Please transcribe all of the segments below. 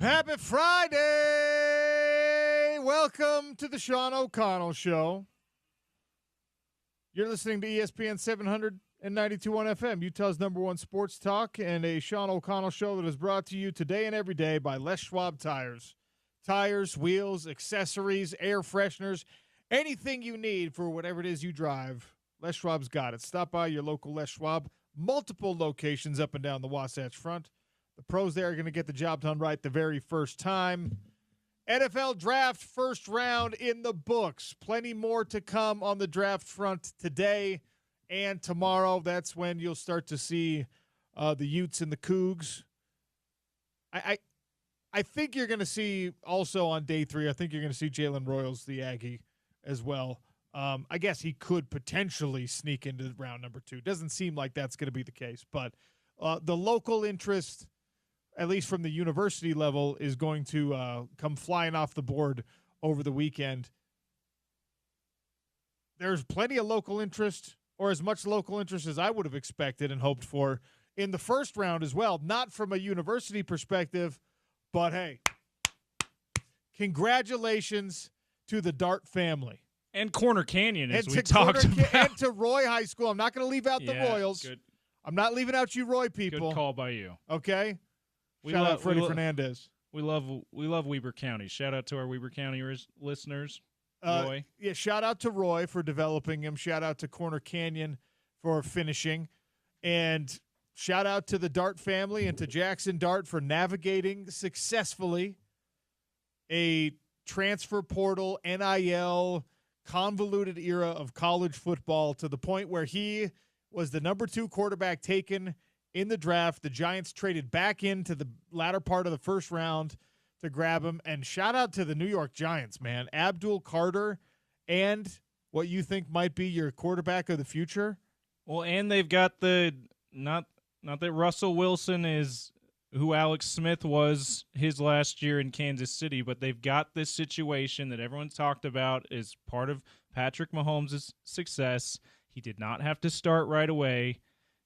Happy Friday! Welcome to the Sean O'Connell Show. You're listening to ESPN 792.1 FM, Utah's number one sports talk, and a Sean O'Connell Show that is brought to you today and every day by Les Schwab Tires. Tires, wheels, accessories, air fresheners, anything you need for whatever it is you drive, Les Schwab's got it. Stop by your local Les Schwab. Multiple locations up and down the Wasatch Front. The pros there are going to get the job done right the very first time. NFL draft first round in the books. Plenty more to come on the draft front today and tomorrow. That's when you'll start to see the Utes and the Cougs. I think you're going to see also on day 3, I think you're going to see Jalen Royals, the Aggie, as well. I guess he could potentially sneak into round number 2. Doesn't seem like that's going to be the case, but the local interest, at least from the university level, is going to come flying off the board over the weekend. There's plenty of local interest, or as much local interest as I would have expected and hoped for in the first round as well. Not from a university perspective, but hey, congratulations to the Dart family. And Corner Canyon, as we talked about. And to Roy High School. I'm not going to leave out the Royals. Good. I'm not leaving out you Roy people. Good call by you. Okay? Shout out Freddie Fernandez. We love Weber County. Shout out to our Weber County listeners. Roy. Yeah, shout out to Roy for developing him. Shout out to Corner Canyon for finishing. And shout out to the Dart family and to Jackson Dart for navigating successfully a transfer portal, NIL, convoluted era of college football to the point where he was the number 2 quarterback taken in the draft. The Giants traded back into the latter part of the first round to grab him. And shout out to the New York Giants, man. Abdul Carter and what you think might be your quarterback of the future. Well, and they've got the not that Russell Wilson is who Alex Smith was his last year in Kansas City, but they've got this situation that everyone's talked about as part of Patrick Mahomes' success. He did not have to start right away.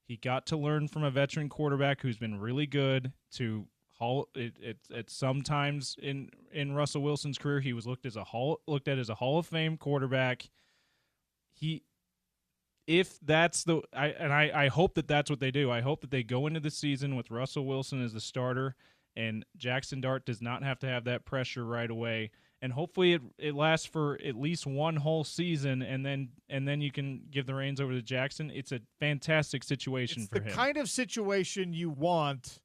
He got to learn from a veteran quarterback who's been really good to at sometimes in Russell Wilson's career, he was looked at as a Hall of Fame quarterback. If that's I hope that that's what they do. I hope that they go into the season with Russell Wilson as the starter, and Jackson Dart does not have to have that pressure right away. And hopefully it lasts for at least one whole season, and then you can give the reins over to Jackson. It's a fantastic situation for him. It's the kind of situation you want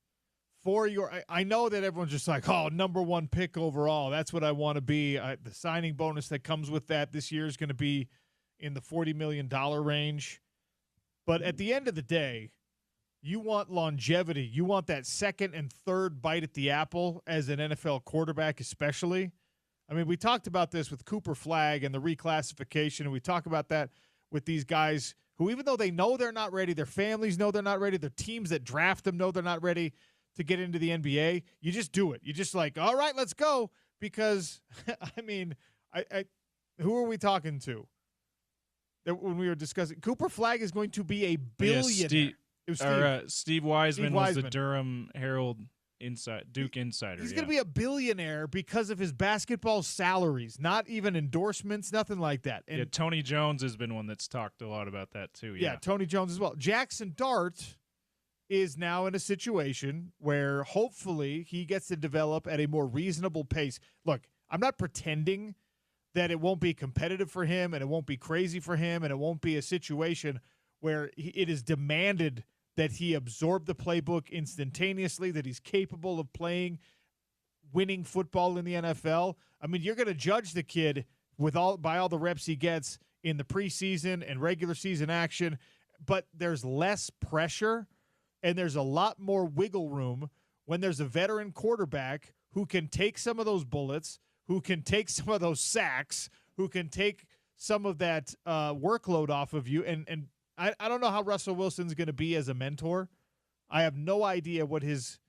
for your – I know that everyone's just like, oh, number 1 pick overall. That's what I want to be. The signing bonus that comes with that this year is going to be in the $40 million range. But at the end of the day, you want longevity. You want that second and third bite at the apple as an NFL quarterback especially. I mean, we talked about this with Cooper Flagg and the reclassification, and we talk about that with these guys who, even though they know they're not ready, their families know they're not ready, their teams that draft them know they're not ready to get into the NBA, you just do it. You just like, all right, let's go. Because, I mean, who are we talking to? When we were discussing, Cooper Flagg is going to be a billionaire. Steve Wiseman was the Durham Herald Duke insider. He's going to be a billionaire because of his basketball salaries, not even endorsements, nothing like that. And Tony Jones has been one that's talked a lot about that too. Yeah, Tony Jones as well. Jackson Dart is now in a situation where hopefully he gets to develop at a more reasonable pace. Look, I'm not pretending that it won't be competitive for him and it won't be crazy for him and it won't be a situation where it is demanded that he absorb the playbook instantaneously, that he's capable of playing winning football in the NFL. I mean, you're going to judge the kid by all the reps he gets in the preseason and regular season action, but there's less pressure and there's a lot more wiggle room when there's a veteran quarterback who can take some of those bullets, who can take some of those sacks, who can take some of that workload off of you. And I don't know how Russell Wilson's going to be as a mentor. I have no idea what his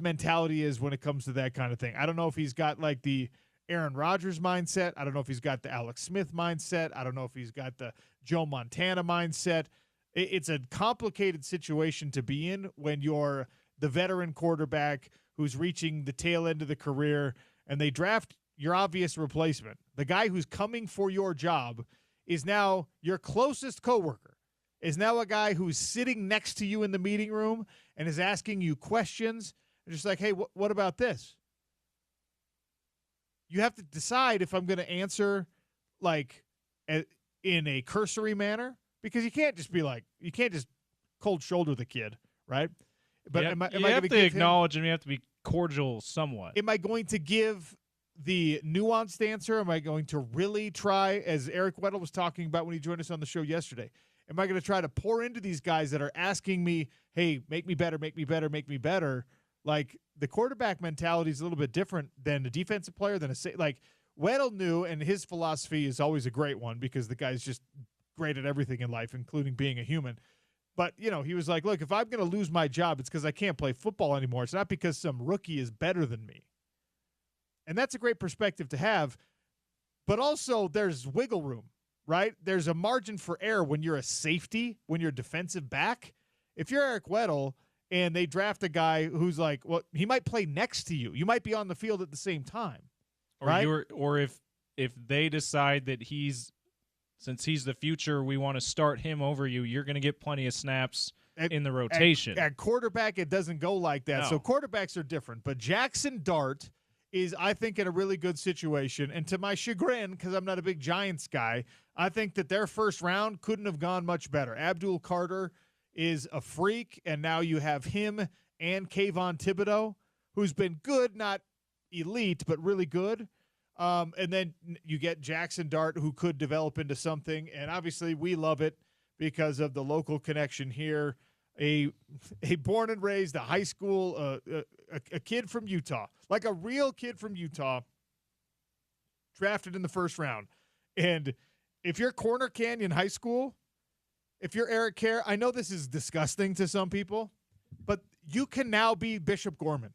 mentality is when it comes to that kind of thing. I don't know if he's got like the Aaron Rodgers mindset. I don't know if he's got the Alex Smith mindset. I don't know if he's got the Joe Montana mindset. It's a complicated situation to be in when you're the veteran quarterback who's reaching the tail end of the career, and they draft your obvious replacement. The guy who's coming for your job is now your closest coworker, is now a guy who's sitting next to you in the meeting room and is asking you questions. And just like, hey, what about this? You have to decide if I'm going to answer like in a cursory manner, because you can't just cold shoulder the kid, right? But you am I you going have to to acknowledge him? You have to be cordial somewhat. Am I going to give the nuanced answer? Am I going to really try, as Eric Weddle was talking about when he joined us on the show yesterday, am I going to try to pour into these guys that are asking me, hey, make me better, make me better, make me better? Like, the quarterback mentality is a little bit different than a defensive player, like Weddle knew, and his philosophy is always a great one because the guy's just great at everything in life, including being a human. But, he was like, look, if I'm going to lose my job, it's because I can't play football anymore. It's not because some rookie is better than me. And that's a great perspective to have. But also there's wiggle room, right? There's a margin for error when you're a safety, when you're a defensive back. If you're Eric Weddle and they draft a guy who's like, well, he might play next to you. You might be on the field at the same time. Right? Or if they decide that since he's the future, we want to start him over you, you're going to get plenty of snaps in the rotation. At quarterback, it doesn't go like that. No. So quarterbacks are different. But Jackson Dart is, I think, in a really good situation. And to my chagrin, because I'm not a big Giants guy, I think that their first round couldn't have gone much better. Abdul Carter is a freak, and now you have him and Kayvon Thibodeau, who's been good, not elite, but really good. And then you get Jackson Dart, who could develop into something. And obviously we love it because of the local connection here. A born and raised, a high school, a kid from Utah, like a real kid from Utah, drafted in the first round. And if you're Corner Canyon High School, if you're Eric Kerr, I know this is disgusting to some people, but you can now be Bishop Gorman.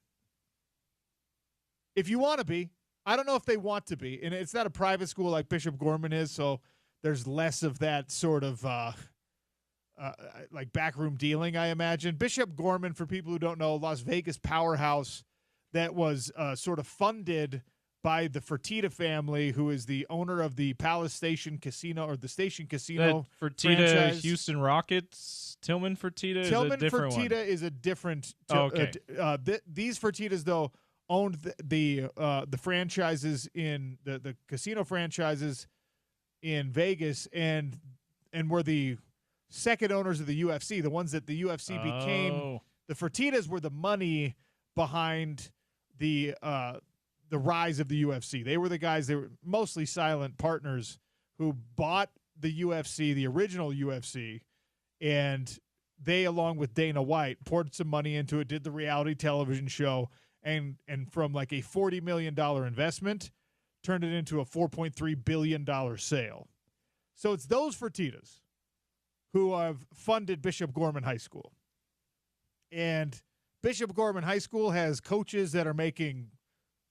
If you want to be. I don't know if they want to be. And it's not a private school like Bishop Gorman is, so there's less of that sort of like backroom dealing, I imagine. Bishop Gorman, for people who don't know, Las Vegas powerhouse that was sort of funded by the Fertitta family, who is the owner of the Palace Station Casino, or the Station Casino Fertitta franchise. Houston Rockets. Tillman Fertitta is a different one. Fertitta is a different. Okay. These Fertittas, though, owned the franchises in the casino franchises in Vegas, and were the second owners of the UFC, the ones that the UFC became. The Fertittas were the money behind the rise of the UFC. They were the guys, they were mostly silent partners who bought the UFC, the original UFC, and they, along with Dana White, poured some money into it, did the reality television show, and from like a $40 million investment, turned it into a $4.3 billion sale. So it's those Fertittas who have funded Bishop Gorman High School. And Bishop Gorman High School has coaches that are making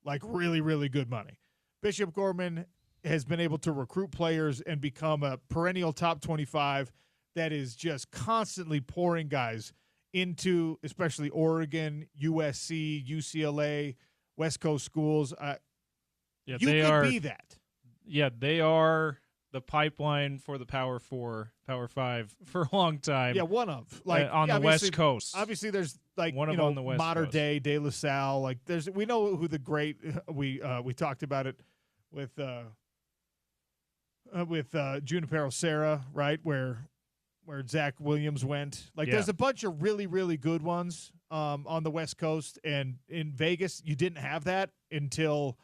like really, really good money. Bishop Gorman has been able to recruit players and become a perennial top 25 that is just constantly pouring guys into, especially Oregon, USC, UCLA, West Coast schools. You could be that. Yeah, they are the pipeline for the Power 4, Power 5 for a long time. Yeah, one of. Like on the West Coast. Obviously, there's like one of on the West modern Coast. day De La Salle. Like we know who the great. We talked about it with Junipero Serra, right, where Zach Williams went. Like there's a bunch of really, really good ones on the West Coast, and in Vegas you didn't have that until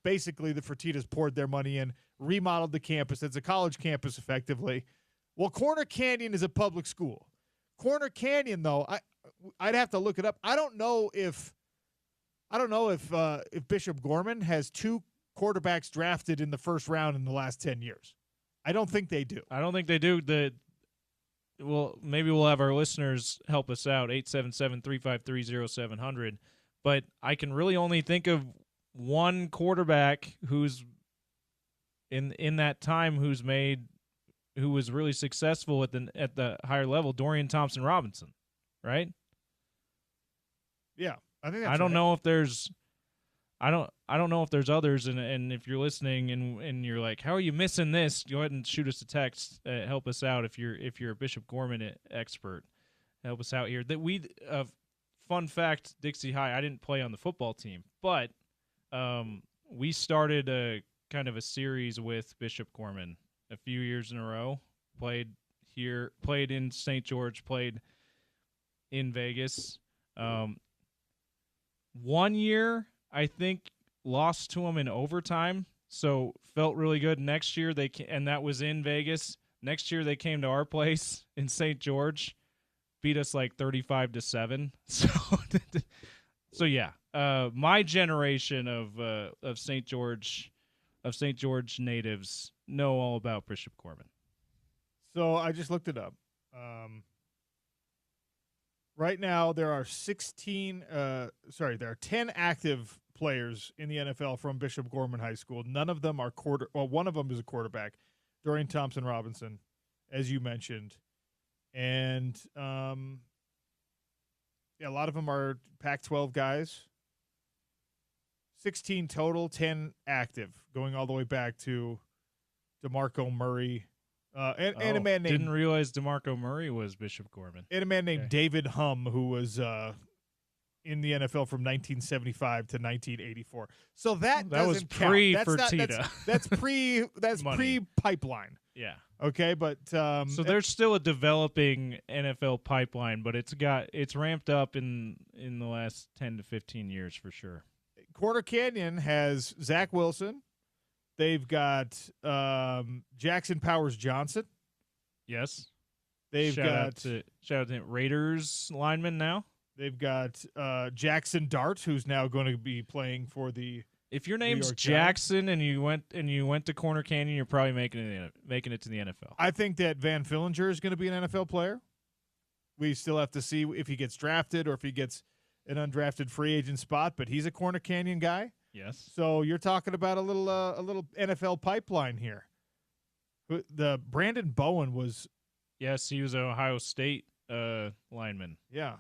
basically the Fertittas poured their money in, remodeled the campus. It's a college campus effectively. Well, Corner Canyon is a public school. Corner Canyon, though, I'd have to look it up. I don't know if Bishop Gorman has two quarterbacks drafted in the first round in the last 10 years. I don't think they do. I don't think they do. Well, maybe we'll have our listeners help us out, 877-353-0700. But I can really only think of one quarterback who's in that time who was really successful at the higher level, Dorian Thompson-Robinson, right? Yeah, I think that's I don't right. know if there's I don't know if there's others, and if you're listening and you're like, how are you missing this? Go ahead and shoot us a text. Help us out if you're a Bishop Gorman expert. Help us out here. That fun fact, Dixie High. I didn't play on the football team, but we started a kind of a series with Bishop Gorman a few years in a row. Played here, played in St. George, played in Vegas. 1 year, I think, lost to them in overtime, so felt really good. Next year and that was in Vegas. Next year they came to our place in St. George, beat us like 35-7. So yeah, my generation of St. George natives know all about Bishop Gorman. So I just looked it up. Right now, there are 10 active players in the NFL from Bishop Gorman High School. None of them are one of them is a quarterback, Dorian Thompson-Robinson, as you mentioned. And, a lot of them are Pac-12 guys. 16 total, 10 active, going all the way back to DeMarco Murray. And a man named didn't realize DeMarco Murray was Bishop Gorman. And a man named David Hum, who was in the NFL from 1975 to 1984. So that was pre-Fertitta. That's Money. pre-pipeline. Yeah. Okay, but so there's still a developing NFL pipeline, but it's ramped up in the last 10 to 15 years for sure. Corner Canyon has Zach Wilson. They've got Jackson Powers Johnson. Yes. Shout out to Raiders lineman now. They've got Jackson Dart, who's now going to be playing for the. If your name's Jackson and you went to Corner Canyon, you're probably making it to the NFL. I think that Van Fillinger is going to be an NFL player. We still have to see if he gets drafted or if he gets an undrafted free agent spot, but he's a Corner Canyon guy. Yes. So you're talking about a little NFL pipeline here. The Brandon Bowen was. Yes, he was an Ohio State lineman. Yeah,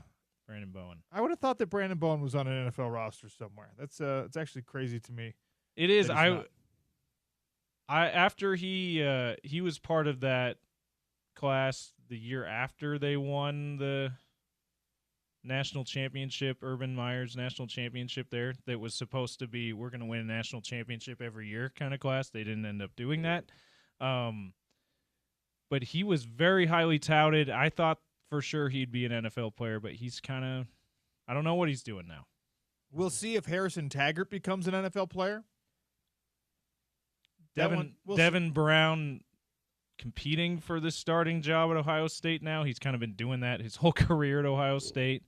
Brandon Bowen. I would have thought that Brandon Bowen was on an NFL roster somewhere. That's it's actually crazy to me. It is. After he was part of that class the year after they won the national championship, Urban Meyer's national championship there, that was supposed to be, we're going to win a national championship every year kind of class. They didn't end up doing that. But he was very highly touted. I thought for sure he'd be an NFL player, but he's kind of, I don't know what he's doing now. We'll see if Harrison Taggart becomes an NFL player. Devin Brown competing for the starting job at Ohio State now. He's kind of been doing that his whole career at Ohio State.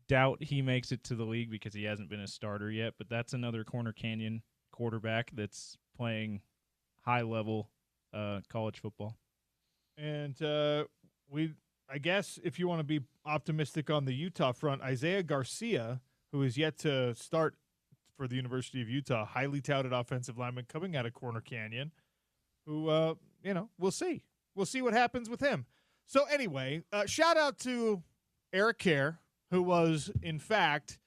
Doubt he makes it to the league because he hasn't been a starter yet, but that's another Corner Canyon quarterback that's playing high-level college football. And I guess if you want to be optimistic on the Utah front, Isaiah Garcia, who is yet to start for the University of Utah, highly touted offensive lineman coming out of Corner Canyon, who, we'll see. We'll see what happens with him. So anyway, shout out to Eric Kerr, who was, in fact,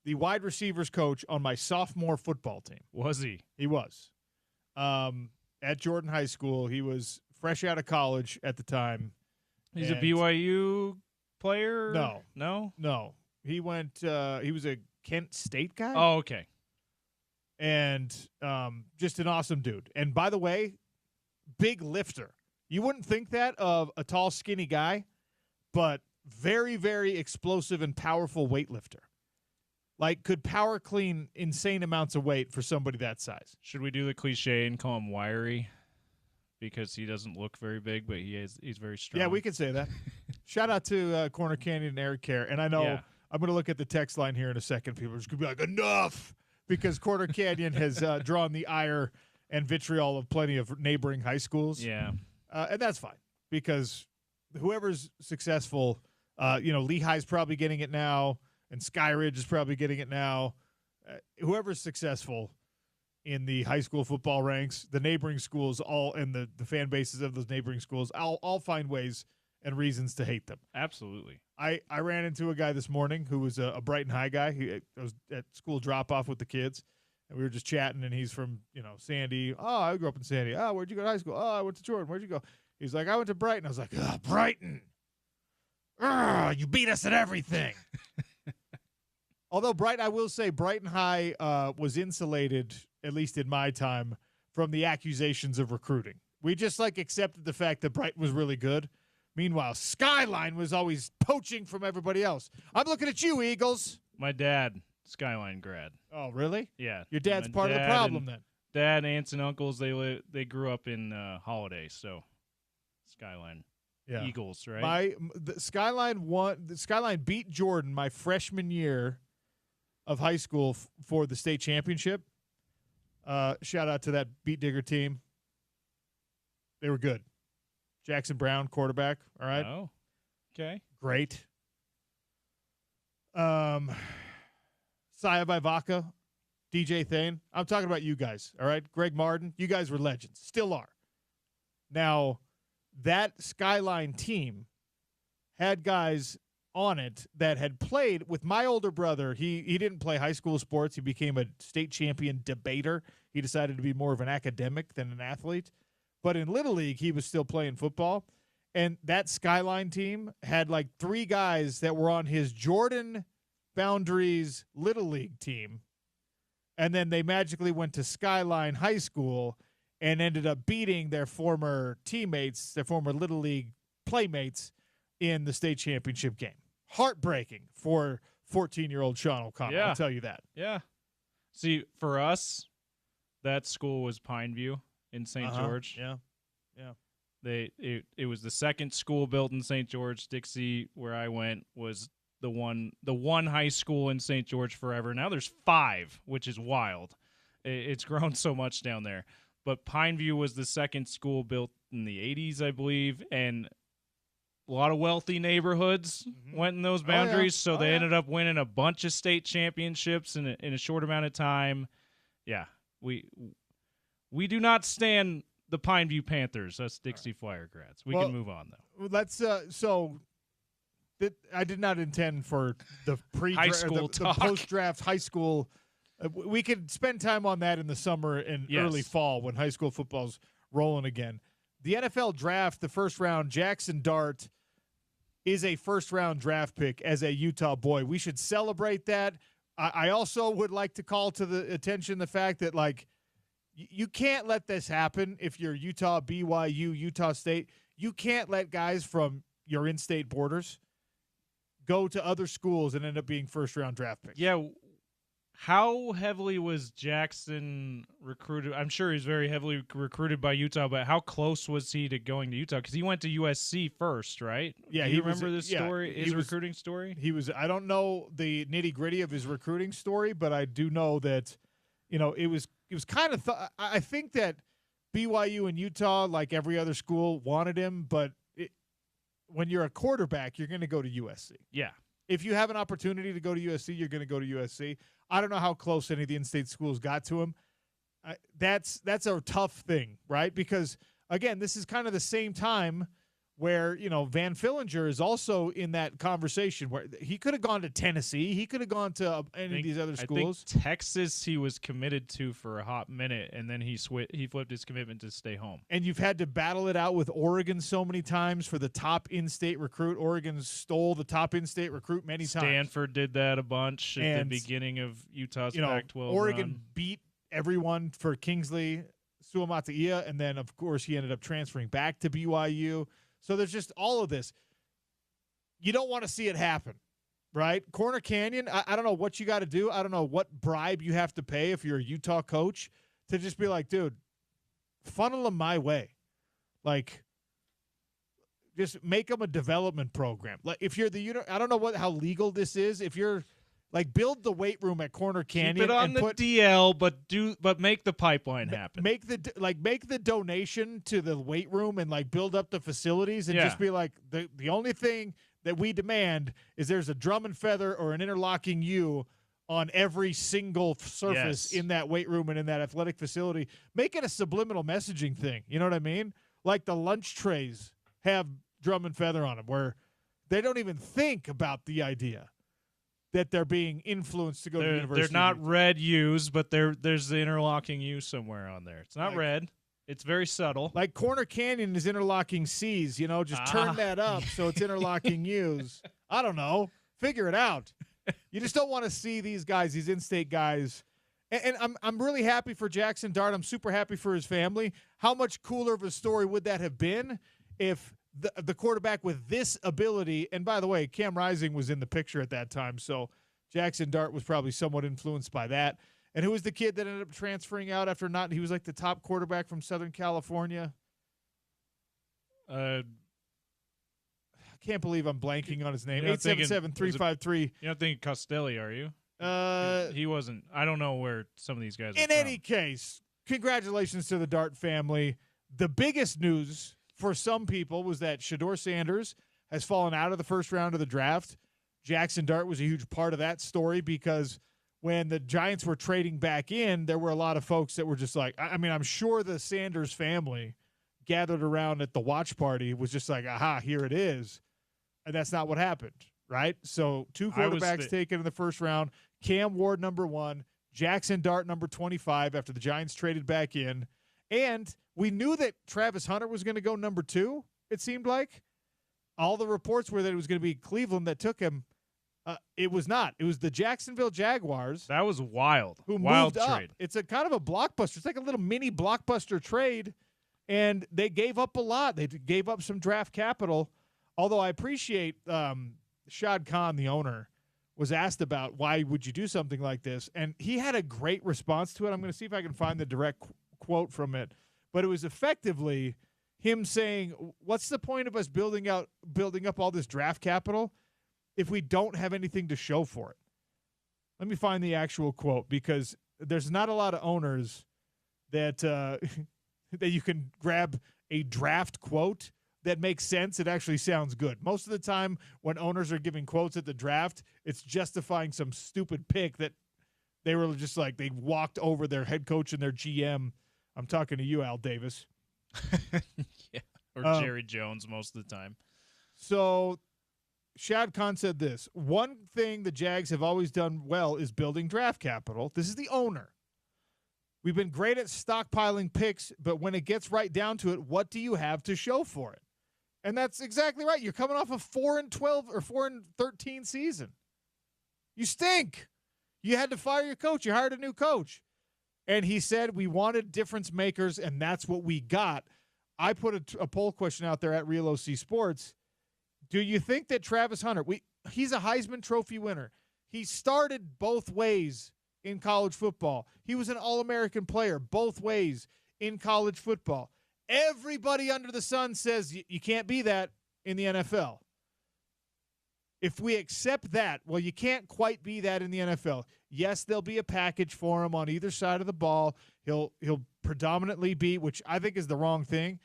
the wide receivers coach on my sophomore football team. Was he? He was. At Jordan High School. He was fresh out of college at the time. He's a BYU player? No. He went he was a Kent State guy. Oh, okay. And just an awesome dude. And by the way, big lifter. You wouldn't think that of a tall, skinny guy, but very, very explosive and powerful weightlifter. Like, could power clean insane amounts of weight for somebody that size. Should we do the cliche and call him wiry? Because he doesn't look very big, but he's very strong. Yeah, we could say that. Shout out to Corner Canyon and Eric Kerr. And I know I'm going to look at the text line here in a second. People are just going to be like, enough! Because Corner Canyon has drawn the ire and vitriol of plenty of neighboring high schools. Yeah. And that's fine. Because whoever's successful, Lehigh's probably getting it now, and Skyridge is probably getting it now. Whoever's successful in the high school football ranks, the neighboring schools, and the fan bases of those neighboring schools, I'll find ways and reasons to hate them. Absolutely. I ran into a guy this morning who was a Brighton High guy. He was at school drop-off with the kids, and we were just chatting, and he's from, Sandy. Oh, I grew up in Sandy. Oh, where'd you go to high school? Oh, I went to Jordan. Where'd you go? He's like, I went to Brighton. I was like, Brighton. You beat us at everything. Although I will say Brighton High was insulated, at least in my time, from the accusations of recruiting. We just accepted the fact that Brighton was really good. Meanwhile, Skyline was always poaching from everybody else. I'm looking at you, Eagles. My dad, Skyline grad. Oh, really? Yeah. Your dad's part of the problem then. Dad, aunts, and uncles, they grew up in Holiday, so Skyline. Yeah. Eagles, right? The Skyline beat Jordan my freshman year of high school for the state championship. Shout out to that Beat Digger team. They were good. Jackson Brown, quarterback. All right. Oh, okay. Great. Saya Vaivaka, DJ Thane. I'm talking about you guys. All right. Greg Martin. You guys were legends. Still are. Now, that Skyline team had guys on it that had played with my older brother. He didn't play high school sports. He became a state champion debater. He decided to be more of an academic than an athlete. But in Little League, he was still playing football. And that Skyline team had 3 guys that were on his Jordan Boundaries Little League team. And then they magically went to Skyline High School and ended up beating their former teammates, their former Little League playmates in the state championship game. Heartbreaking for 14-year-old Sean O'Connell, Yeah. I'll tell you that. Yeah. See, for us, that school was Pineview in St. George. Yeah. It was the second school built in St. George. Dixie, where I went, was the one high school in St. George forever. Now there's 5, which is wild. It's grown so much down there. But Pineview was the second school built in the 80s, I believe, and a lot of wealthy neighborhoods went in those boundaries, so they ended up winning a bunch of state championships in a short amount of time. Yeah, we do not stand the Pineview Panthers, us Dixie Flyer grads. We can move on, though. Let's I did not intend for the high school the post-draft high school. We could spend time on that in the summer and early fall when high school football's rolling again. The NFL draft, the first round, Jackson Dart is a first-round draft pick as a Utah boy. We should celebrate that. I also would like to call to the attention the fact that, you can't let this happen if you're Utah, BYU, Utah State. You can't let guys from your in-state borders go to other schools and end up being first-round draft picks. Yeah. How heavily was Jackson recruited? I'm sure he's very heavily recruited by Utah, but how close was he to going to Utah? Because he went to USC first, right? Yeah, Do you remember this story, his recruiting story? I don't know the nitty-gritty of his recruiting story, but I do know that, it was kind of I think that BYU and Utah, like every other school, wanted him, but when you're a quarterback, you're going to go to USC. Yeah. If you have an opportunity to go to USC, you're going to go to USC. I don't know how close any of the in-state schools got to him. That's a tough thing, right? Because, again, this is kind of the same time where, Van Fillinger is also in that conversation where he could have gone to Tennessee. He could have gone to any of these other schools. I think Texas he was committed to for a hot minute, and then he flipped his commitment to stay home. And you've had to battle it out with Oregon so many times for the top in-state recruit. Oregon stole the top in-state recruit many times. Stanford did that a bunch at the beginning of Utah's Pac-12 Oregon run. beat everyone for Kingsley Suamataia, and then, of course, he ended up transferring back to BYU. So there's just all of this. You don't want to see it happen, right? Corner Canyon, I don't know what you got to do. I don't know what bribe you have to pay if you're a Utah coach to just be like, dude, funnel them my way. Just make them a development program. If you're I don't know how legal this is. If you're build the weight room at Corner Canyon. Keep it on the DL, but make the pipeline happen. Make the donation to the weight room and build up the facilities and just be the only thing that we demand is there's a drum and feather or an interlocking U on every single surface in that weight room and in that athletic facility. Make it a subliminal messaging thing. You know what I mean? Like the lunch trays have drum and feather on them, where they don't even think about the idea that they're being influenced to go to the University. They're not red U's, but there's the interlocking U somewhere on there. It's not red. It's very subtle. Like Corner Canyon is interlocking C's, just turn that up so it's interlocking U's. I don't know. Figure it out. You just don't want to see these guys, these in-state guys. And I'm really happy for Jackson Dart. I'm super happy for his family. How much cooler of a story would that have been if the quarterback with this ability, and by the way, Cam Rising was in the picture at that time, so Jackson Dart was probably somewhat influenced by that. And who was the kid that ended up transferring out after he was like the top quarterback from Southern California? I can't believe I'm blanking on his name. 877-353. You're not thinking Costelli, are you? He wasn't. I don't know where some of these guys are in from. any case, congratulations to the Dart family. The biggest news for some people was that Shedeur Sanders has fallen out of the first round of the draft. Jackson Dart was a huge part of that story because when the Giants were trading back in, there were a lot of folks that were just like, I'm sure the Sanders family gathered around at the watch party was just like, aha, here it is. And that's not what happened, right? So 2 quarterbacks taken in the first round. Cam Ward, number 1. Jackson Dart, number 25, after the Giants traded back in. And we knew that Travis Hunter was going to go number 2, it seemed like. All the reports were that it was going to be Cleveland that took him. It was not. It was the Jacksonville Jaguars. That was wild. Who wild moved trade. up. It's a kind of a blockbuster. It's like a little mini blockbuster trade, and they gave up a lot. They gave up some draft capital, although I appreciate Shad Khan, the owner, was asked about why would you do something like this, and he had a great response to it. I'm going to see if I can find the direct quote from it, but it was effectively him saying, what's the point of us building up all this draft capital if we don't have anything to show for it? Let me find the actual quote, because there's not a lot of owners that that you can grab a draft quote that makes sense. It actually sounds good. Most of the time when owners are giving quotes at the draft, it's justifying some stupid pick that they were just like, they walked over their head coach and their GM. I'm talking to you, Al Davis. Yeah, or Jerry Jones most of the time. So Shad Khan said this: one thing the Jags have always done well is building draft capital. This is the owner. We've been great at stockpiling picks, but when it gets right down to it, what do you have to show for it? And that's exactly right. You're coming off a 4-12 or 4-13 season. You stink. You had to fire your coach. You hired a new coach. And he said, we wanted difference makers, and that's what we got. I put a poll question out there at Real OC Sports. Do you think that Travis Hunter, he's a Heisman Trophy winner. He started both ways in college football. He was an All-American player both ways in college football. Everybody under the sun says you can't be that in the NFL. If we accept that, well, you can't quite be that in the NFL. Yes, there'll be a package for him on either side of the ball. He'll predominantly be, which I think is the wrong thing.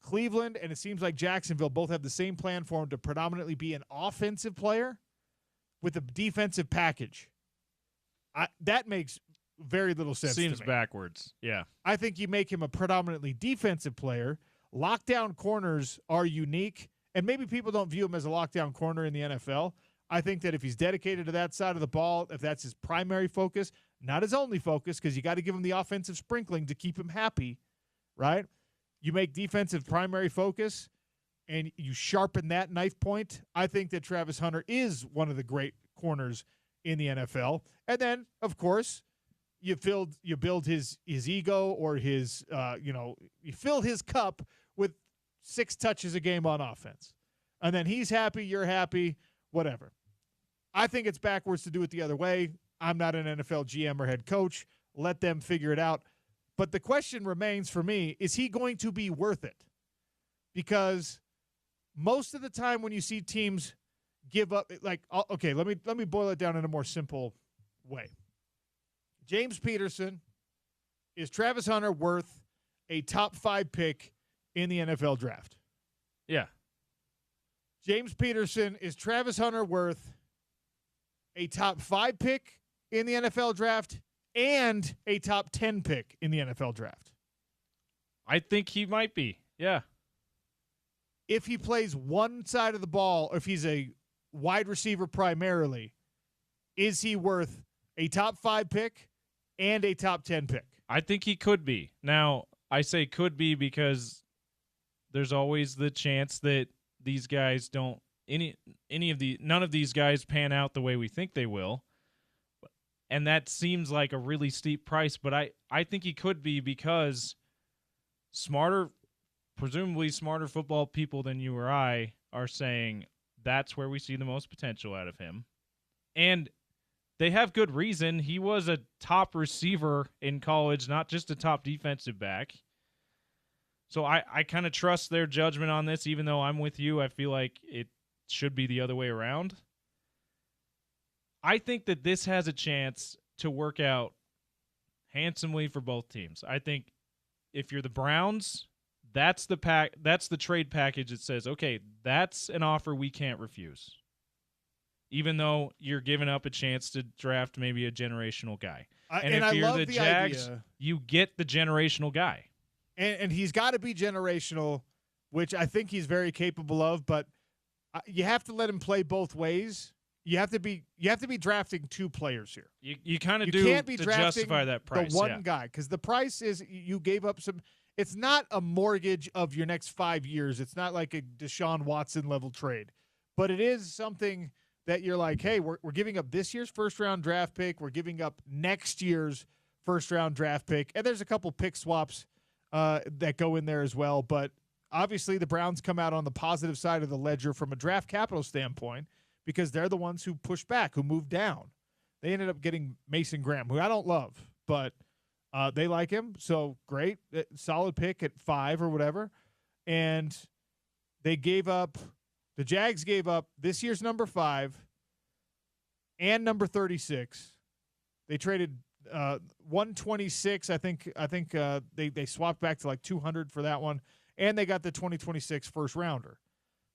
Cleveland and it seems like Jacksonville both have the same plan for him to predominantly be an offensive player with a defensive package. That makes very little sense. Seems to me. Backwards. Yeah. I think you make him a predominantly defensive player. Lockdown corners are unique, and maybe people don't view him as a lockdown corner in the NFL. I think that if he's dedicated to that side of the ball, if that's his primary focus, not his only focus, because you got to give him the offensive sprinkling to keep him happy, right? You make defensive primary focus, and you sharpen that knife point. I think that Travis Hunter is one of the great corners in the NFL. And then, of course, you build his ego or his you fill his cup with 6 touches a game on offense. And then he's happy, you're happy, whatever. I think it's backwards to do it the other way. I'm not an NFL GM or head coach. Let them figure it out. But the question remains for me, is he going to be worth it? Because most of the time when you see teams give up, like, okay, let me boil it down in a more simple way. James Peterson, is Travis Hunter worth a top 5 pick in the NFL draft? Yeah. James Peterson, is Travis Hunter worth a top 5 pick in the NFL draft and a top 10 pick in the NFL draft? I think he might be. Yeah. if he plays one side of the ball, or if he's a wide receiver primarily, is he worth a top 5 pick and a top 10 pick? I think he could be. Now, I say could be because there's always the chance that these guys don't none of these guys pan out the way we think they will. And that seems like a really steep price, but I think he could be because presumably smarter football people than you or I are saying that's where we see the most potential out of him. And they have good reason. He was a top receiver in college, not just a top defensive back. So I kind of trust their judgment on this, even though I'm with you. I feel like it should be the other way around. I think that this has a chance to work out handsomely for both teams. I think if you're the Browns, that's the trade package that says, okay, that's an offer we can't refuse. Even though you're giving up a chance to draft maybe a generational guy. And if you're the Jags, you get the generational guy. And he's got to be generational, which I think he's very capable of, but you have to let him play both ways. You have to be drafting 2 players here. You kind of do can't be to drafting justify that price. The one guy, because the price is you gave up some. It's not a mortgage of your next 5 years. It's not like a Deshaun Watson level trade, but it is something that you're like, hey, we're giving up this year's first-round draft pick. We're giving up next year's first-round draft pick, and there's a couple pick swaps that go in there as well. But obviously the Browns come out on the positive side of the ledger from a draft capital standpoint because they're the ones who pushed back, who moved down. They ended up getting Mason Graham, who I don't love, but they like him. So great, solid pick at 5 or whatever. And the Jags gave up this year's number 5 and number 36. They traded 126. I think they swapped back to like 200 for that one, and they got the 2026 first rounder.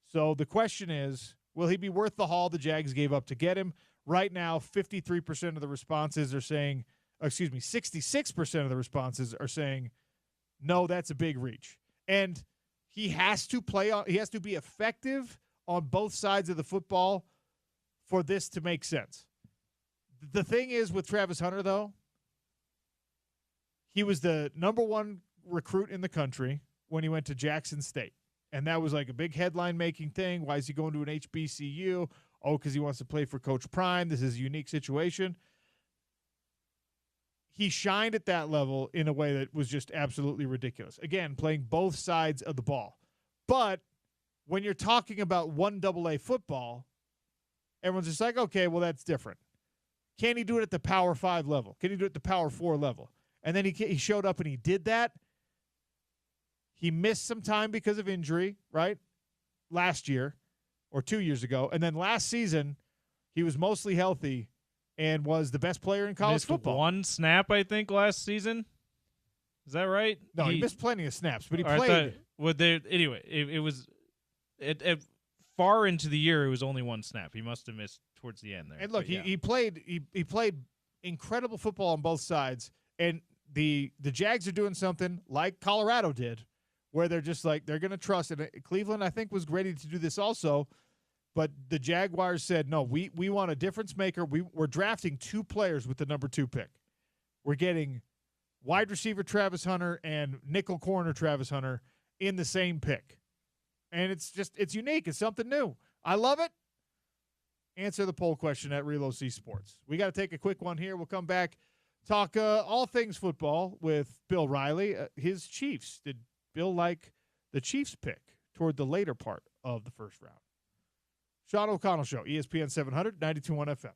So the question is, will he be worth the haul the Jags gave up to get him? Right now, 53% of the responses are saying, 66% of the responses are saying, no, that's a big reach. And he has to be effective on both sides of the football for this to make sense. The thing is with Travis Hunter, though, he was the number 1 recruit in the country when he went to Jackson State. And that was like a big headline-making thing. Why is he going to an HBCU? Oh, because he wants to play for Coach Prime. This is a unique situation. He shined at that level in a way that was just absolutely ridiculous. Again, playing both sides of the ball. But when you're talking about 1AA football, everyone's just like, okay, well, that's different. Can he do it at the Power 5 level? Can he do it at the Power 4 level? And then he showed up and he did that. He missed some time because of injury, right? Last year or 2 years ago. And then last season, he was mostly healthy and was the best player in college football. One snap, I think, last season. Is that right? No, he missed plenty of snaps, but he played. Anyway, it was far into the year. It was only one snap. He must have missed towards the end there. And look, he played incredible football on both sides. And the Jags are doing something like Colorado did, where they're just like they're going to trust it. Cleveland, I think, was ready to do this also. But the Jaguars said, no, we want a difference maker. We're drafting 2 players with the number 2 pick. We're getting wide receiver Travis Hunter and nickel corner Travis Hunter in the same pick. And it's unique. It's something new. I love it. Answer the poll question at Real OC Sports. We got to take a quick one here. We'll come back, talk all things football with Bill Riley. His Chiefs. Did Bill like the Chiefs pick toward the later part of the first round? Sean O'Connell Show, ESPN 700, 92.1 FM.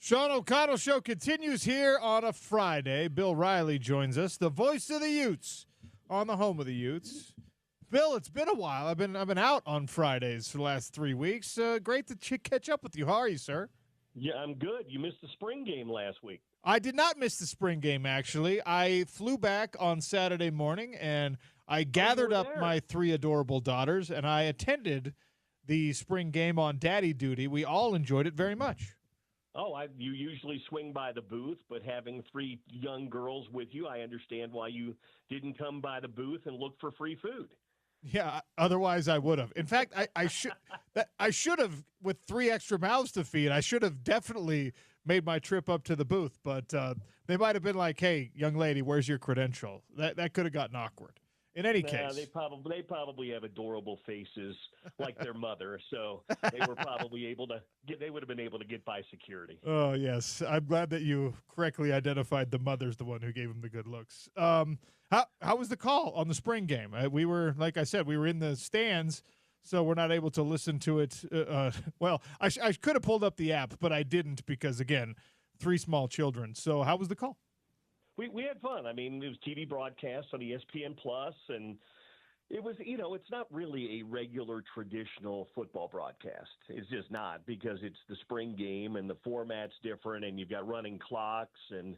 Sean O'Connell Show continues here on a Friday. Bill Riley joins us, the voice of the Utes, on the home of the Utes. Bill, it's been a while. I've been out on Fridays for the last 3 weeks. Great to catch up with you. How are you, sir? Yeah, I'm good. You missed the spring game last week. I did not miss the spring game, actually. I flew back on Saturday morning, and I gathered up my 3 adorable daughters, and I attended the spring game on daddy duty. We all enjoyed it very much. Oh, you usually swing by the booth, but having 3 young girls with you, I understand why you didn't come by the booth and look for free food. Yeah, otherwise I would have. In fact, I should have, with 3 extra mouths to feed, I should have definitely made my trip up to the booth. But they might have been like, "Hey, young lady, where's your credential?" That could have gotten awkward. In any case, they probably have adorable faces like their mother, so they were probably able to get. They would have been able to get by security. Oh yes, I'm glad that you correctly identified the mother's the one who gave him the good looks. How was the call on the spring game? We were, like I said, we were in the stands, so we're not able to listen to it. Well, I could have pulled up the app, but I didn't because again, 3 small children. So how was the call? We had fun. I mean, it was TV broadcast on ESPN Plus, and it was, it's not really a regular traditional football broadcast. It's just not, because it's the spring game and the format's different, and you've got running clocks, and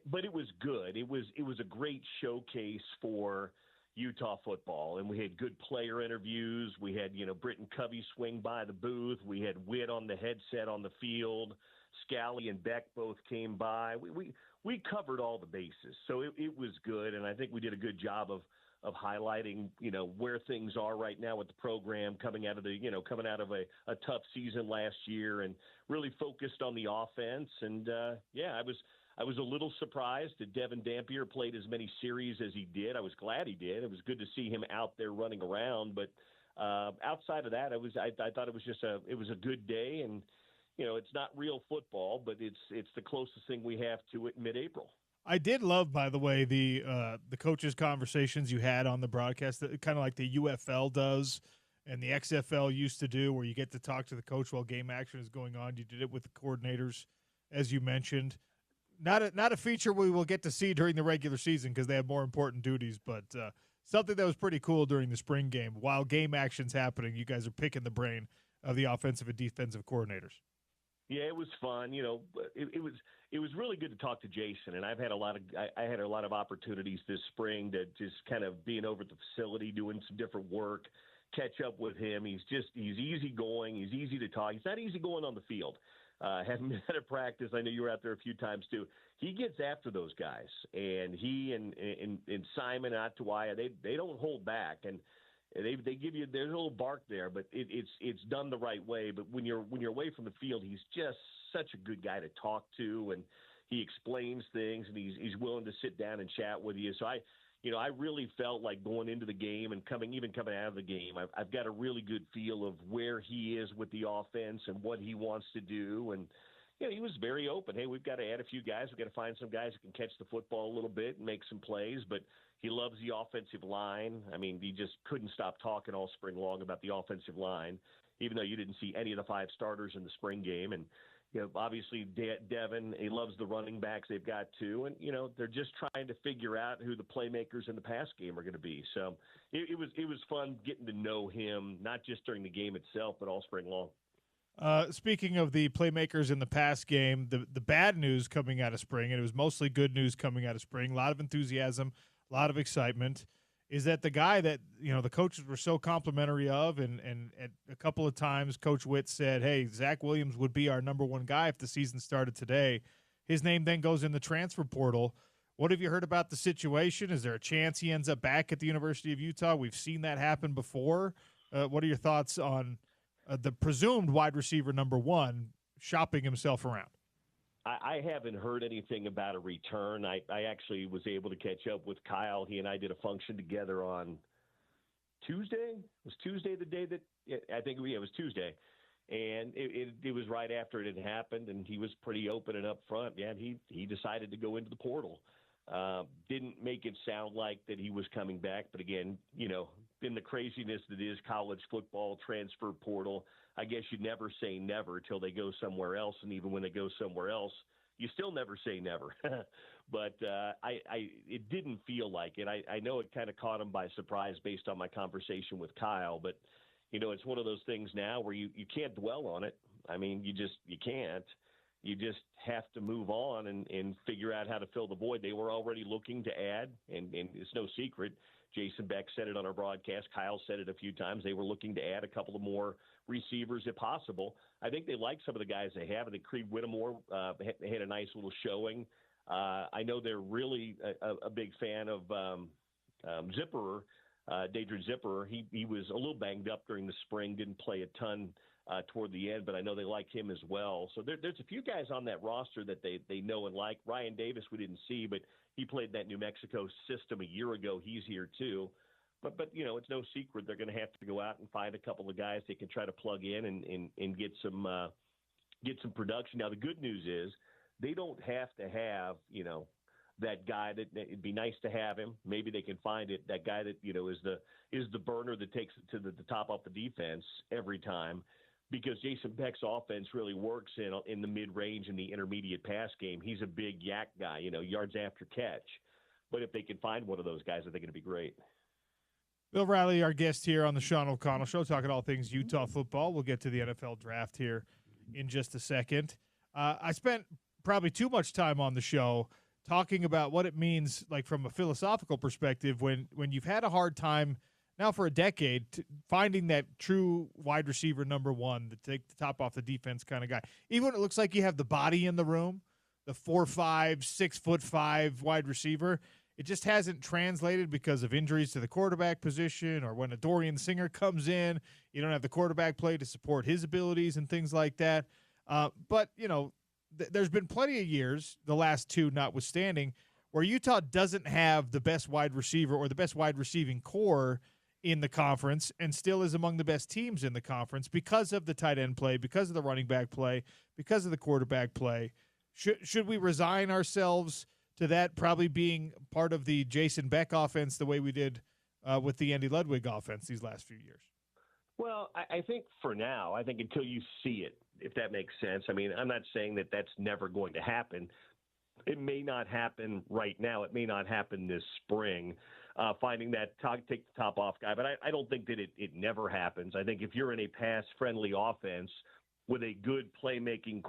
but it was good. It was a great showcase for Utah football, and we had good player interviews. We had, Britton Covey swing by the booth. We had Witt on the headset on the field. Scally and Beck both came by. We covered all the bases, so it was good, and I think we did a good job of highlighting, where things are right now with the program coming out of a tough season last year, and really focused on the offense. And I was a little surprised that Devin Dampier played as many series as he did. I was glad he did. It was good to see him out there running around, but outside of that, I thought it was just a good day. And it's not real football, but it's the closest thing we have to it in mid-April. I did love, by the way, the coaches' conversations you had on the broadcast, kind of like the UFL does and the XFL used to do, where you get to talk to the coach while game action is going on. You did it with the coordinators, as you mentioned. Not a feature we will get to see during the regular season because they have more important duties, but something that was pretty cool during the spring game. While game action's happening, you guys are picking the brain of the offensive and defensive coordinators. Yeah, it was fun. It was really good to talk to Jason, and I had a lot of opportunities this spring to just kind of being over at the facility, doing some different work, catch up with him. He's easygoing. He's easy to talk. He's not easygoing on the field. Having been at practice, I know you were out there a few times too. He gets after those guys, and he and Simon and Atuaya, they don't hold back, and they give you, there's a little bark there, but it's done the right way. But when you're away from the field, he's just such a good guy to talk to, and he explains things, and he's willing to sit down and chat with you. So I really felt like going into the game and coming out of the game, I've got a really good feel of where he is with the offense and what he wants to do. And he was very open. Hey, we've got to add a few guys. We've got to find some guys who can catch the football a little bit and make some plays. But he loves the offensive line. I mean, he just couldn't stop talking all spring long about the offensive line, even though you didn't see any of the 5 starters in the spring game. And obviously Devin, he loves the running backs they've got too. And, they're just trying to figure out who the playmakers in the pass game are going to be. So it was fun getting to know him, not just during the game itself, but all spring long. Speaking of the playmakers in the pass game, the bad news coming out of spring, and it was mostly good news coming out of spring, a lot of enthusiasm, a lot of excitement, is that the guy that, the coaches were so complimentary of, and at a couple of times Coach Witt said, hey, Zach Williams would be our number 1 guy if the season started today. His name then goes in the transfer portal. What have you heard about the situation? Is there a chance he ends up back at the University of Utah? We've seen that happen before. What are your thoughts on the presumed wide receiver number 1 shopping himself around? I haven't heard anything about a return. I actually was able to catch up with Kyle. He and I did a function together on Tuesday. Was Tuesday the day that I think it was Tuesday, and it was right after it had happened, and he was pretty open and upfront. Yeah, he decided to go into the portal. Didn't make it sound like that he was coming back, but again, in the craziness that is college football, transfer portal, I guess you never say never till they go somewhere else. And even when they go somewhere else, you still never say never. But it didn't feel like it. I know it kind of caught him by surprise based on my conversation with Kyle. But, it's one of those things now where you can't dwell on it. I mean, you can't. You just have to move on and figure out how to fill the void. They were already looking to add, and it's no secret. Jason Beck said it on our broadcast. Kyle said it a few times. They were looking to add a couple of more receivers if possible. I think they like some of the guys they have. I think Creed Whittemore had a nice little showing. I know they're really a big fan of Zipperer, Daedrin Zipperer. He was a little banged up during the spring, didn't play a ton toward the end, but I know they like him as well. So there's a few guys on that roster that they know and like. Ryan Davis we didn't see, but he played that New Mexico system a year ago. He's here too. But it's no secret they're going to have to go out and find a couple of guys they can try to plug in and get some production. Now the good news is they don't have to have that guy that it'd be nice to have him. Maybe they can find it. That guy that is the burner that takes it to the top off the defense every time. Because Jason Beck's offense really works in the mid-range and the intermediate pass game. He's a big yak guy, yards after catch. But if they can find one of those guys, I think it'd be great. Bill Riley, our guest here on the Sean O'Connell Show, talking all things Utah football. We'll get to the NFL draft here in just a second. I spent probably too much time on the show talking about what it means, like from a philosophical perspective, when you've had a hard time now for a decade finding that true wide receiver number one to take the top off the defense kind of guy. Even when it looks like you have the body in the room, the 4'5", 6'5" wide receiver, it just hasn't translated because of injuries to the quarterback position, or when a Dorian Singer comes in, you don't have the quarterback play to support his abilities and things like that. But there's been plenty of years, the last two notwithstanding, where Utah doesn't have the best wide receiver or the best wide receiving core in the conference and still is among the best teams in the conference because of the tight end play, because of the running back play, because of the quarterback play. Should we resign ourselves to that probably being part of the Jason Beck offense the way we did with the Andy Ludwig offense these last few years? Well, I think for now, until you see it, if that makes sense. I mean, I'm not saying that that's never going to happen. It may not happen right now. It may not happen this spring. Finding that take the top off guy. But I don't think that it never happens. I think if you're in a pass-friendly offense with a good playmaking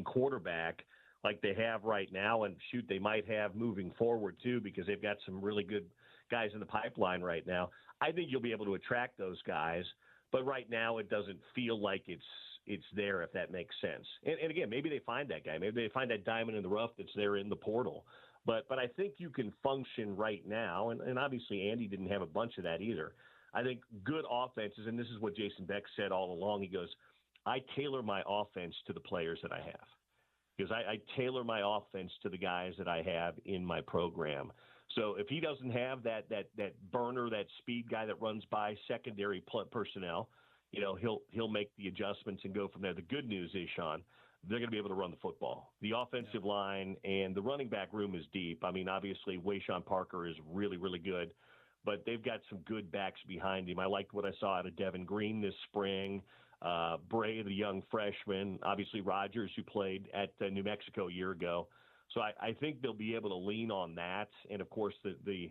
quarterback like they have right now, and shoot, they might have moving forward too, because they've got some really good guys in the pipeline right now. I think you'll be able to attract those guys. But right now it doesn't feel like it's there, if that makes sense. And again, maybe they find that guy. Maybe they find that diamond in the rough that's there in the portal. But I think you can function right now, and obviously Andy didn't have a bunch of that either. I think good offenses, and this is what Jason Beck said all along, he goes, I tailor my offense to the players that I have. Because I tailor my offense to the guys that I have in my program. So if he doesn't have that burner, that speed guy that runs by secondary personnel, he'll make the adjustments and go from there. The good news is, Sean, they're going to be able to run the football. The offensive line and the running back room is deep. I mean, obviously, Wayshawn Parker is really, really good, but they've got some good backs behind him. I liked what I saw out of Devin Green this spring. Bray, the young freshman, obviously Rogers, who played at New Mexico a year ago. So I think they'll be able to lean on that. And, of course, the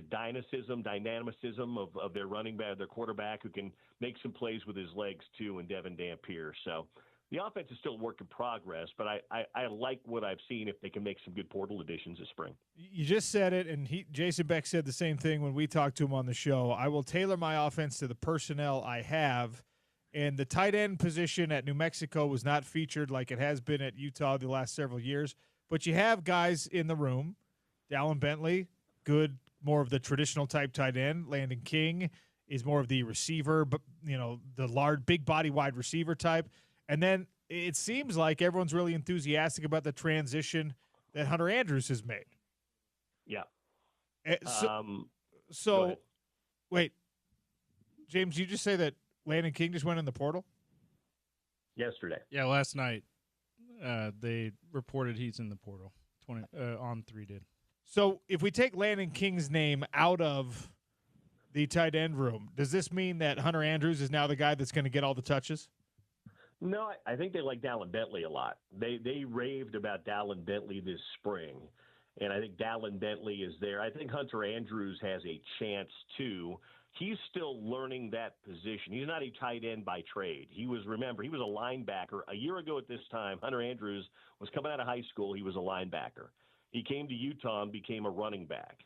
dynamicism of their running back, their quarterback, who can make some plays with his legs too, and Devin Dampier. So the offense is still a work in progress, but I like what I've seen if they can make some good portal additions this spring. You just said it, and Jason Beck said the same thing when we talked to him on the show. I will tailor my offense to the personnel I have, and the tight end position at New Mexico was not featured like it has been at Utah the last several years, but you have guys in the room. Dallin Bentley, good, more of the traditional type tight end. Landon King is more of the receiver, but the large, big body wide receiver type. And then it seems like everyone's really enthusiastic about the transition that Hunter Andrews has made. Yeah. So wait, James, you just say that Landon King just went in the portal? Yesterday. Yeah, last night they reported he's in the portal. On 3 did. So if we take Landon King's name out of the tight end room, does this mean that Hunter Andrews is now the guy that's going to get all the touches? No, I think they like Dallin Bentley a lot. They raved about Dallin Bentley this spring, and I think Dallin Bentley is there. I think Hunter Andrews has a chance too. He's still learning that position. He's not a tight end by trade. He was a linebacker. A year ago at this time, Hunter Andrews was coming out of high school. He was a linebacker. He came to Utah and became a running back.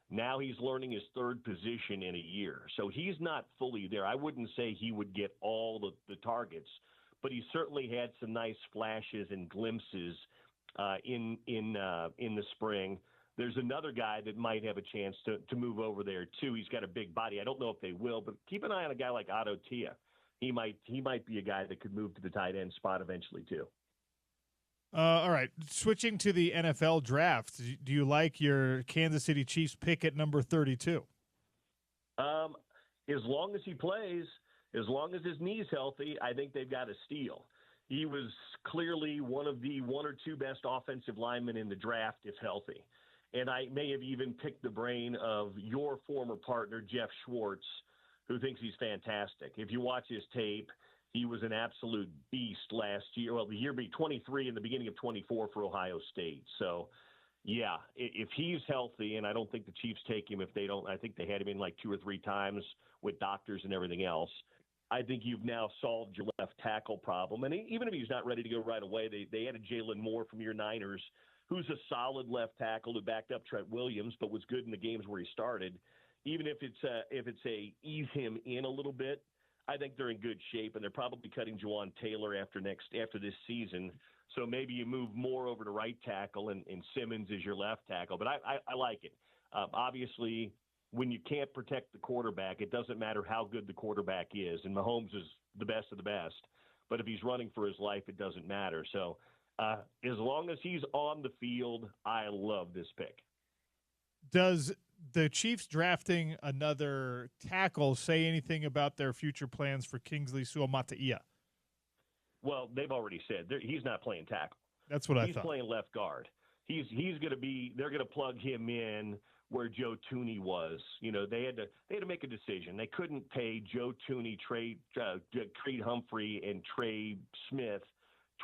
Now he's learning his third position in a year. So he's not fully there. I wouldn't say he would get all the targets, but he certainly had some nice flashes and glimpses in the spring. There's another guy that might have a chance to move over there too. He's got a big body. I don't know if they will, but keep an eye on a guy like Otto Tia. He might be a guy that could move to the tight end spot eventually too. All right, switching to the NFL draft. Do you like your Kansas City Chiefs pick at number 32? As long as he plays, as long as his knee's healthy, I think they've got a steal. He was clearly one of the one or two best offensive linemen in the draft if healthy. And I may have even picked the brain of your former partner, Jeff Schwartz, who thinks he's fantastic. If you watch his tape, he was an absolute beast last year. Well, the year be 23 and the beginning of 24 for Ohio State. So, yeah, if he's healthy, and I don't think the Chiefs take him if they don't. I think they had him in like 2 or 3 times with doctors and everything else. I think you've now solved your left tackle problem. And even if he's not ready to go right away, they added Jalen Moore from your Niners, who's a solid left tackle who backed up Trent Williams, but was good in the games where he started. Even if it's a ease him in a little bit, I think they're in good shape, and they're probably cutting Juwan Taylor after this season. So maybe you move more over to right tackle, and Simmons is your left tackle. But I like it. Obviously, when you can't protect the quarterback, it doesn't matter how good the quarterback is. And Mahomes is the best of the best. But if he's running for his life, it doesn't matter. So as long as he's on the field, I love this pick. Does the Chiefs drafting another tackle say anything about their future plans for Kingsley Suamataia? Well, they've already said he's not playing tackle. That's what I thought. He's playing left guard. He's going to be. They're going to plug him in where Joe Thuney was. You know, they had to make a decision. They couldn't pay Joe Thuney, Creed Humphrey, and Trey Smith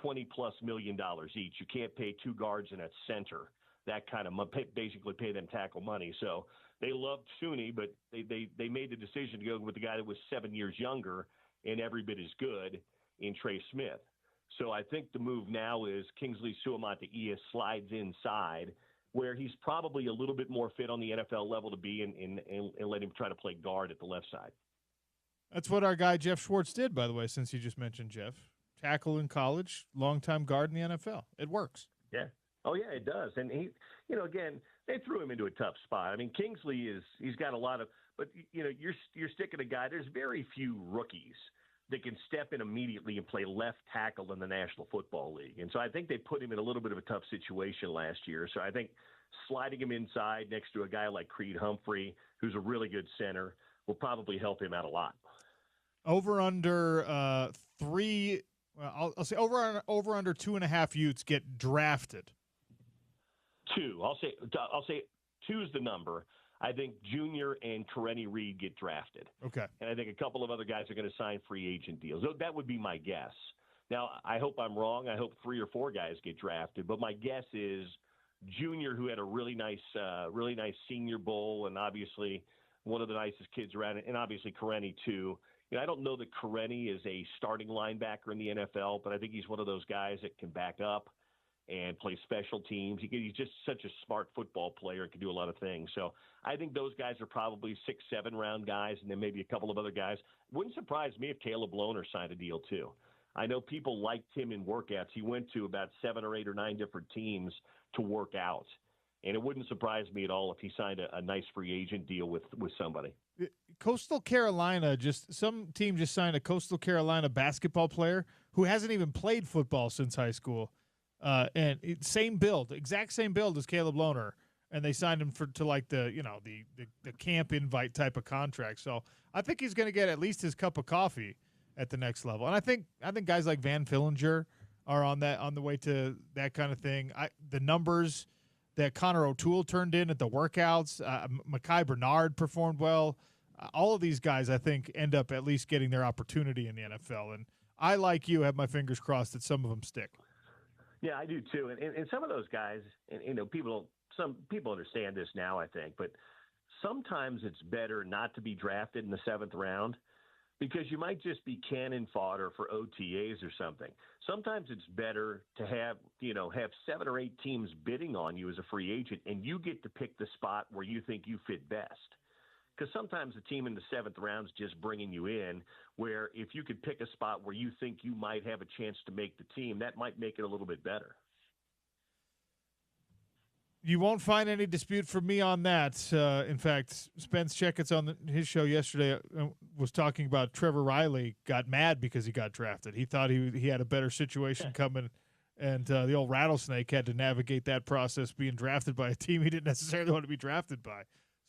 $20+ million each. You can't pay 2 guards and a center that kind of basically pay them tackle money. So they loved Thuney, but they made the decision to go with the guy that was 7 years younger and every bit as good in Trey Smith. So I think the move now is Kingsley Suamataia slides inside where he's probably a little bit more fit on the NFL level to be and let him try to play guard at the left side. That's what our guy Jeff Schwartz did, by the way, since you just mentioned Jeff. Tackle in college, longtime guard in the NFL. It works. Yeah. Oh, yeah, it does. And he, again, they threw him into a tough spot. I mean, Kingsley he's got a lot of, but, you're sticking a guy. There's very few rookies that can step in immediately and play left tackle in the National Football League. And so I think they put him in a little bit of a tough situation last year. So I think sliding him inside next to a guy like Creed Humphrey, who's a really good center, will probably help him out a lot. Over under 3. Well, I'll say over under 2.5 Utes get drafted. 2. I'll say 2 is the number. I think Junior and Karenni Reed get drafted. Okay. And I think a couple of other guys are going to sign free agent deals. That would be my guess. Now, I hope I'm wrong. I hope 3 or 4 guys get drafted. But my guess is Junior, who had a really nice Senior Bowl, and obviously one of the nicest kids around, and obviously Karenni too. I don't know that Karenni is a starting linebacker in the NFL, but I think he's one of those guys that can back up and play special teams. He's just such a smart football player and can do a lot of things. So I think those guys are probably 6, 7 round guys, and then maybe a couple of other guys. Wouldn't surprise me if Caleb Lohner signed a deal too. I know people liked him in workouts. He went to about 7 or 8 or 9 different teams to work out. And it wouldn't surprise me at all if he signed a nice free agent deal with somebody. Coastal Carolina, some team just signed a Coastal Carolina basketball player who hasn't even played football since high school. And same build, exact same build as Caleb Lohner. And they signed him to like the camp invite type of contract. So I think he's going to get at least his cup of coffee at the next level. And I think guys like Van Fillinger are on the way to that kind of thing. The numbers that Connor O'Toole turned in at the workouts. Mekhi Bernard performed well. All of these guys, I think, end up at least getting their opportunity in the NFL. And I, like you, have my fingers crossed that some of them stick. Yeah, I do too. And some of those guys, and some people understand this now, I think, but sometimes it's better not to be drafted in the 7th round because you might just be cannon fodder for OTAs or something. Sometimes it's better to have 7 or 8 teams bidding on you as a free agent, and you get to pick the spot where you think you fit best. Because sometimes the team in the 7th round is just bringing you in, where if you could pick a spot where you think you might have a chance to make the team, that might make it a little bit better. You won't find any dispute from me on that. In fact, Spence Checketts on his show yesterday was talking about Trevor Riley got mad because he got drafted. He thought he had a better situation coming, and the old rattlesnake had to navigate that process being drafted by a team he didn't necessarily want to be drafted by.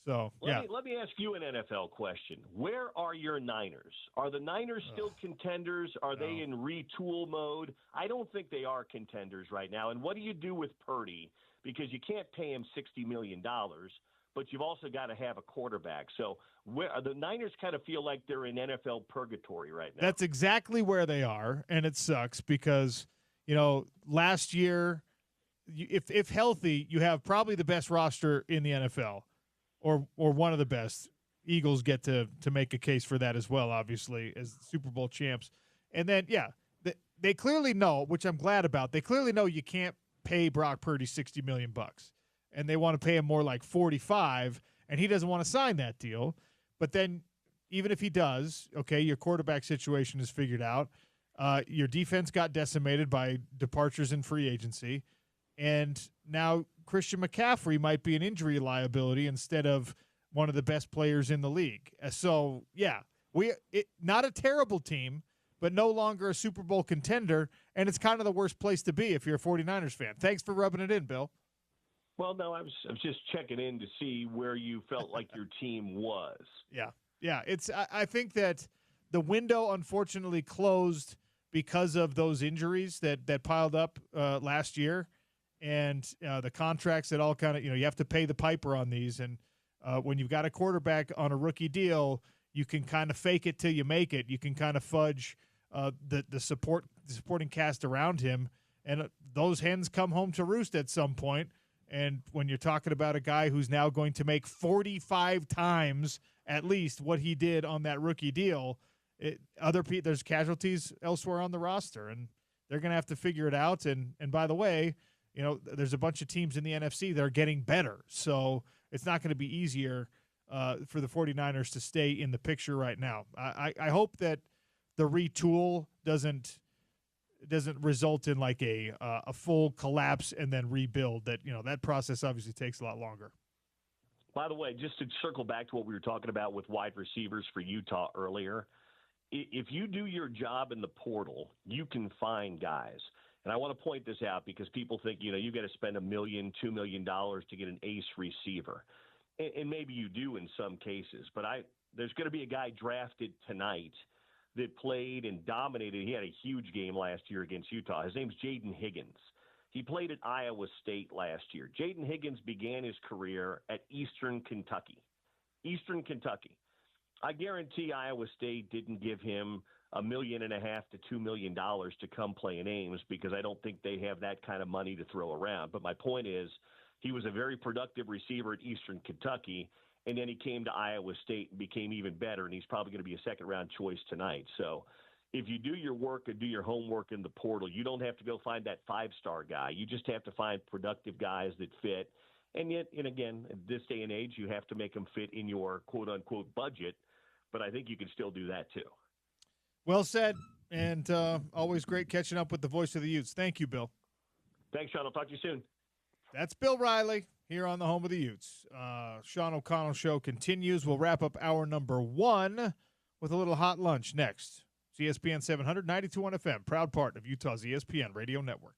So, Let me ask you an NFL question. Where are your Niners? Are the Niners still contenders? Are they in retool mode? I don't think they are contenders right now. And what do you do with Purdy? Because you can't pay him $60 million, but you've also got to have a quarterback. So the Niners kind of feel like they're in NFL purgatory right now. That's exactly where they are, and it sucks because, last year, if healthy, you have probably the best roster in the NFL. Or one of the best. Eagles get to make a case for that as well, obviously, as Super Bowl champs. And then, they clearly know, which I'm glad about. They clearly know you can't pay Brock Purdy $60 million, and they want to pay him more like 45, and he doesn't want to sign that deal. But then, even if he does, okay, your quarterback situation is figured out. Your defense got decimated by departures in free agency, and now Christian McCaffrey might be an injury liability instead of one of the best players in the league. So, not a terrible team, but no longer a Super Bowl contender, and it's kind of the worst place to be if you're a 49ers fan. Thanks for rubbing it in, Bill. Well, no, I was just checking in to see where you felt like your team was. Yeah. I think that the window unfortunately closed because of those injuries that piled up last year. And the contracts that all kind of, you have to pay the piper on these. And when you've got a quarterback on a rookie deal, you can kind of fake it till you make it. You can kind of fudge the supporting cast around him. And those hens come home to roost at some point. And when you're talking about a guy who's now going to make 45 times at least what he did on that rookie deal, there's casualties elsewhere on the roster. And they're going to have to figure it out. And by the way, there's a bunch of teams in the NFC that are getting better. So it's not going to be easier for the 49ers to stay in the picture right now. I hope that the retool doesn't result in like a full collapse and then rebuild. That process obviously takes a lot longer. By the way, just to circle back to what we were talking about with wide receivers for Utah earlier, if you do your job in the portal, you can find guys. And I want to point this out because people think, you got to spend $1 million, $2 million to get an ace receiver. And maybe you do in some cases. But there's going to be a guy drafted tonight that played and dominated. He had a huge game last year against Utah. His name's Jaden Higgins. He played at Iowa State last year. Jaden Higgins began his career at Eastern Kentucky. Eastern Kentucky. I guarantee Iowa State didn't give him $1.5 million to $2 million to come play in Ames because I don't think they have that kind of money to throw around. But my point is, he was a very productive receiver at Eastern Kentucky, and then he came to Iowa State and became even better, and he's probably going to be a second-round choice tonight. So if you do your work and do your homework in the portal, you don't have to go find that five-star guy. You just have to find productive guys that fit. And yet, and again, at this day and age, you have to make them fit in your quote-unquote budget, but I think you can still do that too. Well said, and always great catching up with the voice of the Utes. Thank you, Bill. Thanks, Sean. I'll talk to you soon. That's Bill Riley here on the home of the Utes. Sean O'Connell Show continues. We'll wrap up hour number 1 with a little hot lunch next. ESPN 700, 92.1 FM, proud part of Utah's ESPN radio network.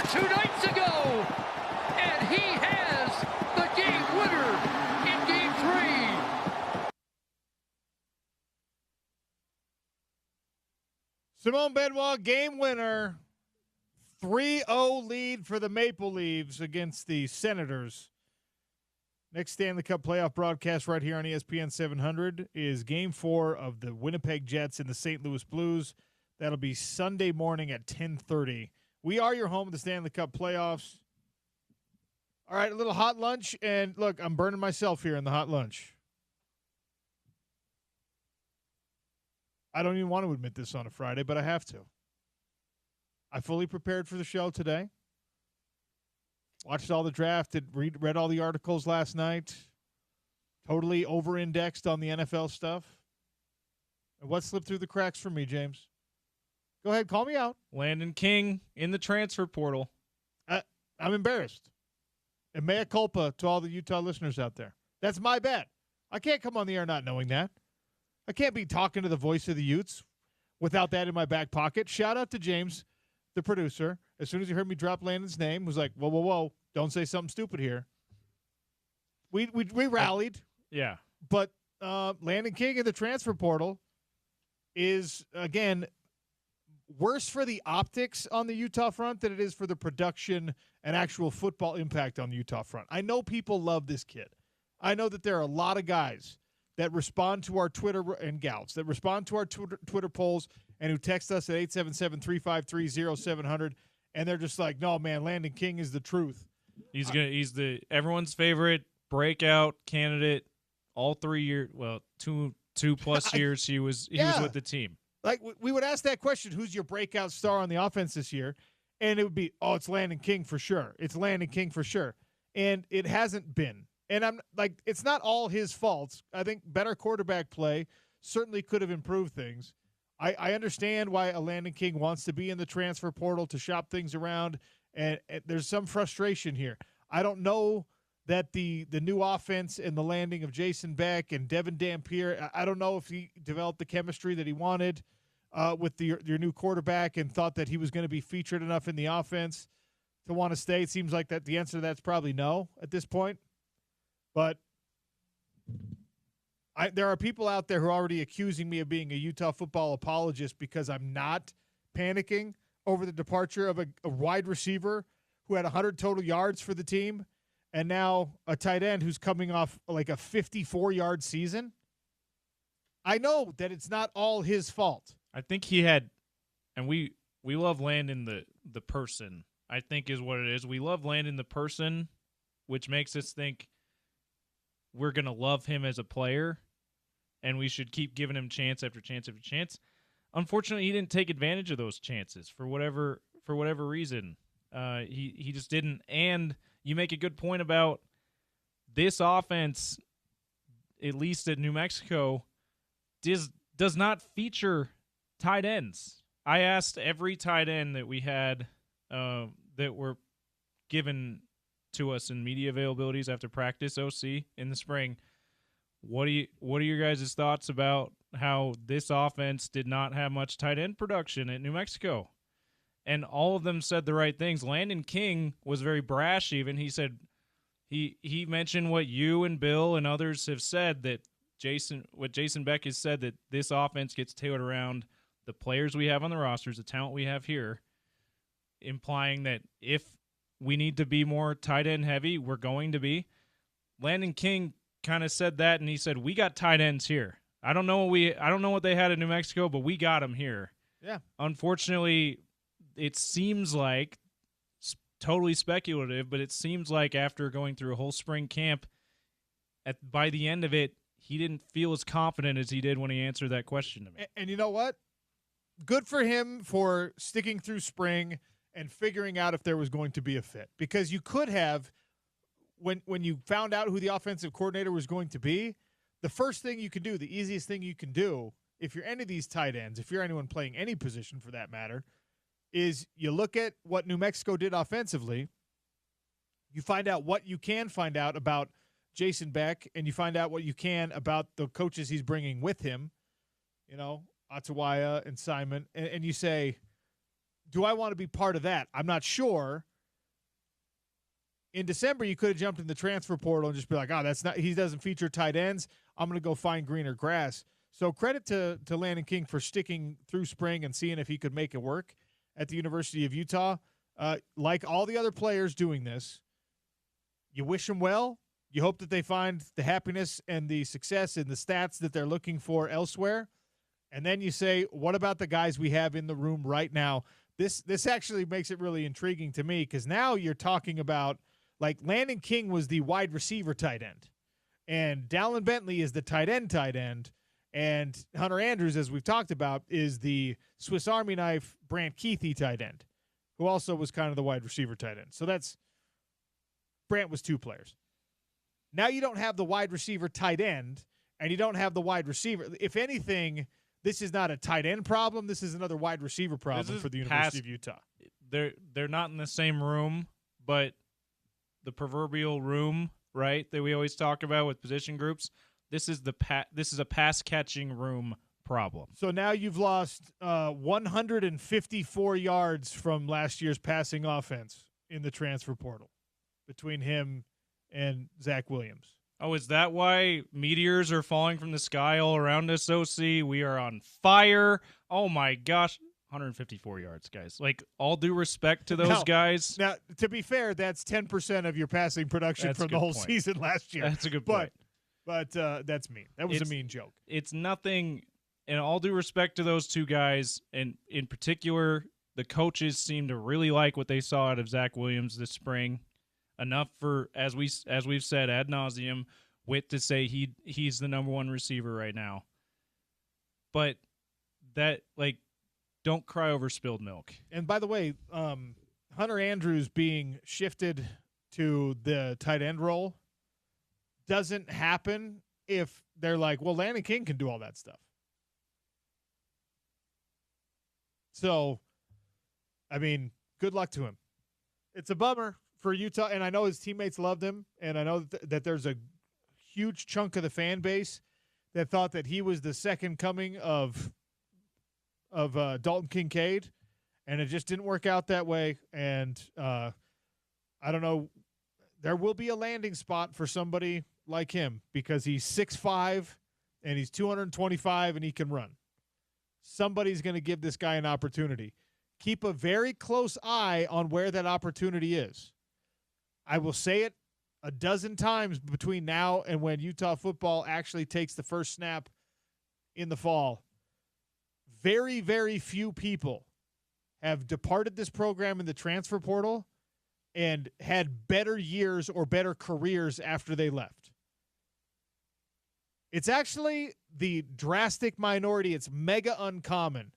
2 nights ago. And he has the game winner in Game 3. Simone Benoit, game winner. 3-0 lead for the Maple Leafs against the Senators. Next Stanley Cup playoff broadcast right here on ESPN 700 is Game 4 of the Winnipeg Jets and the St. Louis Blues. That'll be Sunday morning at 10:30. We are your home of the Stanley Cup playoffs. All right, a little hot lunch. And, look, I'm burning myself here in the hot lunch. I don't even want to admit this on a Friday, but I have to. I fully prepared for the show today. Watched all the draft and read all the articles last night. Totally over-indexed on the NFL stuff. And what slipped through the cracks for me, James? Go ahead, call me out. Landon King in the transfer portal. I'm embarrassed. And mea culpa to all the Utah listeners out there. That's my bad. I can't come on the air not knowing that. I can't be talking to the voice of the Utes without that in my back pocket. Shout out to James, the producer. As soon as he heard me drop Landon's name, was like, whoa, whoa, whoa, don't say something stupid here. We rallied. Yeah. But Landon King in the transfer portal is, again, worse for the optics on the Utah front than it is for the production and actual football impact on the Utah front. I know people love this kid. I know that there are a lot of guys that respond to our Twitter and gals, that respond to our Twitter polls and who text us at 877-353-0700, and they're just like, no, man, Landon King is the truth. He's the everyone's favorite breakout candidate all 3 years, well, two plus years he was with the team. Like, we would ask that question, who's your breakout star on the offense this year? And it would be, oh, it's Landon King for sure. It's Landon King for sure. And it hasn't been. And I'm like, it's not all his faults. I think better quarterback play certainly could have improved things. I understand why a Landon King wants to be in the transfer portal to shop things around, and there's some frustration here. I don't know that the new offense and the landing of Jason Beck and Devin Dampier, I don't know if he developed the chemistry that he wanted with your new quarterback and thought that he was going to be featured enough in the offense to want to stay. It seems like that the answer to that's probably no at this point. But there are people out there who are already accusing me of being a Utah football apologist because I'm not panicking over the departure of a wide receiver who had 100 total yards for the team and now a tight end who's coming off like a 54-yard season. I know that it's not all his fault. I think he had, and we love Landon the person, I think is what it is. We love Landon the person, which makes us think we're going to love him as a player, and we should keep giving him chance after chance after chance. Unfortunately, he didn't take advantage of those chances for whatever reason. He just didn't. And you make a good point about this offense, at least at New Mexico, does not feature tight ends. I asked every tight end that we had that were given to us in media availabilities after practice OC in the spring. What are your guys' thoughts about how this offense did not have much tight end production at New Mexico? And all of them said the right things. Landon King was very brash even. He said he mentioned what you and Bill and others have said, that Jason Beck has said, that this offense gets tailored around the players we have on the rosters, the talent we have here, implying that if we need to be more tight end heavy, we're going to be. Landon King kind of said that, and he said, we got tight ends here. I don't know what they had in New Mexico, but we got them here. Yeah. Unfortunately, it seems like, totally speculative, but it seems like after going through a whole spring camp, by the end of it, he didn't feel as confident as he did when he answered that question to me. And you know what? Good for him for sticking through spring and figuring out if there was going to be a fit. Because you could have, when you found out who the offensive coordinator was going to be, the first thing you can do, the easiest thing you can do, if you're any of these tight ends, if you're anyone playing any position for that matter, is you look at what New Mexico did offensively, you find out what you can find out about Jason Beck, and you find out what you can about the coaches he's bringing with him, Atawaya and Simon, and you say, do I want to be part of that? I'm not sure, In December, you could have jumped in the transfer portal and just be like, oh, he doesn't feature tight ends. I'm going to go find greener grass. So credit to Landon King for sticking through spring and seeing if he could make it work at the University of Utah. Like all the other players doing this, you wish them well. You hope that they find the happiness and the success and the stats that they're looking for elsewhere. And then you say, what about the guys we have in the room right now? This actually makes it really intriguing to me because now you're talking about, like, Landon King was the wide receiver tight end, and Dallin Bentley is the tight end, and Hunter Andrews, as we've talked about, is the Swiss Army knife Brant Keithy tight end, who also was kind of the wide receiver tight end. So Brant was 2 players. Now you don't have the wide receiver tight end, and you don't have the wide receiver. If anything, this is not a tight end problem. This is another wide receiver problem for the University of Utah. They're not in the same room, but the proverbial room, right, that we always talk about with position groups. This is a pass catching room problem. So now you've lost 154 yards from last year's passing offense in the transfer portal between him and Zach Williams. Oh, is that why meteors are falling from the sky all around us, OC? We are on fire. Oh, my gosh. 154 yards, guys. Like, all due respect to those guys. Now, to be fair, that's 10% of your passing production from the whole season last year. That's a good point. But that's mean. That was a mean joke. It's nothing, and all due respect to those 2 guys, and in particular, the coaches seem to really like what they saw out of Zach Williams this spring. Enough for, as we've said ad nauseum, Witt to say he's the number 1 receiver right now. But that, like, don't cry over spilled milk. And by the way, Hunter Andrews being shifted to the tight end role doesn't happen if they're like, well, Landon King can do all that stuff. So, I mean, good luck to him. It's a bummer for Utah, and I know his teammates loved him, and I know that there's a huge chunk of the fan base that thought that he was the second coming of Dalton Kincaid, and it just didn't work out that way. And I don't know, there will be a landing spot for somebody like him because he's 6'5", and he's 225, and he can run. Somebody's going to give this guy an opportunity. Keep a very close eye on where that opportunity is. I will say it a dozen times between now and when Utah football actually takes the first snap in the fall. Very, very few people have departed this program in the transfer portal and had better years or better careers after they left. It's actually the drastic minority. It's mega uncommon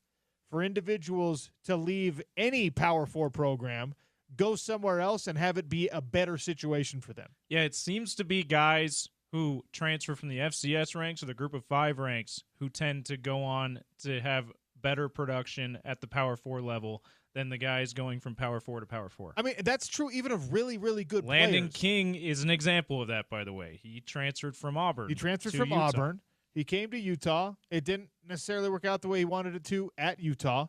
for individuals to leave any Power 4 program, go somewhere else, and have it be a better situation for them. Yeah, it seems to be guys who transfer from the FCS ranks or the Group of 5 ranks who tend to go on to have better production at the Power 4 level than the guys going from Power 4 to Power 4. I mean, that's true even of really, really good Landon players. King is an example of that, by the way. He transferred from Auburn. He transferred from Utah. Auburn. He came to Utah. It didn't necessarily work out the way he wanted it to at Utah.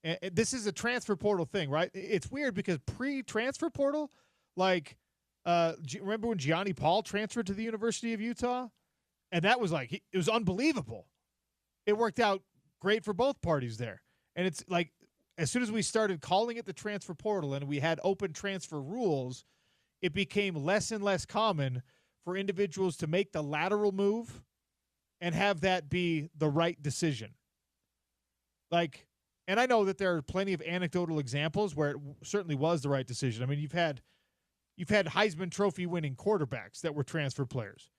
And this is a transfer portal thing, right? It's weird because pre-transfer portal, like, remember when Gianni Paul transferred to the University of Utah? And that was like, it was unbelievable. It worked out great for both parties there. And it's like, as soon as we started calling it the transfer portal and we had open transfer rules, it became less and less common for individuals to make the lateral move and have that be the right decision. Like, and I know that there are plenty of anecdotal examples where it certainly was the right decision. I mean, you've had Heisman Trophy winning quarterbacks that were transfer players.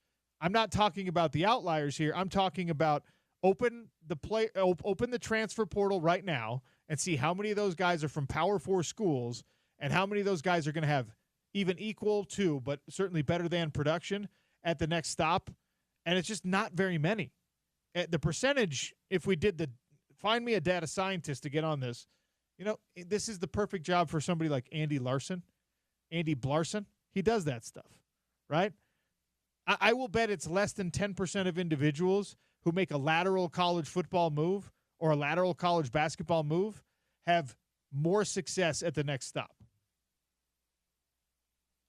I'm not talking about the outliers here. I'm talking about open the transfer portal right now and see how many of those guys are from Power 4 schools and how many of those guys are going to have even equal to, but certainly better than production at the next stop. And it's just not very many. The percentage, if we did find me a data scientist to get on this, this is the perfect job for somebody like Andy Blarson. He does that stuff, right? I will bet it's less than 10% of individuals who make a lateral college football move or a lateral college basketball move have more success at the next stop.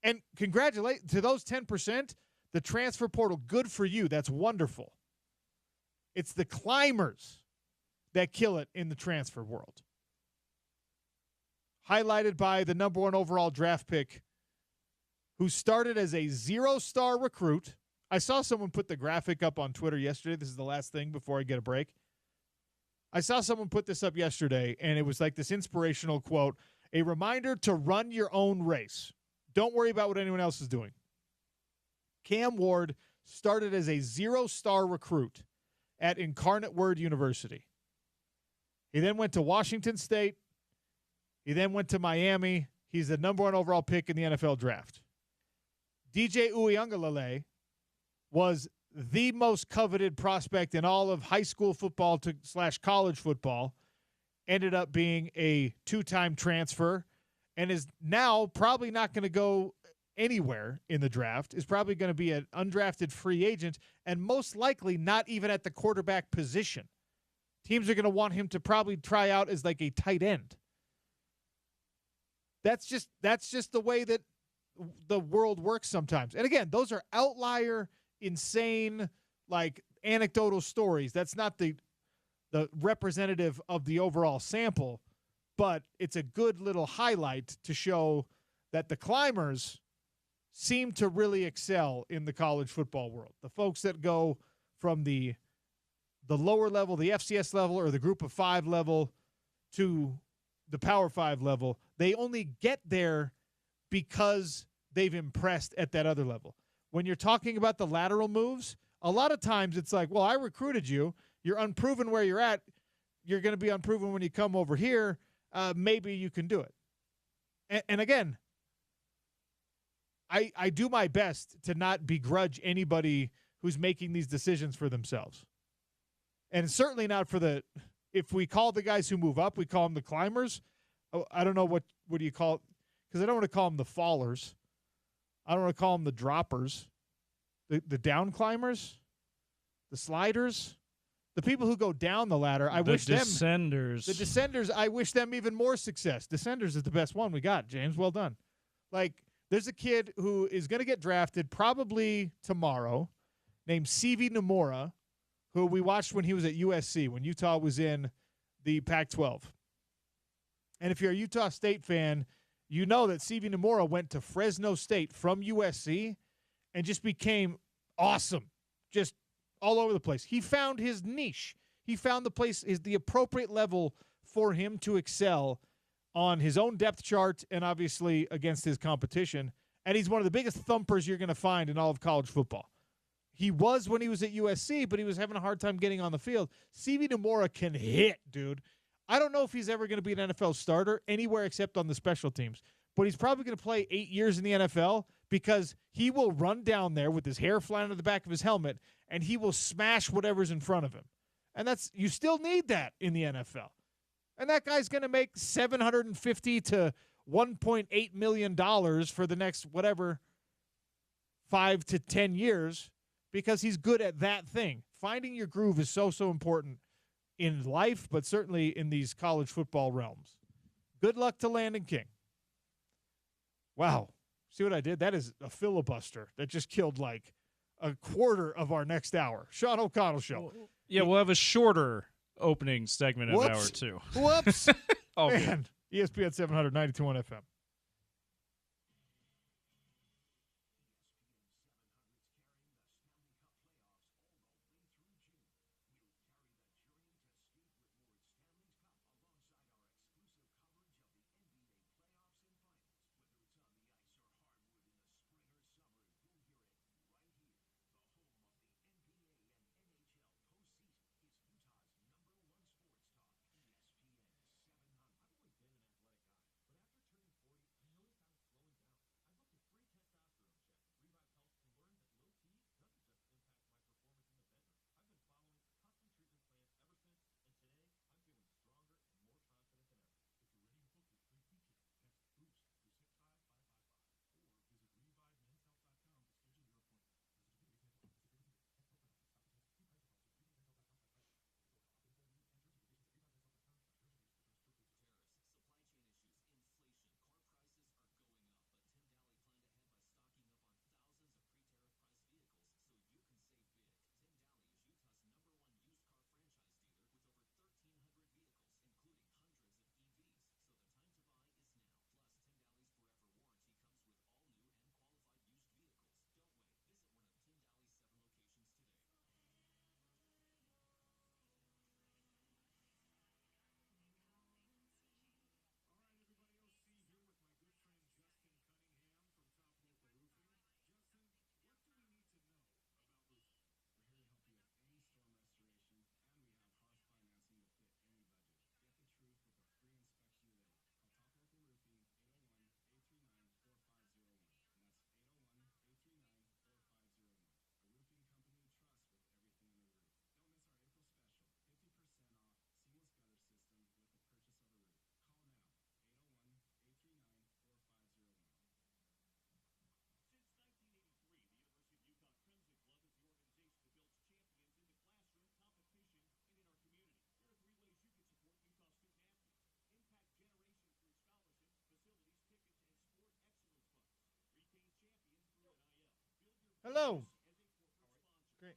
And congratulate to those 10%, the transfer portal, good for you. That's wonderful. It's the climbers that kill it in the transfer world. Highlighted by the number 1 overall draft pick who started as a 0-star recruit. I saw someone put the graphic up on Twitter yesterday. This is the last thing before I get a break. I saw someone put this up yesterday, and it was like this inspirational quote, a reminder to run your own race. Don't worry about what anyone else is doing. Cam Ward started as a 0-star recruit at Incarnate Word University. He then went to Washington State. He then went to Miami. He's the number 1 overall pick in the NFL draft. DJ Uiagalelei was the most coveted prospect in all of high school football / college football. Ended up being a 2-time transfer and is now probably not going to go anywhere in the draft, is probably going to be an undrafted free agent and most likely not even at the quarterback position. Teams are going to want him to probably try out as like a tight end. That's just the way that the world works sometimes. And again, those are outlier, insane, like anecdotal stories. That's not the representative of the overall sample, but it's a good little highlight to show that the climbers seem to really excel in the college football world. The folks that go from the lower level, the FCS level or the group of 5 level to the Power 5 level, they only get there because they've impressed at that other level. When you're talking about the lateral moves, a lot of times it's like, well, I recruited you. You're unproven where you're at. You're going to be unproven when you come over here. Maybe you can do it. And again, I do my best to not begrudge anybody who's making these decisions for themselves. And certainly not for if we call the guys who move up, we call them the climbers. Oh, I don't know what do you call it? Because I don't want to call them the fallers. I don't want to call them the droppers, the down climbers, the sliders, the people who go down the ladder. I wish them. The descenders, I wish them even more success. Descenders is the best one we got, James. Well done. Like, there's a kid who is going to get drafted probably tomorrow named CV Nomura, who we watched when he was at USC, when Utah was in the Pac-12. And if you're a Utah State fan, you know that CV Nomura went to Fresno State from USC and just became awesome, just all over the place. He found his niche. He found the appropriate level for him to excel on his own depth chart and obviously against his competition. And he's one of the biggest thumpers you're going to find in all of college football. He was when he was at USC, but he was having a hard time getting on the field. CV Nomura can hit, dude. I don't know if he's ever going to be an NFL starter anywhere except on the special teams, but he's probably going to play 8 years in the NFL because he will run down there with his hair flying on the back of his helmet, and he will smash whatever's in front of him. And you still need that in the NFL. And that guy's going to make $750 to $1.8 million for the next, 5 to 10 years because he's good at that thing. Finding your groove is so important in life, but certainly in these college football realms. Good luck to Landon King. Wow. See what I did? That is a filibuster that just killed like a quarter of our next hour. Sean O'Connell Show. Yeah, we'll have a shorter opening segment of Whoops. hour 2. Whoops. Oh, man. ESPN 700, 92.1 FM. Hello. Great.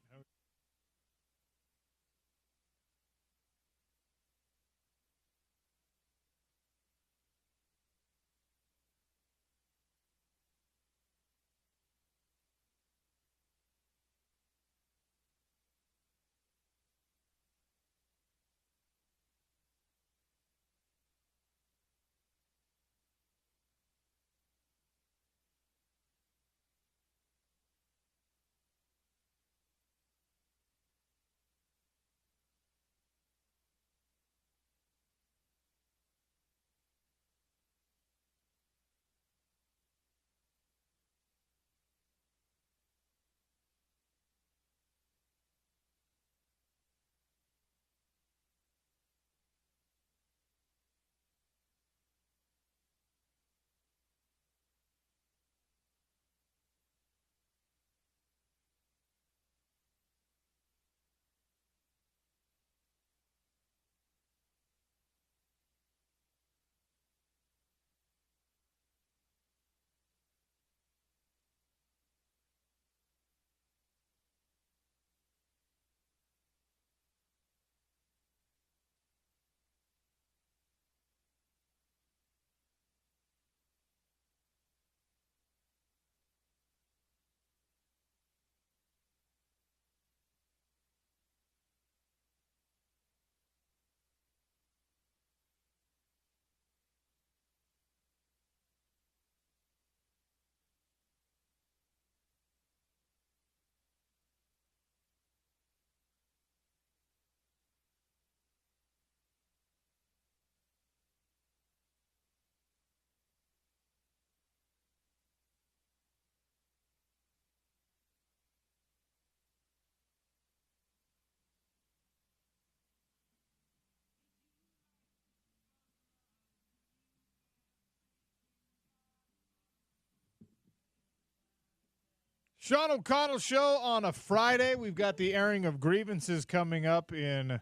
Sean O'Connell Show on a Friday. We've got the airing of grievances coming up in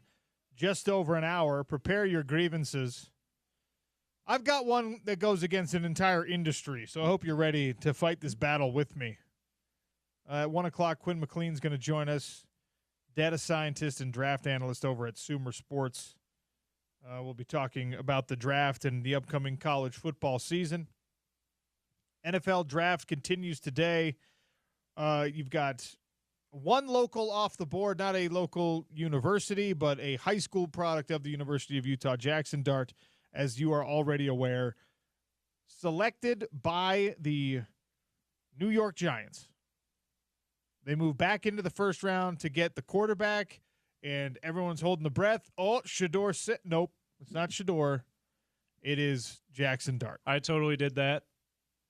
just over an hour. Prepare your grievances. I've got one that goes against an entire industry, so I hope you're ready to fight this battle with me. At 1 o'clock, Quinn McLean's going to join us, data scientist and draft analyst over at Sumer Sports. We'll be talking about the draft and the upcoming college football season. NFL draft continues today. You've got one local off the board, not a local university, but a high school product of the University of Utah, Jackson Dart, as you are already aware, selected by the New York Giants. They move back into the first round to get the quarterback, and everyone's holding the breath. Oh, Shedeur. Nope, it's not Shedeur. It is Jackson Dart. I totally did that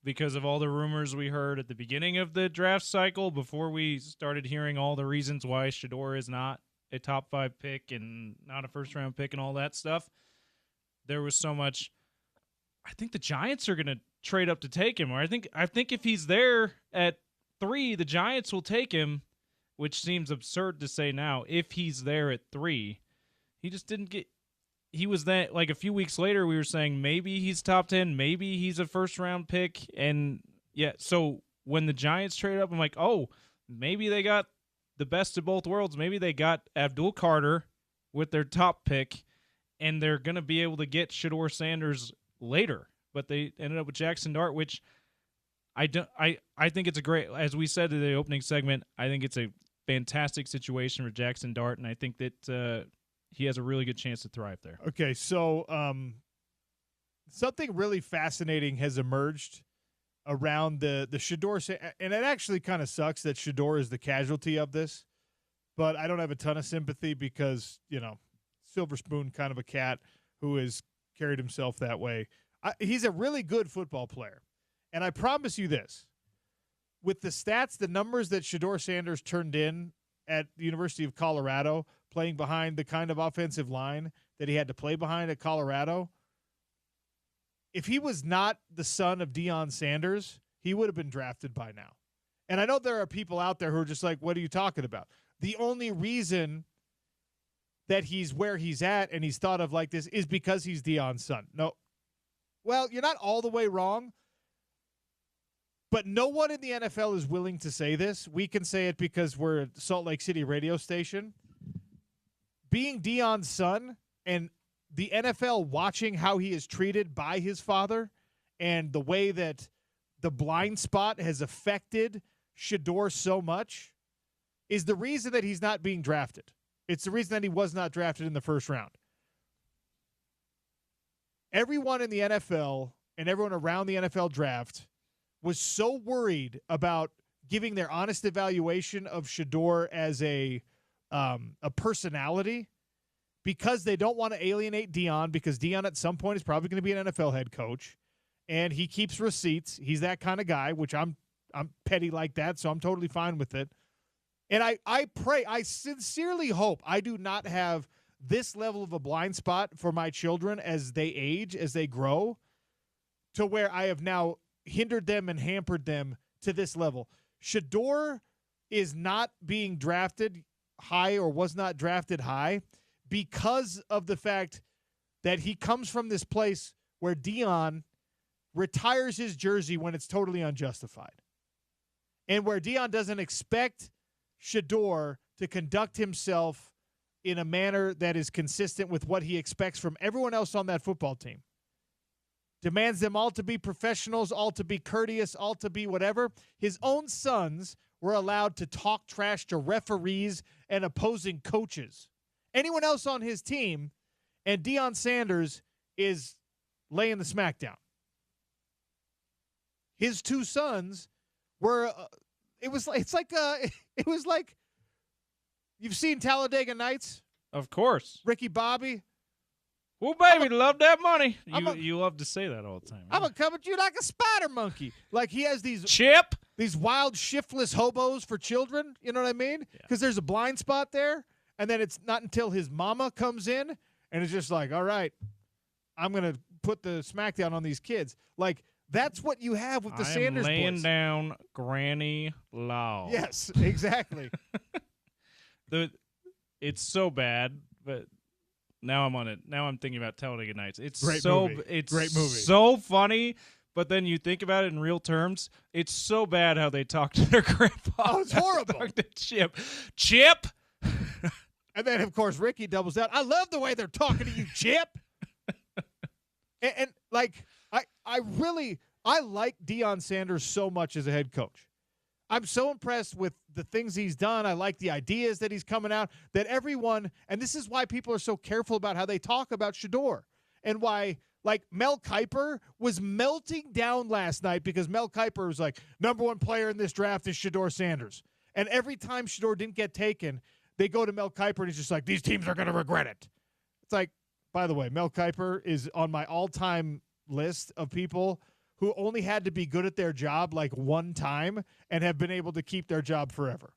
because of all the rumors we heard at the beginning of the draft cycle before we started hearing all the reasons why Shedeur is not a top 5 pick and not a first-round pick and all that stuff. There was so much, I think the Giants are going to trade up to take him. Or I think if he's there at 3, the Giants will take him, which seems absurd to say now. If he's there at 3, he just didn't get. He was that, like, a few weeks later, we were saying maybe he's top 10, maybe he's a first-round pick. And, yeah, so when the Giants traded up, I'm like, oh, maybe they got the best of both worlds. Maybe they got Abdul Carter with their top pick, and they're going to be able to get Shedeur Sanders later. But they ended up with Jackson Dart, which I think it's a great, as we said in the opening segment, I think it's a fantastic situation for Jackson Dart, and I think that he has a really good chance to thrive there. Okay, so something really fascinating has emerged around the Shedeur, and it actually kind of sucks that Shedeur is the casualty of this, but I don't have a ton of sympathy because, silver spoon kind of a cat who has carried himself that way. He's a really good football player, and I promise you this, with the stats, the numbers that Shedeur Sanders turned in at the University of Colorado, playing behind the kind of offensive line that he had to play behind at Colorado, if he was not the son of Deion Sanders, he would have been drafted by now. And I know there are people out there who are just like, what are you talking about? The only reason that he's where he's at and he's thought of like this is because he's Deion's son. No. Well, you're not all the way wrong. But no one in the NFL is willing to say this. We can say it because we're a Salt Lake City radio station. Being Deion's son and the NFL watching how he is treated by his father and the way that the blind spot has affected Shedeur so much is the reason that he's not being drafted. It's the reason that he was not drafted in the first round. Everyone in the NFL and everyone around the NFL draft was so worried about giving their honest evaluation of Shedeur as a personality because they don't want to alienate Deion, because Deion at some point is probably going to be an NFL head coach, and he keeps receipts. He's that kind of guy, which I'm petty like that, so I'm totally fine with it. And I pray, I sincerely hope I do not have this level of a blind spot for my children as they age, as they grow, to where I have now hindered them and hampered them to this level. Shedeur is not being drafted high or was not drafted high because of the fact that he comes from this place where Deion retires his jersey when it's totally unjustified. And where Deion doesn't expect Shedeur to conduct himself in a manner that is consistent with what he expects from everyone else on that football team. Demands them all to be professionals, all to be courteous, all to be whatever. His own sons were allowed to talk trash to referees and opposing coaches. Anyone else on his team, and Deion Sanders is laying the smackdown. His two sons were it was like you've seen Talladega Nights? Of course. Ricky Bobby. Oh, baby, love that money. You love to say that all the time. I'm going to come at you like a spider monkey. Like he has these Chip. These wild, shiftless hobos for children. You know what I mean? Because there's a blind spot there. And then it's not until his mama comes in and it's just like, all right, I'm going to put the smackdown on these kids. Like, that's what you have with the Sanders boys. Laying down granny law. Yes, exactly. It's so bad, but now I'm on it. Now I'm thinking about Talladega Nights. It's great movie. So funny, but then you think about it in real terms. It's so bad how they talk to their grandpa. Oh, it's horrible. Talk to Chip. And then, of course, Ricky doubles down. I love the way they're talking to you, Chip. and like, I like Deion Sanders so much as a head coach. I'm so impressed with the things he's done. I like the ideas that he's coming out, that everyone, and this is why people are so careful about how they talk about Shedeur, and why, like, Mel Kiper was melting down last night because Mel Kiper was like, number one player in this draft is Shedeur Sanders. And every time Shedeur didn't get taken, they go to Mel Kiper and he's just like, these teams are going to regret it. It's like, by the way, Mel Kiper is on my all-time list of people who only had to be good at their job like one time and have been able to keep their job forever.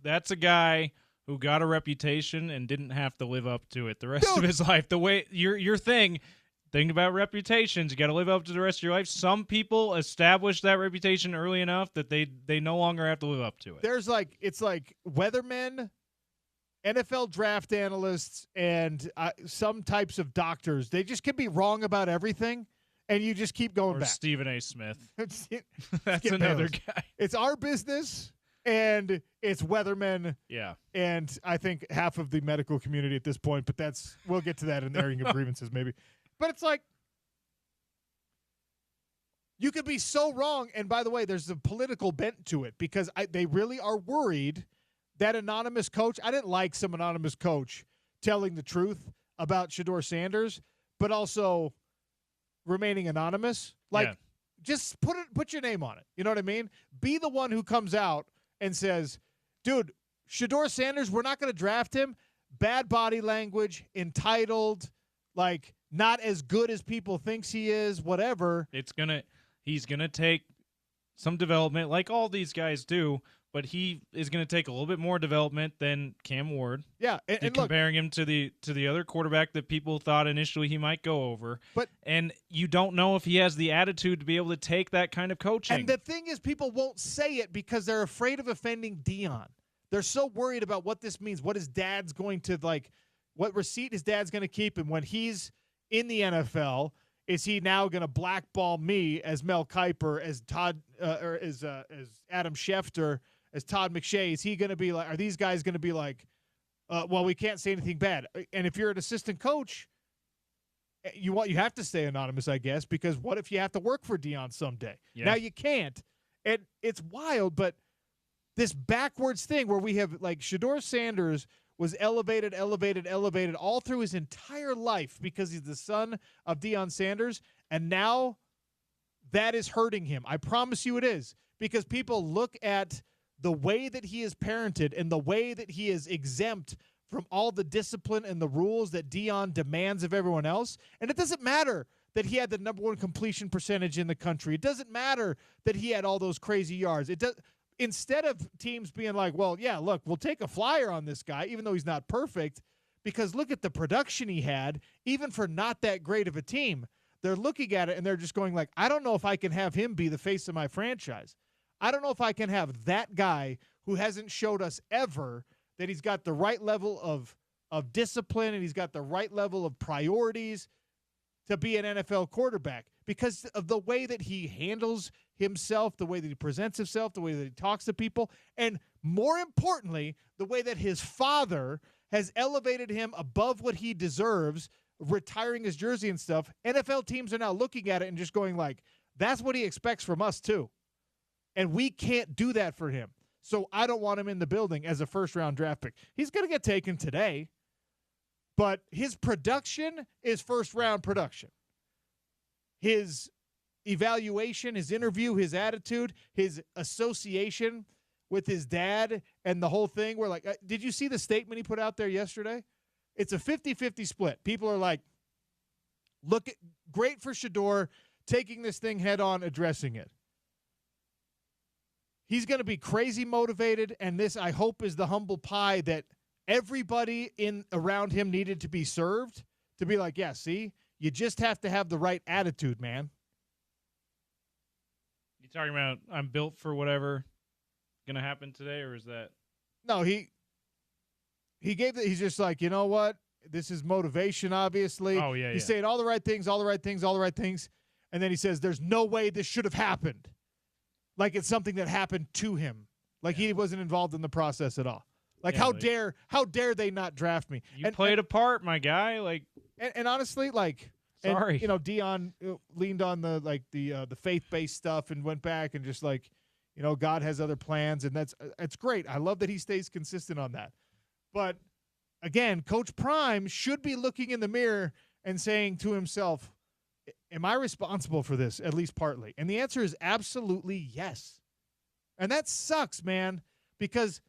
That's a guy who got a reputation and didn't have to live up to it the rest of his life. The way your thing about reputations, you got to live up to the rest of your life. Some people establish that reputation early enough that they no longer have to live up to it. It's like weathermen, NFL draft analysts, and some types of doctors. They just can be wrong about everything. And you just keep going back. Stephen A. Smith. That's another guy. It's our business, and it's weathermen. Yeah. And I think half of the medical community at this point, but we'll get to that in the airing of grievances maybe. But it's like, you could be so wrong. And by the way, there's a political bent to it because they really are worried that anonymous coach. I didn't like some anonymous coach telling the truth about Shedeur Sanders, but also remaining anonymous. Like, just put your name on it. You know what I mean? Be the one who comes out and says, dude, Shedeur Sanders, we're not going to draft him. Bad body language, entitled, like, not as good as people thinks he is, whatever. He's going to take some development like all these guys do, but he is going to take a little bit more development than Cam Ward. Yeah, and comparing him to the other quarterback that people thought initially he might go over. And you don't know if he has the attitude to be able to take that kind of coaching. And the thing is, people won't say it because they're afraid of offending Deion. They're so worried about what this means, what his dad's going to, like, what receipt his dad's going to keep, and when he's in the NFL, is he now going to blackball me as Mel Kiper, as Todd, or as Adam Schefter, as Todd McShay? Is he going to be like? Are these guys going to be like? Well, we can't say anything bad. And if you're an assistant coach, you have to stay anonymous, I guess, because what if you have to work for Deion someday? Yeah. Now you can't, and it's wild. But this backwards thing where we have like Shedeur Sanders was elevated all through his entire life because he's the son of Deion Sanders, and now that is hurting him. I promise you it is, because people look at the way that he is parented and the way that he is exempt from all the discipline and the rules that Deion demands of everyone else. And it doesn't matter that he had the number 1 completion percentage in the country. It doesn't matter that he had all those crazy yards. Instead of teams being like, well, yeah, look, we'll take a flyer on this guy, even though he's not perfect, because look at the production he had, even for not that great of a team. They're looking at it and they're just going like, I don't know if I can have him be the face of my franchise. I don't know if I can have that guy who hasn't showed us ever that he's got the right level of discipline and he's got the right level of priorities to be an NFL quarterback, because of the way that he handles himself, the way that he presents himself, the way that he talks to people, and more importantly, the way that his father has elevated him above what he deserves, retiring his jersey and stuff. NFL teams are now looking at it and just going like, that's what he expects from us too. And we can't do that for him. So I don't want him in the building as a first-round draft pick. He's going to get taken today, but his production is first-round production. His evaluation, his interview, his attitude, his association with his dad and the whole thing. We're like, did you see the statement he put out there yesterday? It's a 50-50 split. People are like, look, great for Shedeur taking this thing head on, addressing it. He's going to be crazy motivated, and this, I hope, is the humble pie that everybody around him needed to be served, to be like, yeah, see, you just have to have the right attitude, man. You talking about I'm built for whatever going to happen today, or is that? No, he he's just like, you know what? This is motivation, obviously. Oh, yeah, He's saying all the right things. And then he says, there's no way this should have happened. Like it's something that happened to him. Like he wasn't involved in the process at all. Like how dare they not draft me? You played a part, my guy. Like, and honestly, like, sorry, and, Deion leaned on the faith-based stuff and went back and just like, God has other plans, and that's great. I love that he stays consistent on that. But again, Coach Prime should be looking in the mirror and saying to himself, am I responsible for this, at least partly? And the answer is absolutely yes. And that sucks, man, because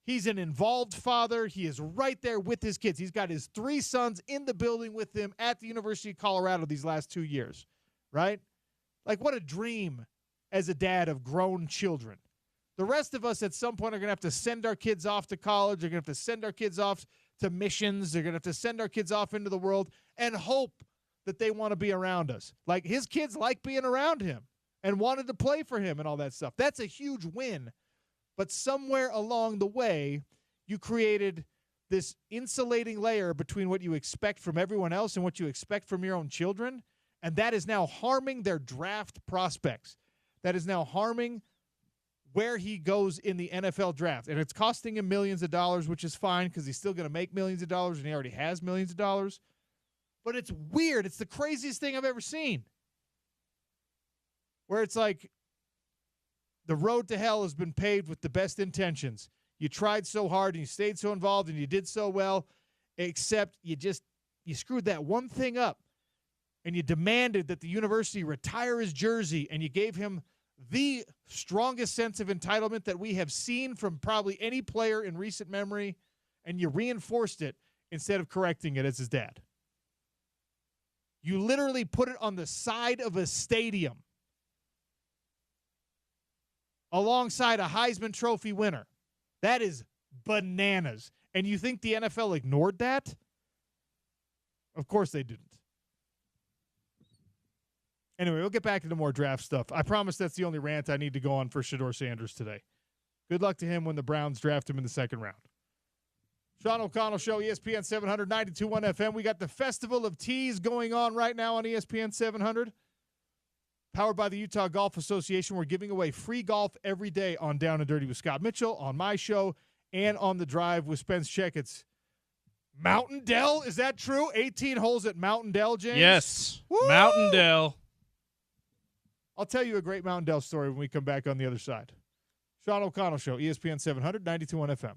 he's an involved father. He is right there with his kids. He's got his 3 sons in the building with him at the University of Colorado these last 2 years, right? Like, what a dream as a dad of grown children. The rest of us at some point are going to have to send our kids off to college. They're going to have to send our kids off to missions. They're going to have to send our kids off into the world and hope that they want to be around us. Like, his kids like being around him and wanted to play for him and all that stuff. That's a huge win. But somewhere along the way, you created this insulating layer between what you expect from everyone else and what you expect from your own children, and that is now harming their draft prospects. That is now harming where he goes in the NFL draft. And it's costing him millions of dollars, which is fine because he's still going to make millions of dollars, and he already has millions of dollars. But it's weird. It's the craziest thing I've ever seen. Where it's like the road to hell has been paved with the best intentions. You tried so hard and you stayed so involved and you did so well, except you screwed that one thing up. And you demanded that the university retire his jersey, and you gave him the strongest sense of entitlement that we have seen from probably any player in recent memory, and you reinforced it instead of correcting it as his dad. You literally put it on the side of a stadium alongside a Heisman Trophy winner. That is bananas. And you think the NFL ignored that? Of course they didn't. Anyway, we'll get back into more draft stuff. I promise that's the only rant I need to go on for Shedeur Sanders today. Good luck to him when the Browns draft him in the second round. Sean O'Connell Show, ESPN 700, 92.1 FM. We got the Festival of Tees going on right now on ESPN 700. Powered by the Utah Golf Association. We're giving away free golf every day on Down and Dirty with Scott Mitchell, on my show, and on The Drive with Spence Checketts. Mountain Dell, is that true? 18 holes at Mountain Dell, James? Yes. Woo! Mountain Dell. I'll tell you a great Mountain Dell story when we come back on the other side. Sean O'Connell Show, ESPN 700, 92.1 FM.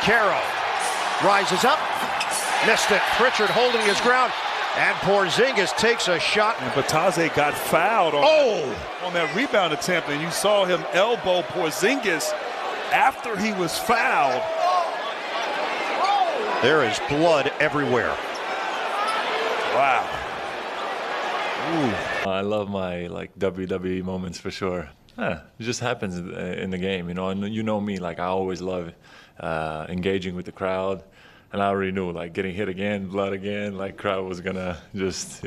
Vaquero rises up, missed it. Pritchard holding his ground, and Porzingis takes a shot. And Batadze got fouled on that rebound attempt, and you saw him elbow Porzingis after he was fouled. There is blood everywhere. Wow. Ooh. I love my WWE moments for sure. It just happens in the game, and you know me, I always love engaging with the crowd, and I already knew getting hit again, blood again, crowd was gonna just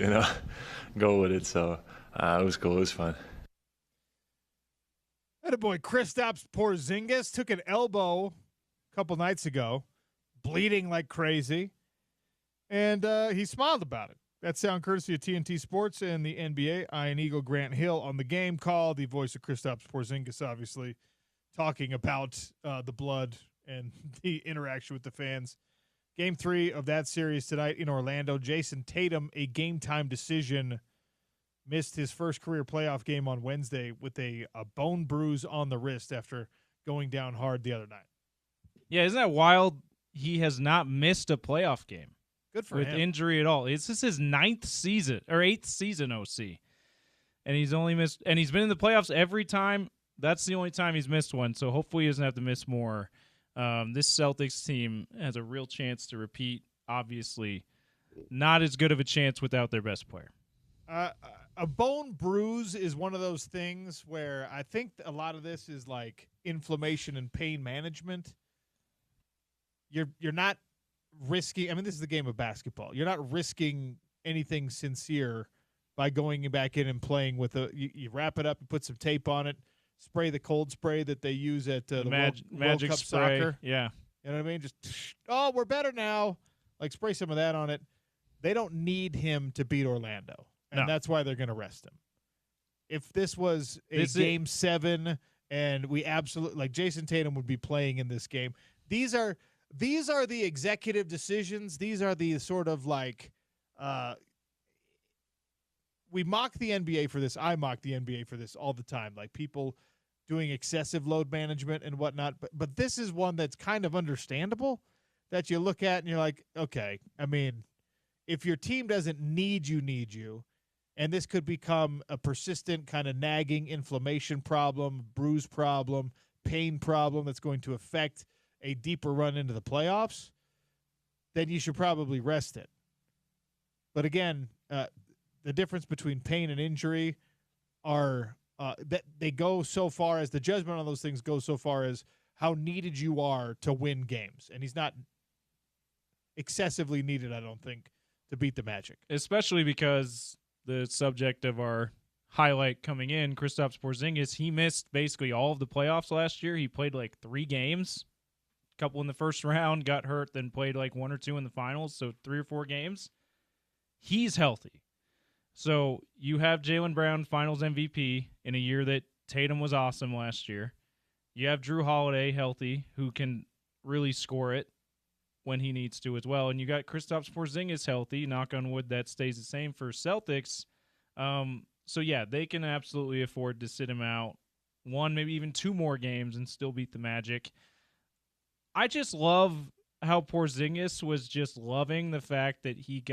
go with it. So it was cool, it was fun. That boy Kristaps Porzingis took an elbow a couple nights ago, bleeding like crazy, and he smiled about it. That sound courtesy of TNT Sports and the NBA. Ian Eagle Grant Hill on the game call. The voice of Kristaps Porzingis, obviously, talking about the blood and the interaction with the fans. Game 3 of that series tonight in Orlando. Jason Tatum, a game-time decision, missed his first career playoff game on Wednesday with a bone bruise on the wrist after going down hard the other night. Yeah, isn't that wild? He has not missed a playoff game. Good for with him. Injury at all. This is his 8th season OC. And he's only missed, and he's been in the playoffs every time. That's the only time he's missed one. So hopefully he doesn't have to miss more. This Celtics team has a real chance to repeat. Obviously, not as good of a chance without their best player. A bone bruise is one of those things where I think a lot of this is inflammation and pain management. You're not risking, this is the game of basketball. You're not risking anything sincere by going back in and playing with you wrap it up and put some tape on it, spray the cold spray that they use at the World Cup spray. soccer. Yeah. You know what I mean? Just, we're better now. Spray some of that on it. They don't need him to beat Orlando, and that's why they're going to rest him. If this was Game 7 and we absolutely, Jason Tatum would be playing in this game, these are the executive decisions. These are the sort of we mock the NBA for this. I mock the NBA for this all the time. People doing excessive load management and whatnot. But this is one that's kind of understandable that you look at and you're like, okay, if your team doesn't need you, and this could become a persistent kind of nagging inflammation problem, bruise problem, pain problem that's going to affect a deeper run into the playoffs, then you should probably rest it. But again, the difference between pain and injury are that they go so far as the judgment on those things goes so far as how needed you are to win games. And he's not excessively needed, I don't think, to beat the Magic. Especially because the subject of our highlight coming in, Kristaps Porzingis, he missed basically all of the playoffs last year. He played 3 games. Couple in the first round, got hurt, then played 1 or 2 in the finals, so 3 or 4 games. He's healthy. So you have Jaylen Brown, finals MVP, in a year that Tatum was awesome last year. You have Drew Holiday healthy, who can really score it when he needs to as well. And you got Kristaps Porzingis healthy. Knock on wood, that stays the same for Celtics. So, yeah, they can absolutely afford to sit him out 1, maybe even 2 more games and still beat the Magic. I just love how Porzingis was just loving the fact that he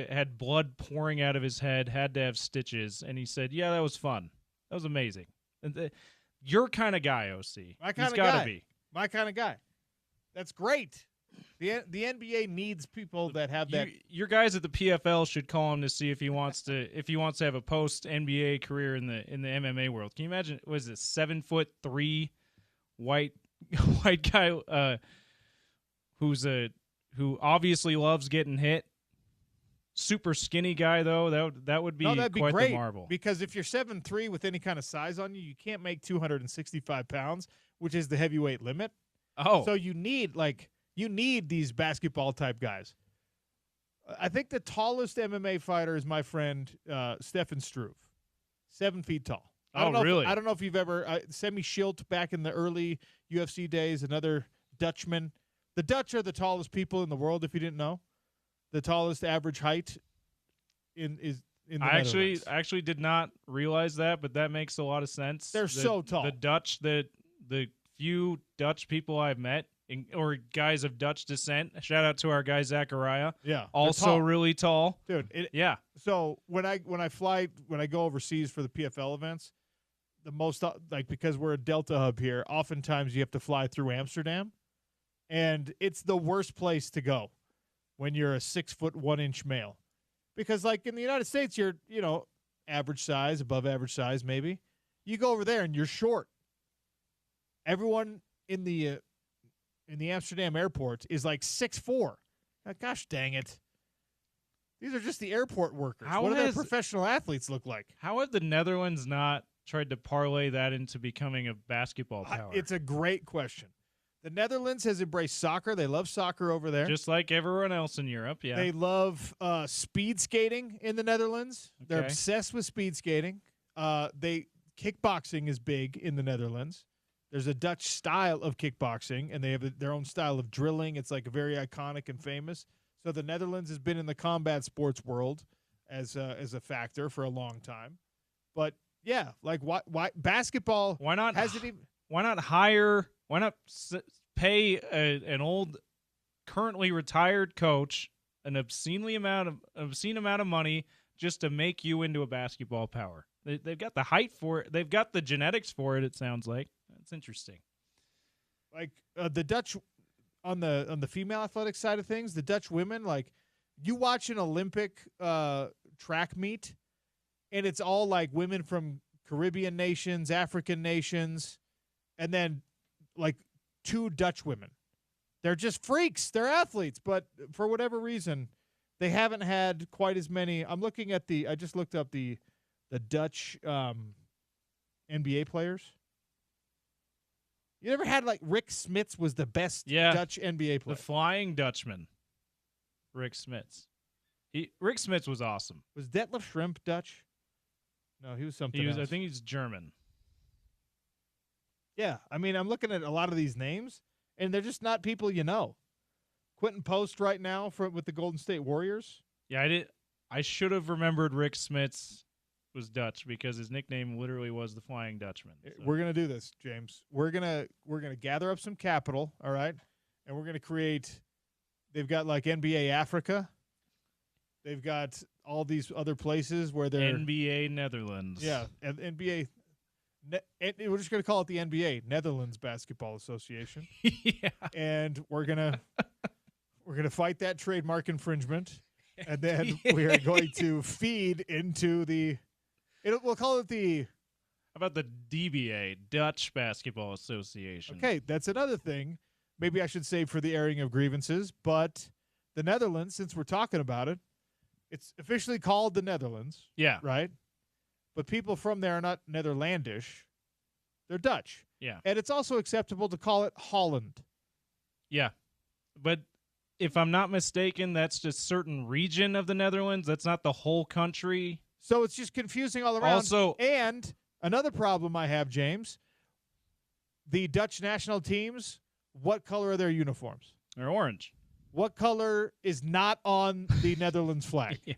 had blood pouring out of his head, had to have stitches, and he said, yeah, that was fun. That was amazing. Your kind of guy, OC. My kind of guy. Be. My kind of guy. That's great. The NBA needs people that have that. Your guys at the PFL should call him to see if he wants to have a post NBA career in the MMA world. Can you imagine? Was it 7'3" white guy who obviously loves getting hit? Super skinny guy though. That would be that'd be quite great, the marvel. Because if you're 7'3" with any kind of size on you, you can't make 265 pounds, which is the heavyweight limit. Oh, so you need these basketball type guys. I think the tallest MMA fighter is my friend Stefan Struve, 7 feet tall. Really? I don't know if you've ever Semi Schilt back in the early UFC days, another Dutchman. The Dutch are the tallest people in the world. If you didn't know, the tallest average height in the Netherlands. I actually did not realize that, but that makes a lot of sense. They're so tall. The Dutch, the few Dutch people I've met, or guys of Dutch descent. Shout out to our guy Zachariah. Yeah, also tall. really tall, dude. Yeah. So when I go overseas for the PFL events, the most because we're a Delta hub here, oftentimes you have to fly through Amsterdam, and it's the worst place to go when you're a 6'1" male, because like in the United States you're average size, above average size maybe. You go over there and you're short. Everyone in the Amsterdam airport is like 6'4". Gosh dang it. These are just the airport workers. What do their professional athletes look like? How have the Netherlands not tried to parlay that into becoming a basketball power? It's a great question. The Netherlands has embraced soccer. They love soccer over there. Just like everyone else in Europe, yeah. They love speed skating in the Netherlands. Okay. They're obsessed with speed skating. Kickboxing is big in the Netherlands. There's a Dutch style of kickboxing, and they have their own style of drilling. It's like very iconic and famous. So the Netherlands has been in the combat sports world as a factor for a long time. But yeah, like why basketball? Why not? Why not pay an old, currently retired coach an obscene amount of money just to make you into a basketball power? They've got the height for it. They've got the genetics for it. It sounds like. That's interesting. Like the Dutch on the female athletic side of things, the Dutch women, like you watch an Olympic track meet, and it's all like women from Caribbean nations, African nations, and then like 2 Dutch women. They're just freaks. They're athletes, but for whatever reason, they haven't had quite as many. I just looked up the Dutch NBA players. You ever had like Rick Smits was the best Dutch NBA player? The Flying Dutchman, Rick Smits. Rick Smits was awesome. Was Detlef Schrempf Dutch? No, he was something else. I think he's German. Yeah, I mean, I'm looking at a lot of these names, and they're just not people you know. Quentin Post right now with the Golden State Warriors. Yeah, I should have remembered Rick Smits was Dutch because his nickname literally was the Flying Dutchman. So. We're gonna do this, James. We're gonna gather up some capital, all right, and we're gonna create. They've got like NBA Africa. They've got all these other places where they're NBA Netherlands. Yeah, and NBA. We're just gonna call it the NBA, Netherlands Basketball Association. Yeah, and we're gonna fight that trademark infringement, and then we are going to feed into the. We'll call it the. How about the DBA, Dutch Basketball Association? Okay, that's another thing. Maybe I should save for the airing of grievances, but the Netherlands, since we're talking about it, it's officially called the Netherlands. Yeah. Right? But people from there are not Netherlandish. They're Dutch. Yeah. And it's also acceptable to call it Holland. Yeah. But if I'm not mistaken, that's just certain region of the Netherlands. That's not the whole country. So it's just confusing all around. Also, and another problem I have, James, the Dutch national teams, what color are their uniforms? They're orange. What color is not on the Netherlands flag? Yeah.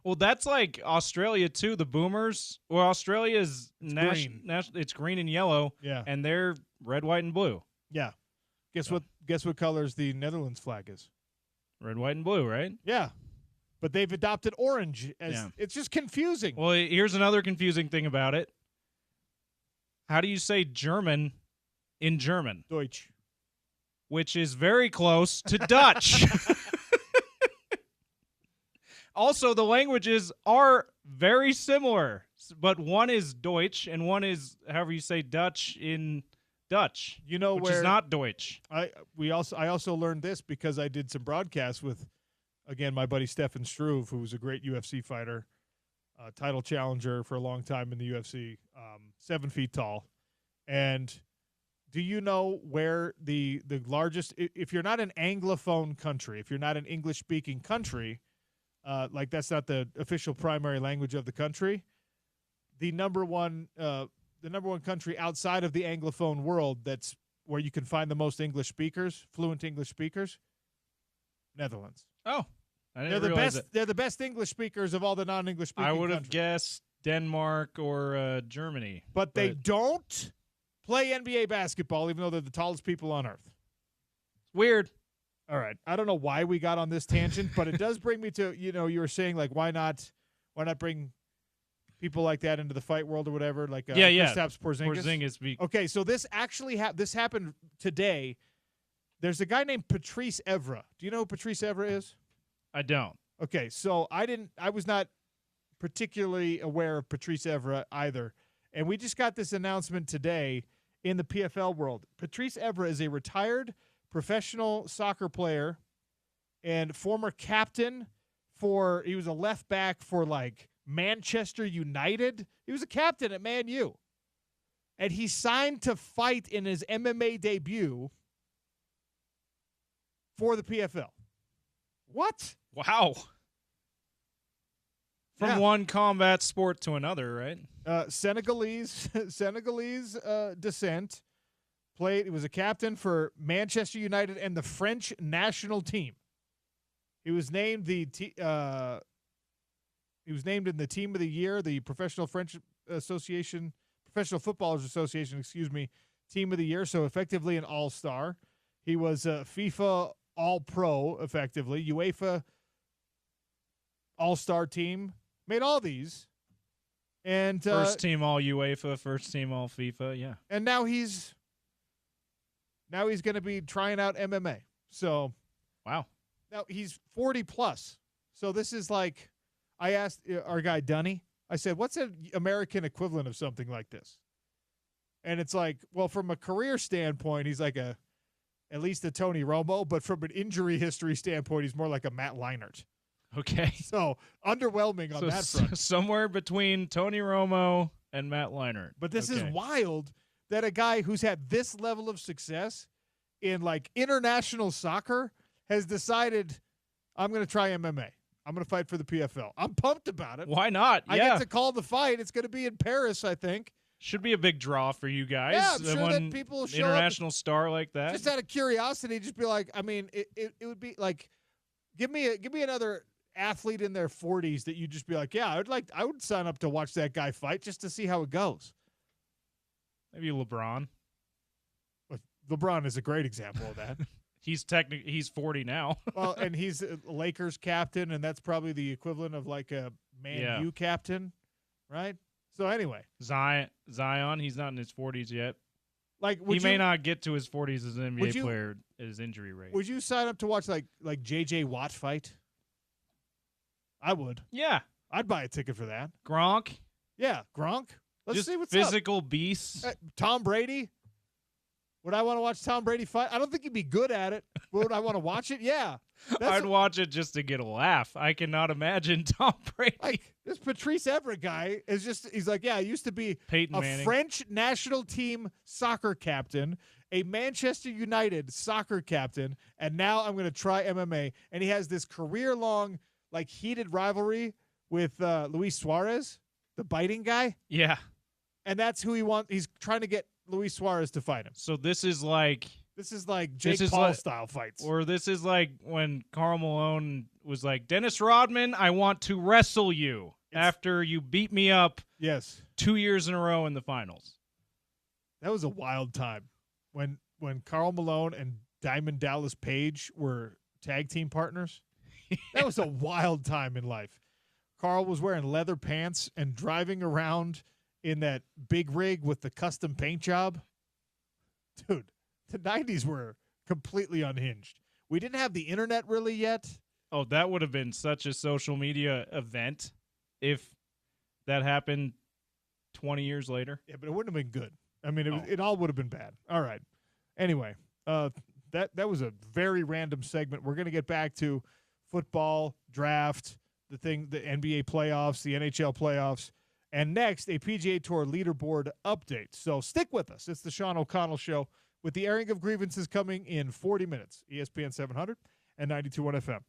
Well, that's like Australia, too, the Boomers. Well, Australia's green. It's green and yellow, yeah, and they're red, white, and blue. Yeah. Guess what colors the Netherlands flag is? Red, white, and blue, right? Yeah. But they've adopted orange as it's just confusing. Well, here's another confusing thing about it. How do you say German in German? Deutsch. Which is very close to Dutch. Also, the languages are very similar, but one is Deutsch and one is however you say Dutch in Dutch. You know which where is not Deutsch. I also learned this because I did some broadcasts with, again, my buddy Stefan Struve, who was a great UFC fighter, title challenger for a long time in the UFC, 7 feet tall. And do you know where the largest, if you're not an Anglophone country, if you're not an English-speaking country, like that's not the official primary language of the country, the number one country outside of the Anglophone world that's where you can find the most English speakers, fluent English speakers, Netherlands. Oh, I didn't realize it. They're the best English speakers of all the non-English speaking I would have countries. guessed Denmark or Germany. But they don't play NBA basketball, even though they're the tallest people on earth. Weird. All right. I don't know why we got on this tangent, but it does bring me to, you were saying, like, why not bring people like that into the fight world or whatever? Like, Kristaps Porzingis. Okay, so this actually this happened today. There's a guy named Patrice Evra. Do you know who Patrice Evra is? I don't. Okay, so I was not particularly aware of Patrice Evra either. And we just got this announcement today in the PFL world. Patrice Evra is a retired professional soccer player and former captain he was a left back for like Manchester United. He was a captain at Man U. And he signed to fight in his MMA debut for the PFL. What? Wow. From one combat sport to another, right? Senegalese descent. He was a captain for Manchester United and the French national team. He was named in the team of the year, the Professional Footballers Association, team of the year. So effectively an all-star. He was a FIFA All-Pro, effectively UEFA All-Star team. Made all these. And first team all UEFA, first team all FIFA, yeah. And now he's going to be trying out MMA. So, wow. Now he's 40 plus. So this is like, I asked our guy Dunny, I said, what's an American equivalent of something like this? And it's like, well, from a career standpoint, he's like at least a Tony Romo, but from an injury history standpoint, he's more like a Matt Leinart. Okay. So underwhelming on that front. Somewhere between Tony Romo and Matt Leinart. But this is wild that a guy who's had this level of success in like international soccer has decided, I'm going to try MMA. I'm going to fight for the PFL. I'm pumped about it. Why not? I get to call the fight. It's going to be in Paris, I think. Should be a big draw for you guys. Yeah, I'm sure that people show international star like that. Just out of curiosity, just be like, I mean, it would be like, give me another athlete in their 40s that you just be like, yeah, I would sign up to watch that guy fight just to see how it goes. Maybe LeBron. LeBron is a great example of that. He's 40 now. Well, and he's a Lakers captain, and that's probably the equivalent of like a Man U captain, right? So anyway, Zion, he's not in his 40s yet. Like he may not get to his 40s as an NBA player at his injury rate. Would you sign up to watch like JJ Watt fight? I would. Yeah, I'd buy a ticket for that. Gronk. Yeah, Gronk. Let's just see what's physical up. beasts. Tom Brady. Would I want to watch Tom Brady fight? I don't think he'd be good at it. Would I want to watch it? Yeah. I'd watch it just to get a laugh. I cannot imagine Tom Brady. Like, this Patrice Evra guy he's like, yeah, I used to be Peyton Manning. French national team soccer captain, a Manchester United soccer captain, and now I'm going to try MMA. And he has this career-long, like, heated rivalry with Luis Suarez, the biting guy. Yeah. And that's who he wants. He's trying to get Luis Suarez to fight him. So this is like Jake Paul style fights. Or this is like when Karl Malone was like, Dennis Rodman, I want to wrestle you after you beat me up 2 years in a row in the finals. That was a wild time when Karl Malone and Diamond Dallas Page were tag team partners. That was a wild time in life. Karl was wearing leather pants and driving around in that big rig with the custom paint job. Dude, the 90s were completely unhinged. We didn't have the internet really yet. Oh, that would have been such a social media event if that happened 20 years later. Yeah, but it wouldn't have been good. I mean, it all would have been bad. All right. Anyway, that was a very random segment. We're going to get back to football, draft, the NBA playoffs, the NHL playoffs. And next, a PGA Tour leaderboard update. So stick with us. It's the Sean O'Connell Show with the airing of grievances coming in 40 minutes. ESPN 700 and 92.1 FM.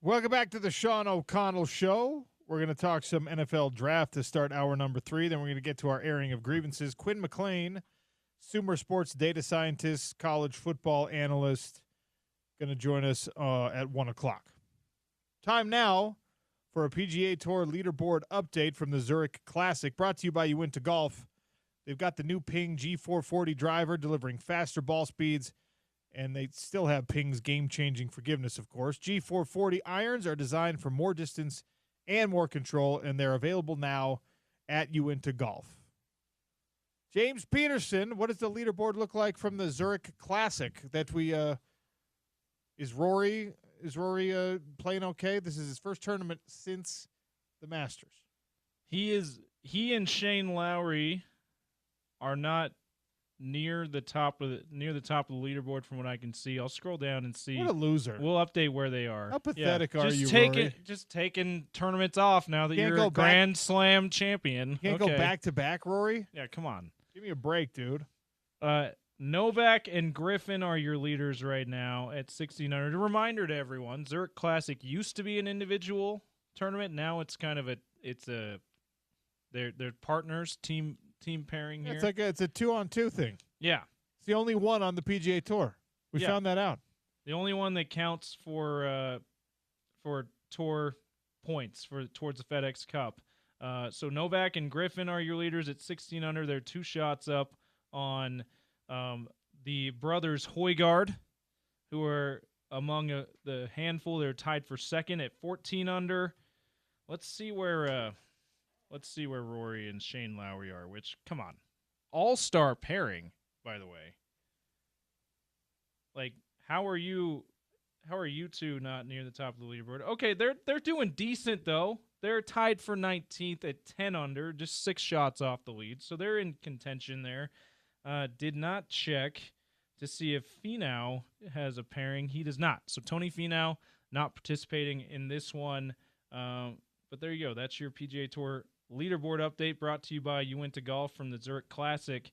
Welcome back to the Sean O'Connell Show. We're going to talk some NFL draft to start hour number 3. Then we're going to get to our airing of grievances. Quinn McLean, Sumer Sports data scientist, college football analyst, going to join us at 1 o'clock. Time now for a PGA Tour leaderboard update from the Zurich Classic, brought to you by You Went to Golf. They've got the new Ping G440 driver delivering faster ball speeds, and they still have Ping's game-changing forgiveness, of course. G440 irons are designed for more distance and more control, and they're available now at You Went to Golf. James Peterson, what does the leaderboard look like from the Zurich Classic that we is Rory playing okay? This is his first tournament since the Masters. He and Shane Lowry are not near the top of the leaderboard from what I can see. I'll scroll down and see. What a loser. We'll update where they are. How pathetic are you, Rory? Just taking tournaments off now that you're a Grand Slam champion. You can't go back-to-back, Rory? Yeah, come on. Give me a break, dude. Novak and Griffin are your leaders right now at 1,600. A reminder to everyone, Zurich Classic used to be an individual tournament. Now it's kind of they're partners, team pairing here. It's a 2-on-2 thing. Yeah. It's the only one on the PGA Tour. We found that out. The only one that counts for tour points towards the FedEx Cup. So Novak and Griffin are your leaders at 1,600. They're 2 shots up on the brothers Højgaard, who are among the handful. They're tied for second at 14 under. Let's see where Rory and Shane Lowry are. Which, come on, all-star pairing, by the way. Like, how are you two not near the top of the leaderboard? Okay, they're doing decent though. They're tied for 19th at 10 under, just 6 shots off the lead, so they're in contention there. Did not check to see if Finau has a pairing. He does not. So Tony Finau not participating in this one. But there you go. That's your PGA Tour leaderboard update brought to you by You Went to Golf from the Zurich Classic.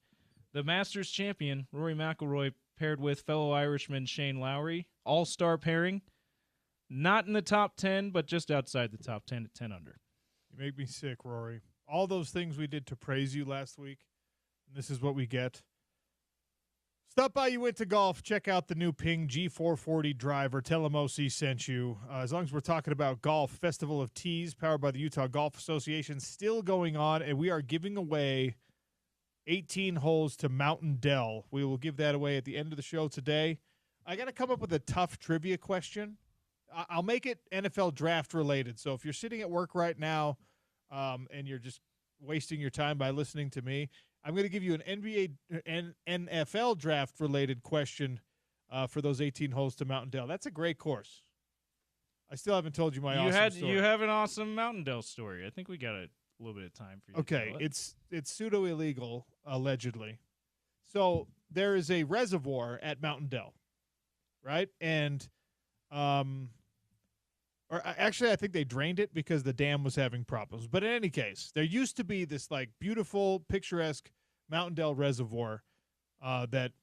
The Masters champion, Rory McIlroy, paired with fellow Irishman Shane Lowry. All-star pairing. Not in the top 10, but just outside the top 10 at 10 under. You make me sick, Rory. All those things we did to praise you last week, and this is what we get. Stop by You Went to Golf. Check out the new Ping G440 driver. Tell them OC sent you. As long as we're talking about golf, Festival of Tees, powered by the Utah Golf Association, still going on, and we are giving away 18 holes to Mountain Dell. We will give that away at the end of the show today. I got to come up with a tough trivia question. I'll make it NFL draft related. So if you're sitting at work right now and you're just wasting your time by listening to me, I'm going to give you an NBA and NFL draft related question for those 18 holes to Mountain Dell. That's a great course. I still haven't told you my awesome story. You have an awesome Mountain Dell story. I think we got a little bit of time for you. Okay, it's pseudo illegal allegedly. So there is a reservoir at Mountain Dell, right? And actually, I think they drained it because the dam was having problems. But in any case, there used to be this like beautiful, picturesque Mountain Dell reservoir that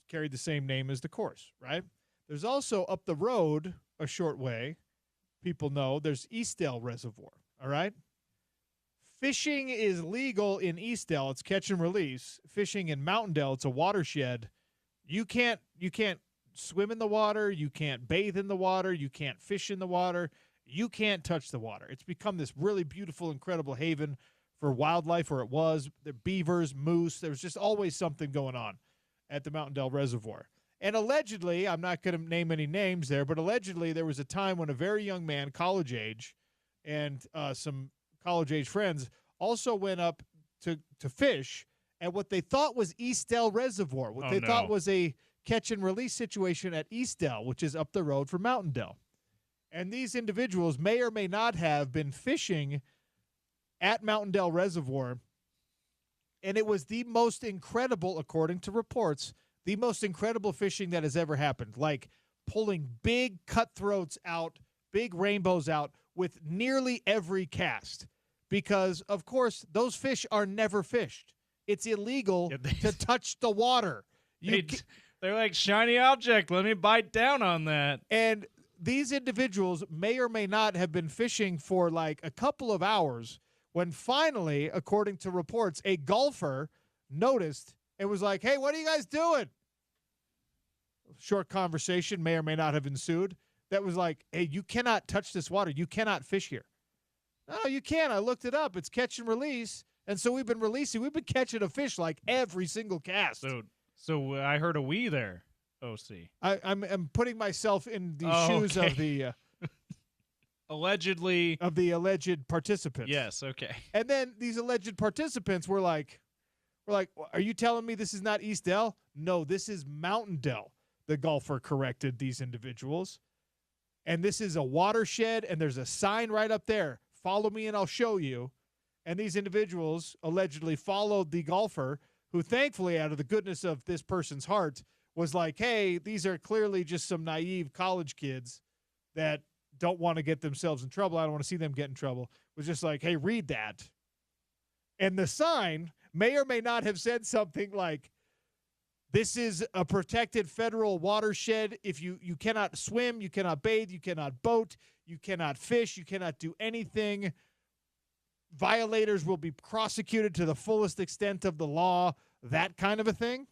carried the same name as the course, right? There's also up the road a short way, people know, there's Eastdale Reservoir, all right? Fishing is legal in Eastdale. It's catch and release. Fishing in Mountain Dell, it's a watershed. You can't swim in the water. You can't bathe in the water. You can't fish in the water. You can't touch the water. It's become this really beautiful, incredible haven for wildlife, or it was. The beavers, moose, there's just always something going on at the Mountain Dell Reservoir. And allegedly, I'm not going to name any names there, but allegedly there was a time when a very young man, college age, and some college-age friends also went up to fish at what they thought was Eastdale Reservoir, what they thought was a catch-and-release situation at Eastdale, which is up the road from Mountain Dell. And these individuals may or may not have been fishing at Mountain Dell Reservoir, and it was the most incredible, according to reports, the most incredible fishing that has ever happened, like pulling big cutthroats out, big rainbows out with nearly every cast. Because, of course, those fish are never fished. It's illegal to touch the water. They're like, shiny object. Let me bite down on that. And these individuals may or may not have been fishing for like a couple of hours when finally, according to reports, a golfer noticed and was like, hey, what are you guys doing? Short conversation may or may not have ensued. That was like, hey, you cannot touch this water. You cannot fish here. No, you can. I looked it up. It's catch and release. And so we've been catching a fish like every single cast. So I heard a we there, OC. I'm putting myself in the shoes of the allegedly of the alleged participants. Yes, okay. And then these alleged participants were like, are you telling me this is not East Dell? No, this is Mountain Dell. The golfer corrected these individuals. And this is a watershed, and there's a sign right up there. Follow me and I'll show you. And these individuals allegedly followed the golfer, who thankfully, out of the goodness of this person's heart, was like, hey, these are clearly just some naive college kids that don't want to get themselves in trouble. I don't want to see them get in trouble. Was just like, hey, read that. And the sign may or may not have said something like, this is a protected federal watershed. If you cannot swim, you cannot bathe, you cannot boat, you cannot fish, you cannot do anything. Violators will be prosecuted to the fullest extent of the law, that kind of a thing.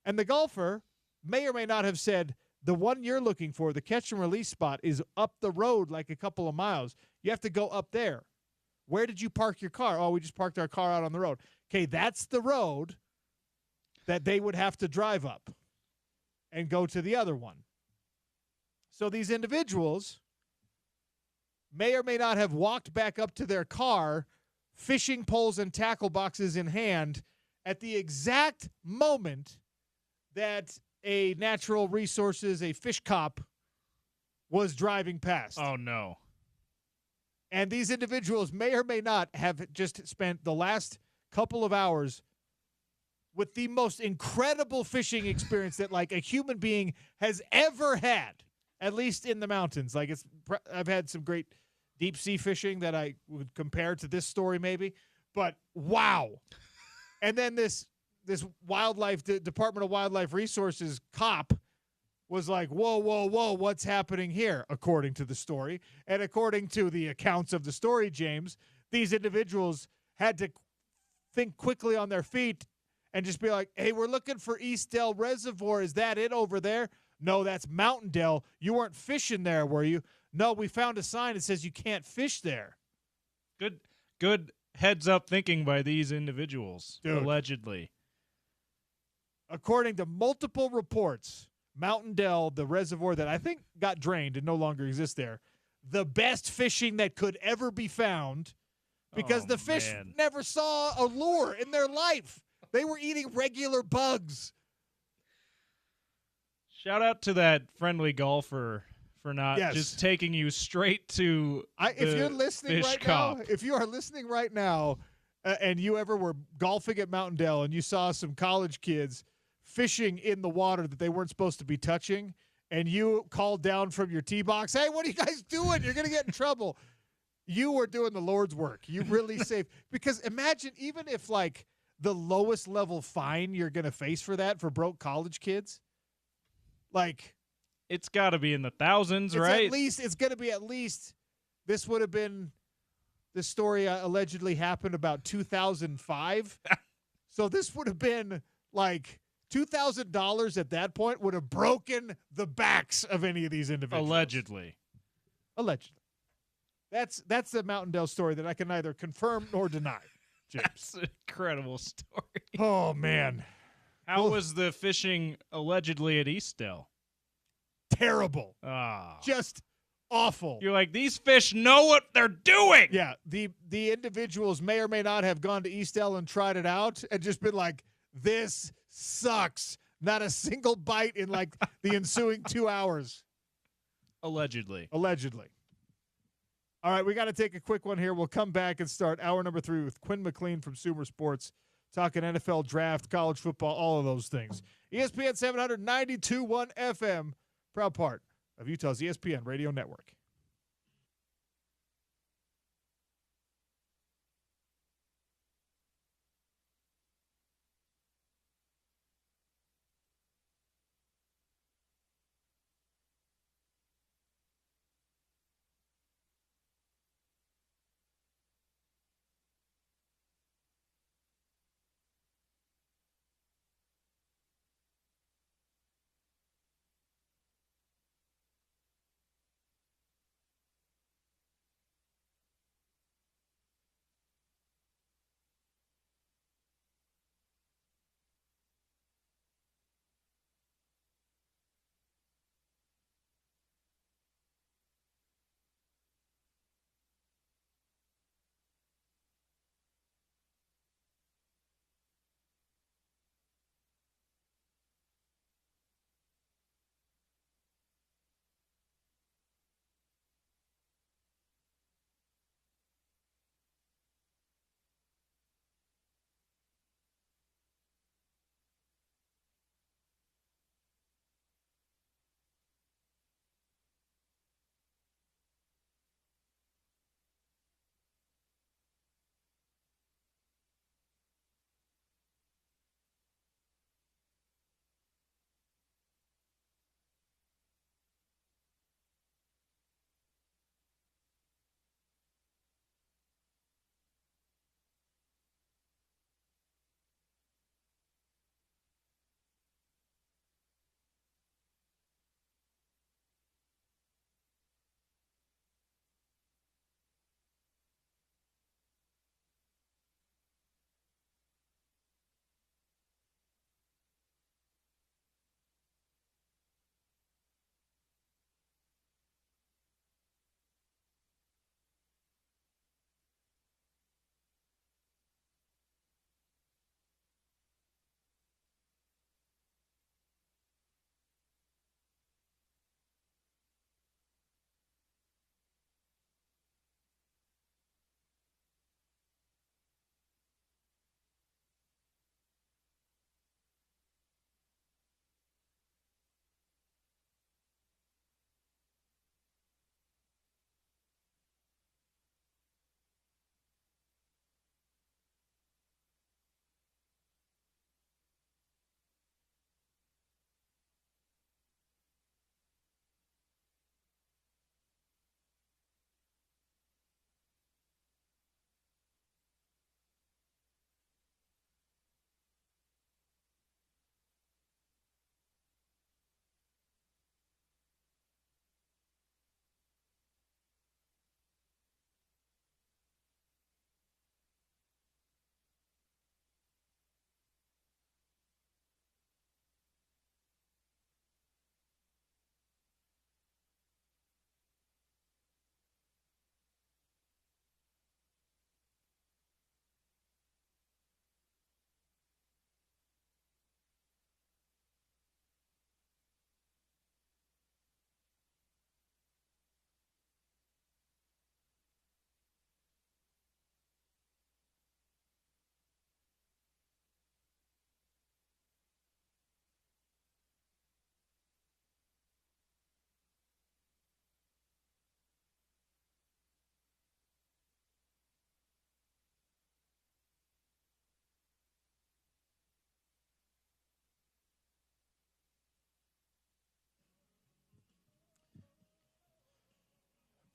And the golfer may or may not have said, the one you're looking for, the catch and release spot, is up the road like a couple of miles. You have to go up there. Where did you park your car? Oh, we just parked our car out on the road. Okay, that's the road that they would have to drive up and go to the other one. So these individuals may or may not have walked back up to their car, fishing poles and tackle boxes in hand, at the exact moment that a natural resources, a fish cop, was driving past. Oh, no. And these individuals may or may not have just spent the last couple of hours with the most incredible fishing experience that like a human being has ever had, at least in the mountains. Like I've had some great deep sea fishing that I would compare to this story maybe, but wow. And then this wildlife Department of Wildlife Resources cop was like, whoa, what's happening here? According to the story. And according to the accounts of the story, James, these individuals had to think quickly on their feet and just be like, hey, we're looking for East Dell Reservoir. Is that it over there? No, that's Mountain Dell. You weren't fishing there, were you? No, we found a sign that says you can't fish there. Good heads up thinking by these individuals, Dude. Allegedly. According to multiple reports, Mountain Dell, the reservoir that I think got drained and no longer exists there, the best fishing that could ever be found because the fish never saw a lure in their life. They were eating regular bugs. Shout out to that friendly golfer for not just taking you straight to if you're listening fish right cop. now, if you are listening right now and you ever were golfing at Mountain Dell and you saw some college kids fishing in the water that they weren't supposed to be touching and you called down from your tee box, hey, what are you guys doing? You're going to get in trouble. You were doing the Lord's work. You really saved. Because imagine even if like the lowest level fine you're going to face for that for broke college kids, like it's got to be in the thousands, right? At least it's going to be at least. This would have been. This story allegedly happened about 2005, so this would have been like $2,000 at that point would have broken the backs of any of these individuals. Allegedly. That's the Mountain Dell story that I can neither confirm nor deny. James. That's an incredible story. Oh man, how was the fishing allegedly at East Dell? Terrible. Just awful. You're like, these fish know what they're doing. Yeah, the individuals may or may not have gone to East Dell and tried it out and just been like, this sucks. Not a single bite in like the ensuing 2 hours. Allegedly. All right, we got to take a quick one here. We'll come back and start hour number 3 with Quinn McLean from Sumer Sports, talking NFL draft, college football, all of those things. ESPN 792.1 FM, proud part of Utah's ESPN radio network.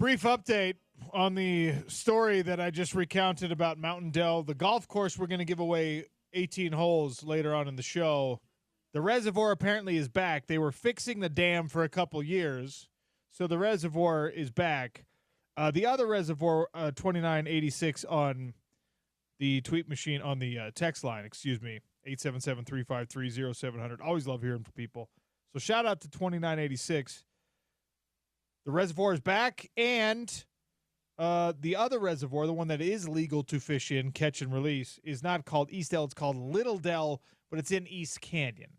Brief update on the story that I just recounted about Mountain Dell. The golf course, we're going to give away 18 holes later on in the show. The reservoir apparently is back. They were fixing the dam for a couple years, so the reservoir is back. The other reservoir, 2986 on the tweet machine, on the text line, 877-353-0700. Always love hearing from people. So shout out to 2986. The reservoir is back, and the other reservoir, the one that is legal to fish in, catch and release, is not called East Dell. It's called Little Dell, but it's in East Canyon.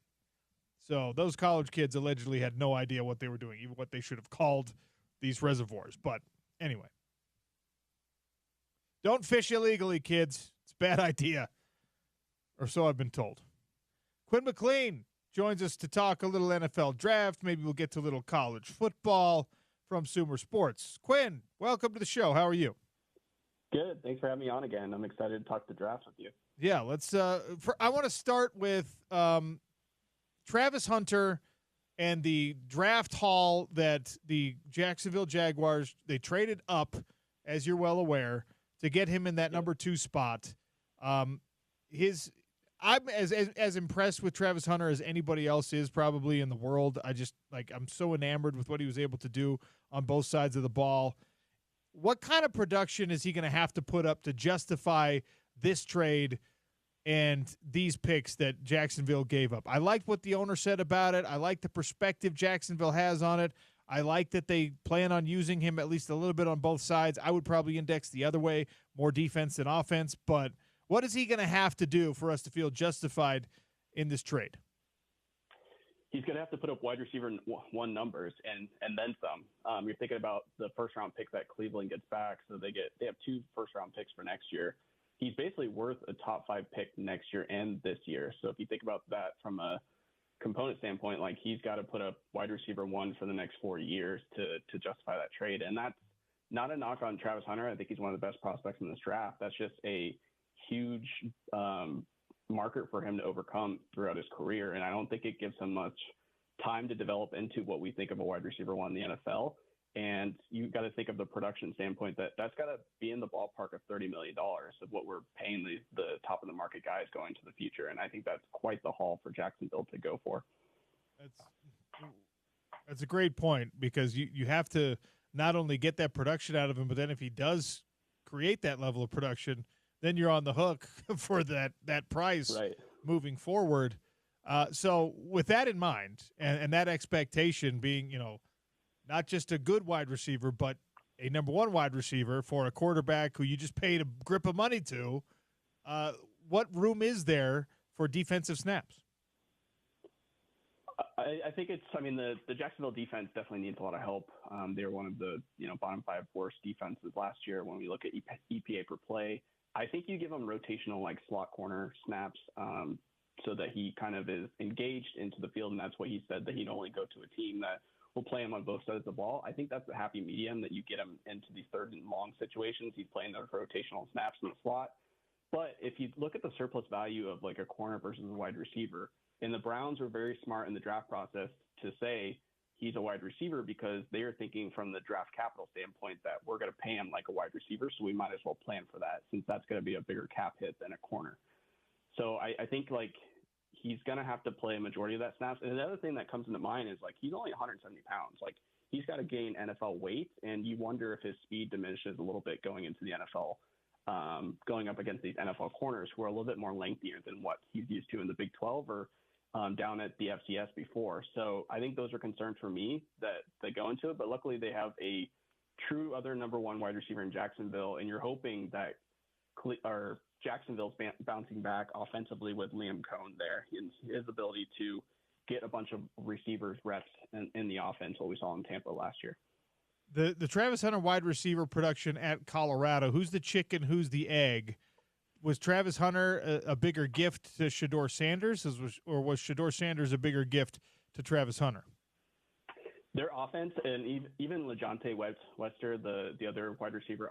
So those college kids allegedly had no idea what they were doing, even what they should have called these reservoirs. But anyway, don't fish illegally, kids. It's a bad idea, or so I've been told. Quinn McLean joins us to talk a little NFL draft. Maybe we'll get to a little college football from Sumer Sports. Quinn, welcome to the show. How are you? Good. Thanks for having me on again. I'm excited to talk the draft with you. Yeah, let's. I want to start with Travis Hunter and the draft haul that the Jacksonville Jaguars, they traded up, as you're well aware, to get him in that number 2 spot. I'm as impressed with Travis Hunter as anybody else is probably in the world. I'm so enamored with what he was able to do on both sides of the ball. What kind of production is he going to have to put up to justify this trade and these picks that Jacksonville gave up? I liked what the owner said about it. I like the perspective Jacksonville has on it. I like that they plan on using him at least a little bit on both sides. I would probably index the other way, more defense than offense. But what is he going to have to do for us to feel justified in this trade? He's going to have to put up wide receiver 1 numbers and then some. You're thinking about the first-round pick that Cleveland gets back, so they have 2 first-round picks for next year. He's basically worth a top 5 pick next year and this year. So if you think about that from a component standpoint, like he's got to put up wide receiver 1 for the next 4 years to justify that trade. And that's not a knock on Travis Hunter. I think he's one of the best prospects in this draft. That's just a huge marker for him to overcome throughout his career. And I don't think it gives him much time to develop into what we think of a wide receiver 1 in the NFL. And you got to think of the production standpoint that's got to be in the ballpark of $30 million of what we're paying the top of the market guys going to the future. And I think that's quite the haul for Jacksonville to go for. That's a great point, because you have to not only get that production out of him, but then if he does create that level of production, then you're on the hook for that price moving forward. So with that in mind, and that expectation being, not just a good wide receiver, but a number 1 wide receiver for a quarterback who you just paid a grip of money to, what room is there for defensive snaps? I think the Jacksonville defense definitely needs a lot of help. They were one of the bottom 5 worst defenses last year when we look at EPA per play. I think you give him rotational slot corner snaps so that he kind of is engaged into the field, and that's what he said, that he'd only go to a team that will play him on both sides of the ball. I think that's the happy medium, that you get him into these 3rd and long situations. He's playing those rotational snaps in the slot. But if you look at the surplus value of a corner versus a wide receiver, and the Browns were very smart in the draft process to say he's a wide receiver because they are thinking from the draft capital standpoint that we're going to pay him like a wide receiver, so we might as well plan for that, since that's going to be a bigger cap hit than a corner. So I think he's going to have to play a majority of that snaps. And the other thing that comes into mind is he's only 170 pounds. He's got to gain NFL weight, and you wonder if his speed diminishes a little bit going into the NFL, going up against these NFL corners who are a little bit more lengthier than what he's used to in the Big 12 or down at the FCS before. So I think those are concerns for me that go into it. But luckily they have a true other number 1 wide receiver in Jacksonville, and you're hoping that Jacksonville's bouncing back offensively with Liam Cohn there, his ability to get a bunch of receivers reps in the offense, what we saw in Tampa last year. The Travis Hunter wide receiver production at Colorado, who's the chicken, who's the egg? Was Travis Hunter a bigger gift to Shedeur Sanders, or was Shedeur Sanders a bigger gift to Travis Hunter? Their offense, and even LeJohntay Wester, the other wide receiver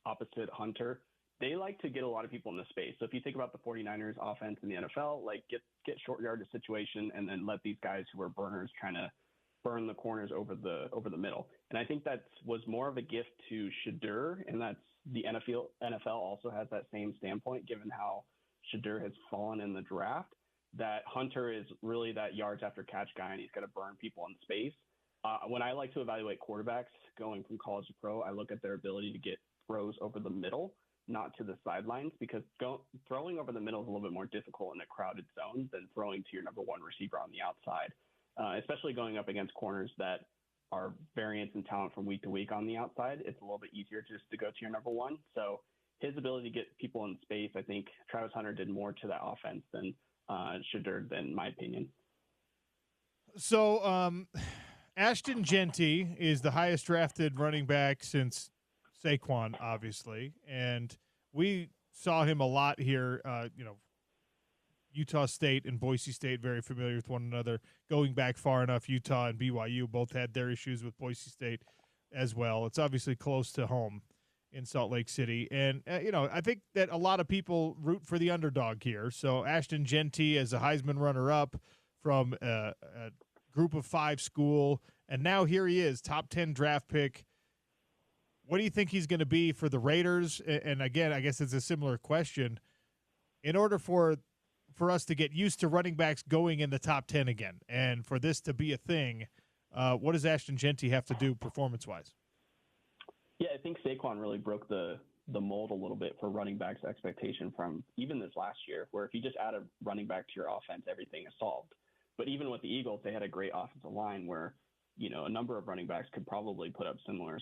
opposite Hunter, they like to get a lot of people in the space. So if you think about the 49ers offense in the NFL, get short yardage situation and then let these guys who are burners kind of burn the corners over the middle. And I think that was more of a gift to Shadur, and that's the NFL also has that same standpoint, given how Shadur has fallen in the draft, that Hunter is really that yards after catch guy, and he's going to burn people in space. When I like to evaluate quarterbacks going from college to pro, I look at their ability to get throws over the middle, not to the sidelines, because throwing over the middle is a little bit more difficult in a crowded zone than throwing to your number one receiver on the outside, especially going up against corners that are variance in talent from week to week on the outside. It's a little bit easier just to go to your number one. So his ability to get people in space, I think Travis Hunter did more to that offense than Shadur, in my opinion. So Ashton Genty is the highest drafted running back since Saquon, obviously, and we saw him a lot here. Utah State and Boise State very familiar with one another, going back far enough. Utah and BYU both had their issues with Boise State as well. It's obviously close to home in Salt Lake City, and I think that a lot of people root for the underdog here. So Ashton Genty as a Heisman runner-up from a Group of 5 school, and now here he is, top 10 draft pick. What do you think he's going to be for the Raiders? And again, I guess it's a similar question. In order for us to get used to running backs going in the top 10 again, and for this to be a thing, what does Ashton Genty have to do performance-wise? Yeah, I think Saquon really broke the mold a little bit for running backs' expectation from even this last year, where if you just add a running back to your offense, everything is solved. But even with the Eagles, they had a great offensive line where, a number of running backs could probably put up similar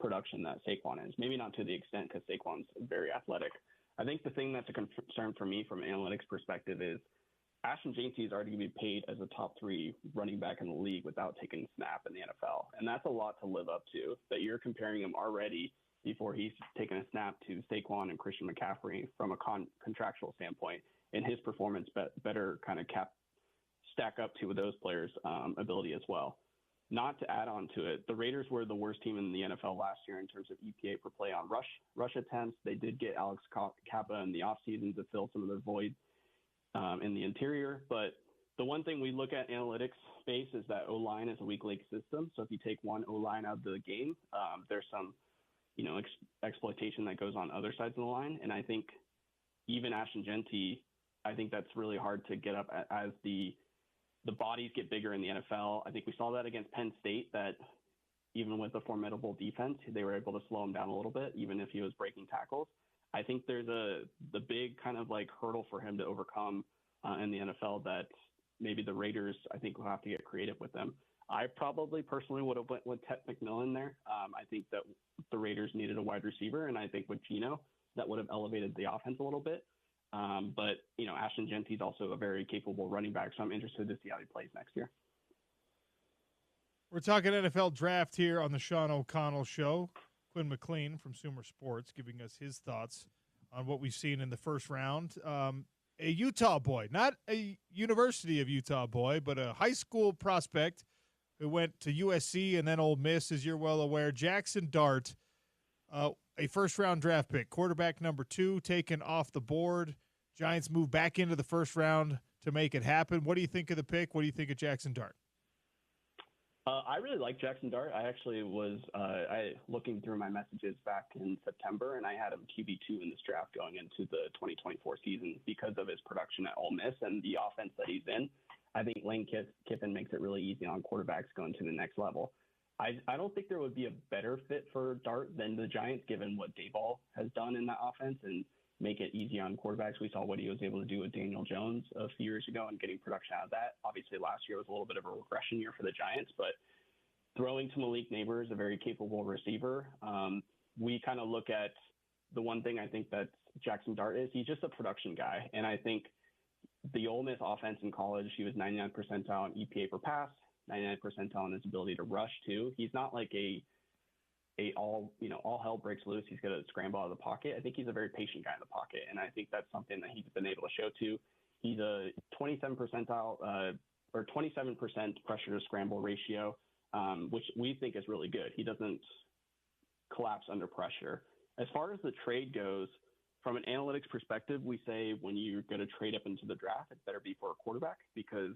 production that Saquon is. Maybe not to the extent, because Saquon's very athletic. I think the thing that's a concern for me from an analytics perspective is Ashton Genty is already going to be paid as a top 3 running back in the league without taking a snap in the NFL. And that's a lot to live up to, that you're comparing him already before he's taken a snap to Saquon and Christian McCaffrey from a contractual standpoint, and his performance better kind of stack up to those players' ability as well. Not to add on to it, the Raiders were the worst team in the NFL last year in terms of EPA per play on rush attempts. They did get Alex Kappa in the offseason to fill some of their void in the interior. But the one thing we look at analytics space is that O-line is a weak link system. So if you take one O-line out of the game, there's some, exploitation that goes on other sides of the line. And I think even Ashton Genty, I think that's really hard to get up as the bodies get bigger in the NFL. I think we saw that against Penn State, that even with a formidable defense, they were able to slow him down a little bit, even if he was breaking tackles. I think there's the big kind of like hurdle for him to overcome in the NFL that maybe the Raiders, I think, will have to get creative with them. I probably personally would have went with Ted McMillan there. I think that the Raiders needed a wide receiver, and I think with Geno, that would have elevated the offense a little bit. But Ashton Genty is also a very capable running back, so I'm interested to see how he plays next year. We're talking NFL draft here on the Sean O'Connell Show. Quinn McLean from Sumer Sports giving us his thoughts on what we've seen in the first round. A Utah boy, not a University of Utah boy, but a high school prospect who went to USC and then Ole Miss, as you're well aware. Jackson Dart, a first-round draft pick, quarterback number 2, taken off the board. Giants move back into the first round to make it happen. What do you think of the pick? What do you think of Jackson Dart? I really like Jackson Dart. I actually was looking through my messages back in September, and I had him QB2 in this draft going into the 2024 season because of his production at Ole Miss and the offense that he's in. I think Lane Kiffin makes it really easy on quarterbacks going to the next level. I don't think there would be a better fit for Dart than the Giants, given what Daboll has done in that offense and make it easy on quarterbacks. We saw what he was able to do with Daniel Jones a few years ago and getting production out of that. Obviously, last year was a little bit of a regression year for the Giants, but throwing to Malik Neighbors, a very capable receiver. We kind of look at the one thing I think that Jackson Dart is, he's just a production guy. And I think the Ole Miss offense in college, he was 99th percentile in EPA per pass, 99th percentile in his ability to rush too. He's not like all hell breaks loose, he's going to scramble out of the pocket. I think he's a very patient guy in the pocket, and I think that's something that he's been able to show too. He's a 27 percentile or 27% pressure to scramble ratio, which we think is really good. He doesn't collapse under pressure. As far as the trade goes, from an analytics perspective, we say when you're going to trade up into the draft, it better be for a quarterback because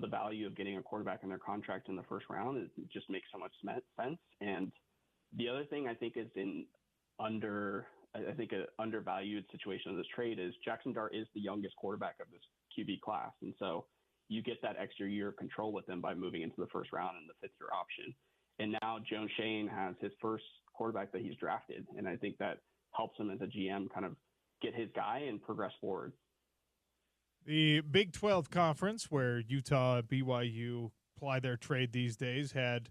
the value of getting a quarterback in their contract in the first round just makes so much sense. And the other thing I think is an undervalued situation of this trade is Jackson Dart is the youngest quarterback of this QB class. And so you get that extra year of control with him by moving into the first round and the fifth-year option. And now Joan Shane has his first quarterback that he's drafted. And I think that helps him as a GM kind of get his guy and progress forward. The Big 12 Conference, where Utah and BYU ply their trade these days, had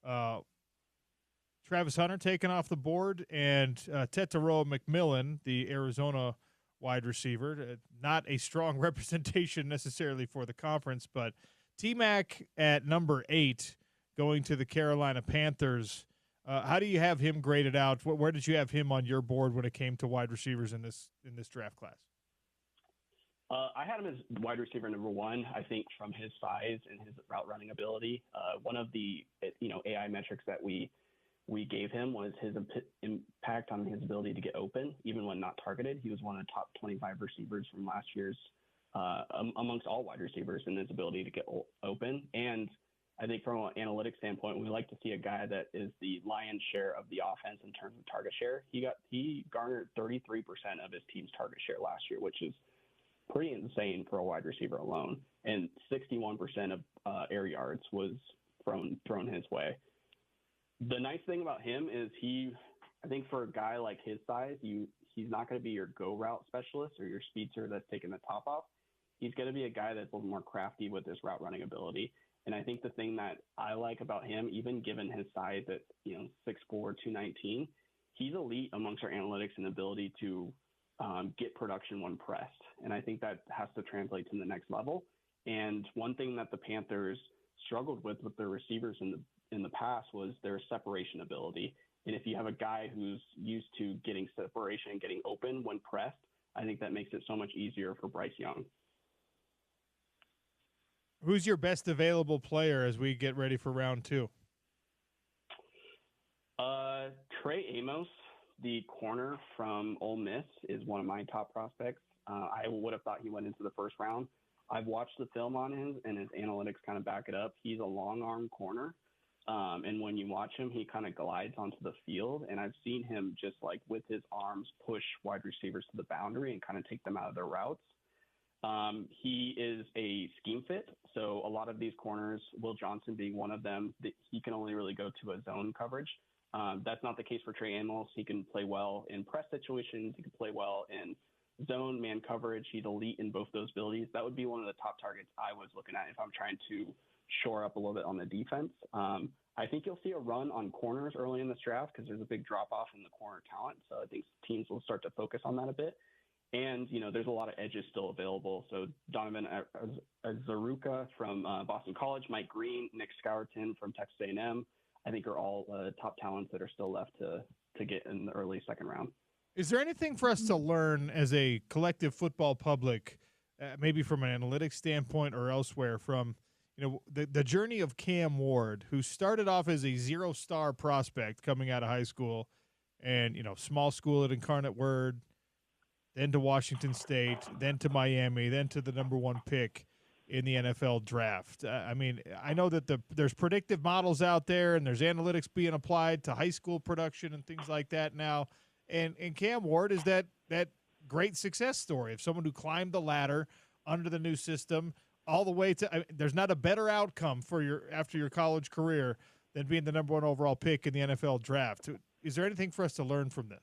Travis Hunter taken off the board and Tetairoa McMillan, the Arizona wide receiver. Not a strong representation necessarily for the conference, but T-Mac at number 8 going to the Carolina Panthers. How do you have him graded out? Where did you have him on your board when it came to wide receivers in this draft class? I had him as wide receiver number 1. I think from his size and his route running ability, one of the AI metrics that we gave him was his impact on his ability to get open, even when not targeted. He was one of the top 25 receivers from last year's amongst all wide receivers in his ability to get open. And I think from an analytics standpoint, we like to see a guy that is the lion's share of the offense in terms of target share. He garnered 33% of his team's target share last year, which is pretty insane for a wide receiver alone. And 61% of air yards was thrown his way. The nice thing about him is I think for a guy like his size, he's not going to be your go route specialist or your speedster that's taking the top off. He's going to be a guy that's a little more crafty with his route running ability. And I think the thing that I like about him, even given his size at 6'4", 219, he's elite amongst our analytics and ability to get production when pressed. And I think that has to translate to the next level. And one thing that the Panthers struggled with their receivers in the past was their separation ability. And if you have a guy who's used to getting separation and getting open when pressed, I think that makes it so much easier for Bryce Young. Who's your best available player as we get ready for round 2? Trey Amos, the corner from Ole Miss, is one of my top prospects. I would have thought he went into the first round. I've watched the film on him, and his analytics kind of back it up. He's a long arm corner. And when you watch him, he kind of glides onto the field. And I've seen him just like with his arms push wide receivers to the boundary and kind of take them out of their routes. He is a scheme fit. So a lot of these corners, Will Johnson being one of them, he can only really go to a zone coverage. That's not the case for Trey Amos. He can play well in press situations. He can play well in zone man coverage. He's elite in both those abilities. That would be one of the top targets I was looking at if I'm trying to shore up a little bit on the defense. I think you'll see a run on corners early in this draft because there's a big drop off in the corner talent. So I think teams will start to focus on that a bit. And, there's a lot of edges still available. So Donovan Azaruka from Boston College, Mike Green, Nick Scourton from Texas A&M, I think are all top talents that are still left to get in the early second round. Is there anything for us to learn as a collective football public, maybe from an analytics standpoint or elsewhere, from the journey of Cam Ward, who started off as a 0-star prospect coming out of high school and, small school at Incarnate Word, then to Washington State, then to Miami, then to the number 1 pick in the NFL draft. I know that there's predictive models out there and there's analytics being applied to high school production and things like that now. And Cam Ward is that great success story of someone who climbed the ladder under the new system all the way to there's not a better outcome for after your college career than being the number 1 overall pick in the NFL draft. Is there anything for us to learn from this?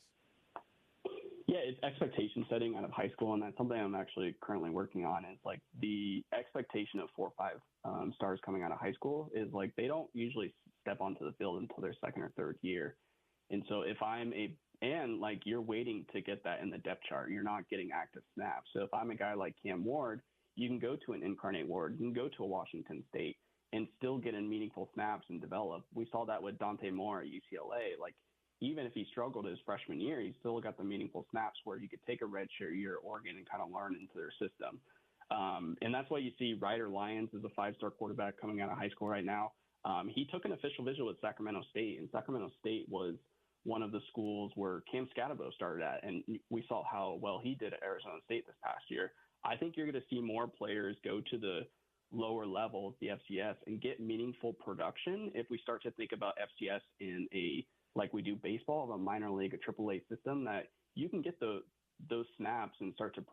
Yeah, it's expectation setting out of high school, and that's something I'm actually currently working on. It's like the expectation of 4 or 5 stars coming out of high school is like they don't usually step onto the field until their second or third year. And so if you're waiting to get that in the depth chart, you're not getting active snaps. So if I'm a guy like Cam Ward, you can go to an Incarnate Ward, you can go to a Washington State and still get in meaningful snaps and develop. We saw that with Dante Moore at UCLA. Like, even if he struggled his freshman year, he still got the meaningful snaps where you could take a redshirt year at Oregon and kind of learn into their system. And that's why you see Ryder Lyons as a 5-star quarterback coming out of high school right now. He took an official visit with Sacramento State, and Sacramento State was one of the schools where Cam Scatabo started at, and we saw how well he did at Arizona State this past year. I think you're going to see more players go to the lower levels, the FCS, and get meaningful production, if we start to think about FCS in like we do baseball, of a minor league, a AAA system, that you can get those snaps and start to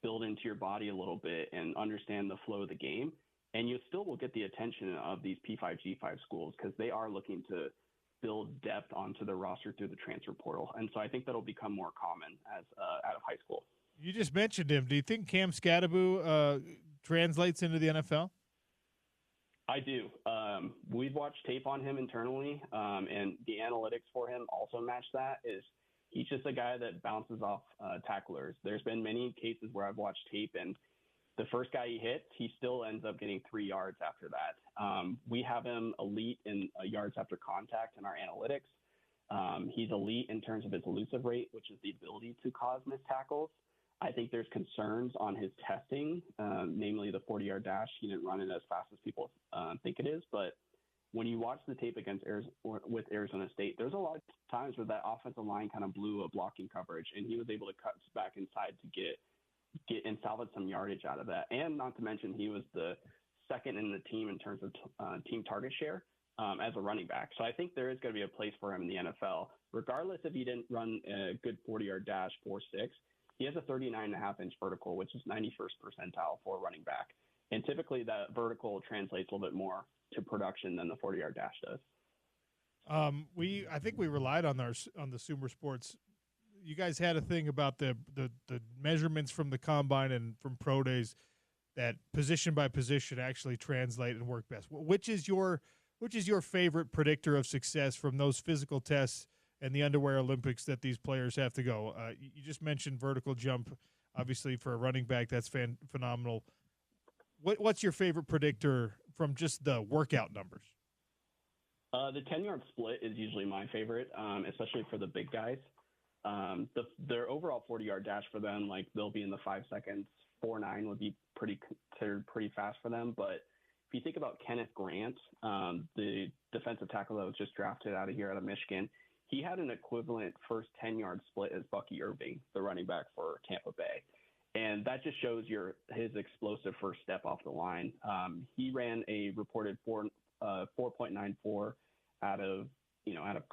build into your body a little bit and understand the flow of the game. And you still will get the attention of these P5, G5 schools because they are looking to build depth onto their roster through the transfer portal. And so I think that'll become more common as out of high school. You just mentioned him. Do you think Cam Scadaboo translates into the NFL? I do. We've watched tape on him internally, and the analytics for him also match that. He's just a guy that bounces off tacklers. There's been many cases where I've watched tape, and the first guy he hits, he still ends up getting 3 yards after that. We have him elite in yards after contact in our analytics. He's elite in terms of his elusive rate, which is the ability to cause missed tackles. I think there's concerns on his testing, namely the 40-yard dash. He didn't run it as fast as people think it is. But when you watch the tape against with Arizona State, there's a lot of times where that offensive line kind of blew a blocking coverage, and he was able to cut back inside to get and salvage some yardage out of that. And not to mention, he was the second in the team in terms of team target share as a running back. So I think there is going to be a place for him in the NFL, regardless if he didn't run a good 40-yard dash 4.6. He has a 39.5-inch vertical, which is 91st percentile for a running back. And typically that vertical translates a little bit more to production than the 40-yard dash does. I think we relied on the Sumer Sports. You guys had a thing about the measurements from the combine and from pro days that position by position actually translate and work best. Which is your favorite predictor of success from those physical tests and the underwear Olympics that these players have to go? You just mentioned vertical jump, obviously for a running back, that's phenomenal. What's your favorite predictor from just the workout numbers? The 10-yard split is usually my favorite, especially for the big guys. Their overall 40-yard dash for them, like they'll be in the 5 seconds. 4.9 would be considered pretty fast for them. But if you think about Kenneth Grant, the defensive tackle that was just drafted out of Michigan, he had an equivalent first 10-yard split as Bucky Irving, the running back for Tampa Bay. And that just shows his explosive first step off the line. He ran a reported 4.94 out of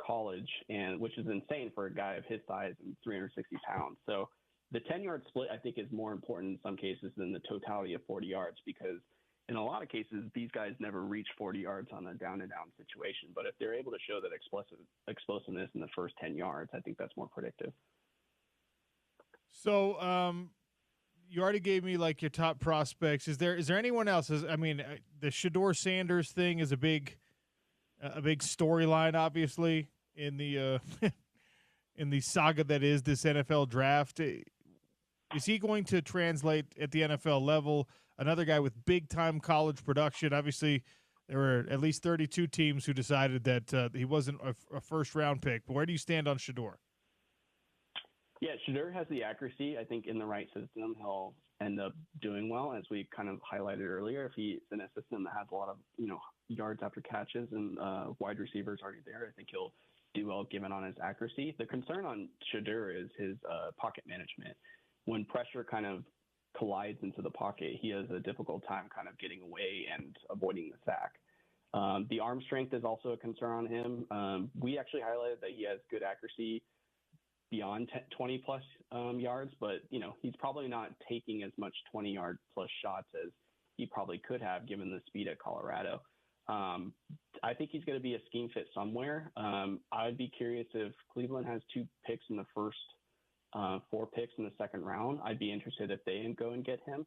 college, and which is insane for a guy of his size and 360 pounds. So the 10-yard split, I think, is more important in some cases than the totality of 40 yards, because in a lot of cases, these guys never reach 40 yards on a down-and-down situation. But if they're able to show that explosiveness in the first 10 yards, I think that's more predictive. So you already gave me like your top prospects. Is there anyone else? The Shedeur Sanders thing is a big storyline, obviously, in the in the saga that is this NFL draft. Is he going to translate at the NFL level? Another guy with big-time college production. Obviously, there were at least 32 teams who decided that he wasn't a first-round pick. But where do you stand on Shedeur? Yeah, Shedeur has the accuracy. I think in the right system, he'll end up doing well, as we kind of highlighted earlier. If he's in a system that has a lot of yards after catches and wide receivers already there, I think he'll do well given on his accuracy. The concern on Shedeur is his pocket management. When pressure kind of collides into the pocket, he has a difficult time kind of getting away and avoiding the sack. The arm strength is also a concern on him. We actually highlighted that he has good accuracy beyond 20-plus yards, but, he's probably not taking as much 20-yard-plus shots as he probably could have given the speed at Colorado. I think he's going to be a scheme fit somewhere. I'd be curious if Cleveland has 2 picks in the first 4 picks in the second round. I'd be interested if they go and get him.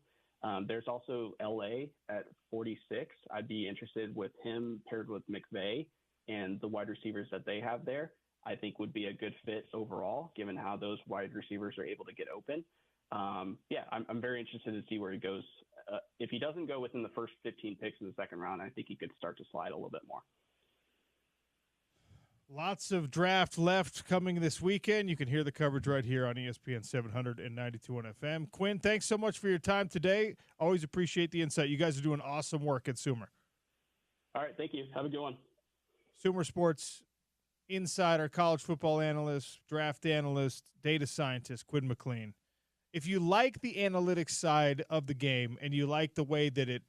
There's also LA at 46. I'd be interested with him paired with McVay and the wide receivers that they have there. I think would be a good fit overall, given how those wide receivers are able to get open. I'm very interested to see where he goes. If he doesn't go within the first 15 picks in the second round, I think he could start to slide a little bit more. Lots of draft left coming this weekend. You can hear the coverage right here on ESPN 700 and 92.1 FM. Quinn, thanks so much for your time today. Always appreciate the insight. You guys are doing awesome work at Sumer. All right, thank you. Have a good one. Sumer Sports insider, college football analyst, draft analyst, data scientist, Quinn McLean. If you like the analytics side of the game and you like the way that it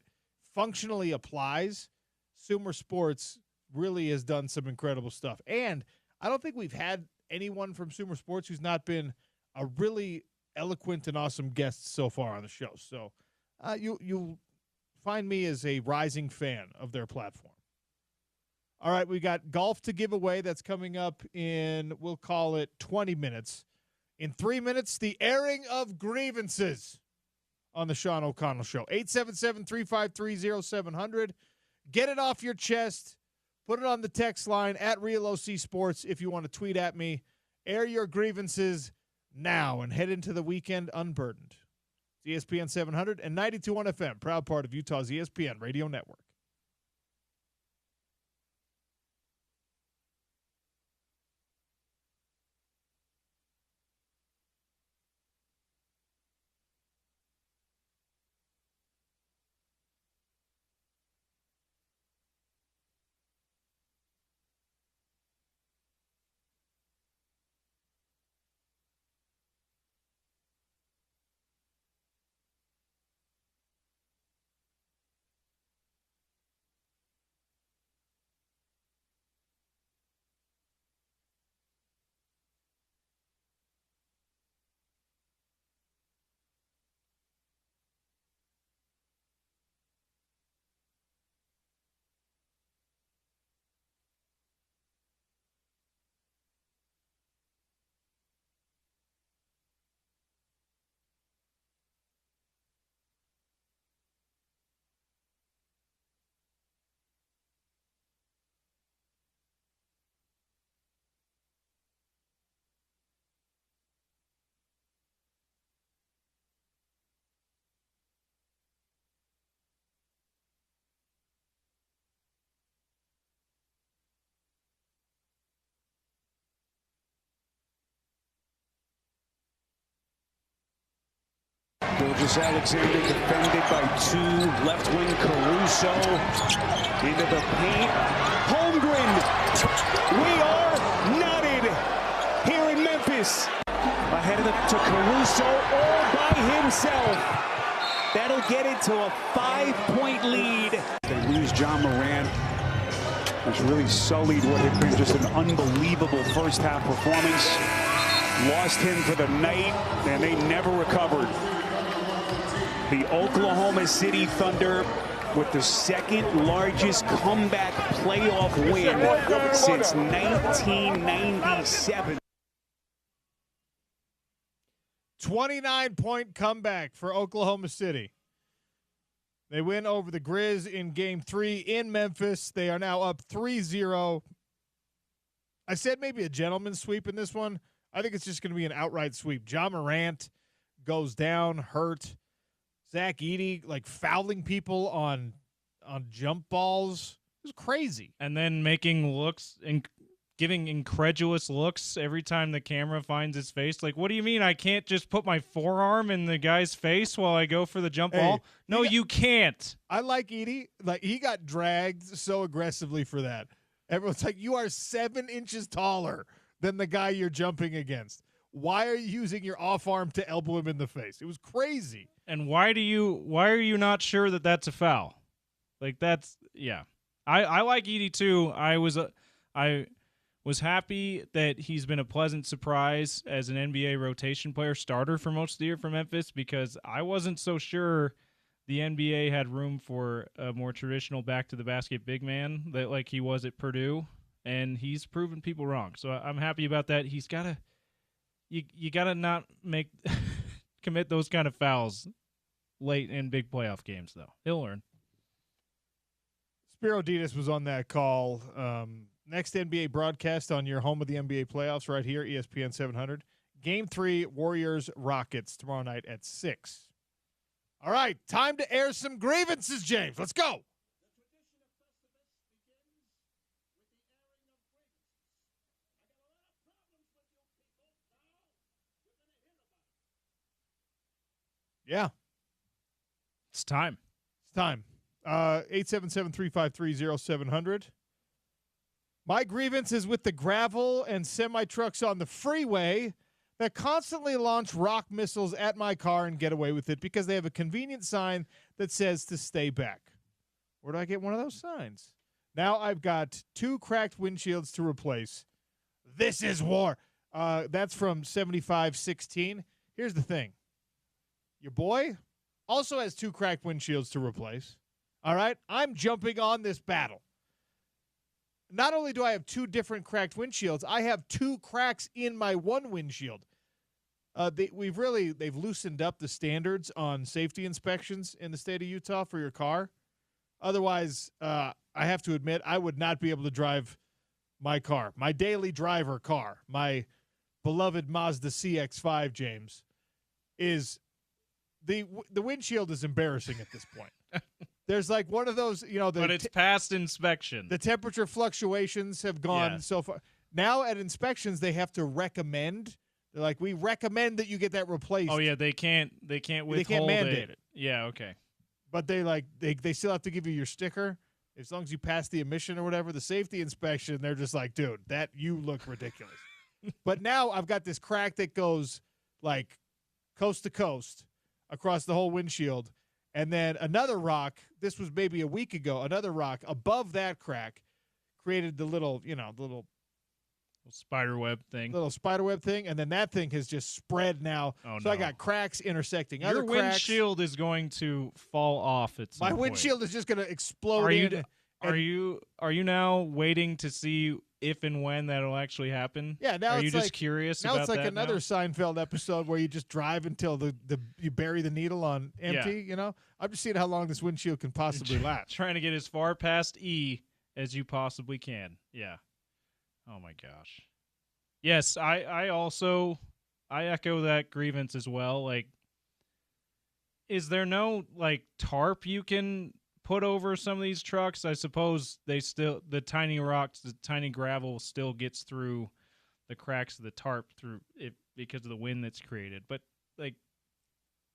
functionally applies, Sumer Sports really has done some incredible stuff. And I don't think we've had anyone from Sumer Sports who's not been a really eloquent and awesome guest so far on the show. So you'll find me as a rising fan of their platform. All right, we got golf to give away. That's coming up in, we'll call it 20 minutes. In 3 minutes, the airing of grievances on the Sean O'Connell Show. 877-353-0700. Get it off your chest. Put it on the text line at Real OC Sports if you want to tweet at me. Air your grievances now and head into the weekend unburdened. ESPN 700 and 92.1 FM, proud part of Utah's ESPN radio network. Gilgeous-Alexander defended by two. Left wing Caruso into the paint. Holmgren, we are knotted here in Memphis. Ahead of to Caruso all by himself. That'll get it to a 5-point lead. They lose John Morant. Has really sullied what had been just an unbelievable first half performance. Lost him for the night, and they never recovered. The Oklahoma City Thunder with the second largest comeback playoff win since 1997. 29-point comeback for Oklahoma City. They win over the Grizz in Game 3 in Memphis. They are now up 3-0. I said maybe a gentleman's sweep in this one. I think it's just going to be an outright sweep. John Morant goes down, hurt. Zach Edey, like, fouling people on jump balls. It was crazy. And then making looks and giving incredulous looks every time the camera finds his face. Like, what do you mean I can't just put my forearm in the guy's face while I go for the jump ball? No, you can't. I like Edey. Like, he got dragged so aggressively for that. Everyone's like, you are 7 inches taller than the guy you're jumping against. Why are you using your off arm to elbow him in the face? It was crazy. And why are you not sure that that's a foul? Like, that's, yeah. I like Edey too. I was happy that he's been a pleasant surprise as an NBA rotation player, starter for most of the year for Memphis, because I wasn't so sure the NBA had room for a more traditional back to the basket big man that like he was at Purdue, and he's proven people wrong. So I'm happy about that. He's gotta you gotta not make commit those kind of fouls late in big playoff games, though. He'll learn. Spiro Ditas was on that call. Next NBA broadcast on your home of the NBA playoffs right here, ESPN 700. Game 3, Warriors-Rockets tomorrow night at 6. All right, time to air some grievances, James. Let's go. Yeah. It's time. It's time. 877-353-0700. My grievance is with the gravel and semi-trucks on the freeway that constantly launch rock missiles at my car and get away with it because they have a convenient sign that says to stay back. Where do I get one of those signs? Now I've got 2 cracked windshields to replace. This is war. That's from 7516. Here's the thing. Your boy also has 2 cracked windshields to replace. All right? I'm jumping on this battle. Not only do I have 2 different cracked windshields, I have 2 cracks in my one windshield. They've loosened up the standards on safety inspections in the state of Utah for your car. Otherwise, I have to admit, I would not be able to drive my car, my daily driver car, my beloved Mazda CX-5, James, is the windshield is embarrassing at this point. There's like one of those, but it's past inspection. The temperature fluctuations have gone so far. Now at inspections, they have to recommend. They're like, we recommend that you get that replaced. Oh yeah, they can't withhold they can't mandate it. Yeah, okay. But they still have to give you your sticker as long as you pass the emission or whatever. The safety inspection, they're just like, dude, that you look ridiculous. But now I've got this crack that goes like coast to coast across the whole windshield. And then another rock, this was maybe a week ago, another rock above that crack created the little spiderweb thing. Little spiderweb thing, and then that thing has just spread now. Oh, so no. I got cracks intersecting Your other cracks. windshield is going to fall off at some My point. windshield is just going to explode. Are you now waiting to see if and when that'll actually happen? Yeah, now are it's you just like, curious now about it's like that another now? Seinfeld episode where you just drive until you bury the needle on empty. Yeah. I'm just seeing how long this windshield can possibly last. Trying to get as far past E as you possibly can. Yeah. Oh my gosh. Yes, I echo that grievance as well. Like, is there no like tarp you can put over some of these trucks? I suppose the tiny rocks, the tiny gravel still gets through the cracks of the tarp through it because of the wind that's created. But like,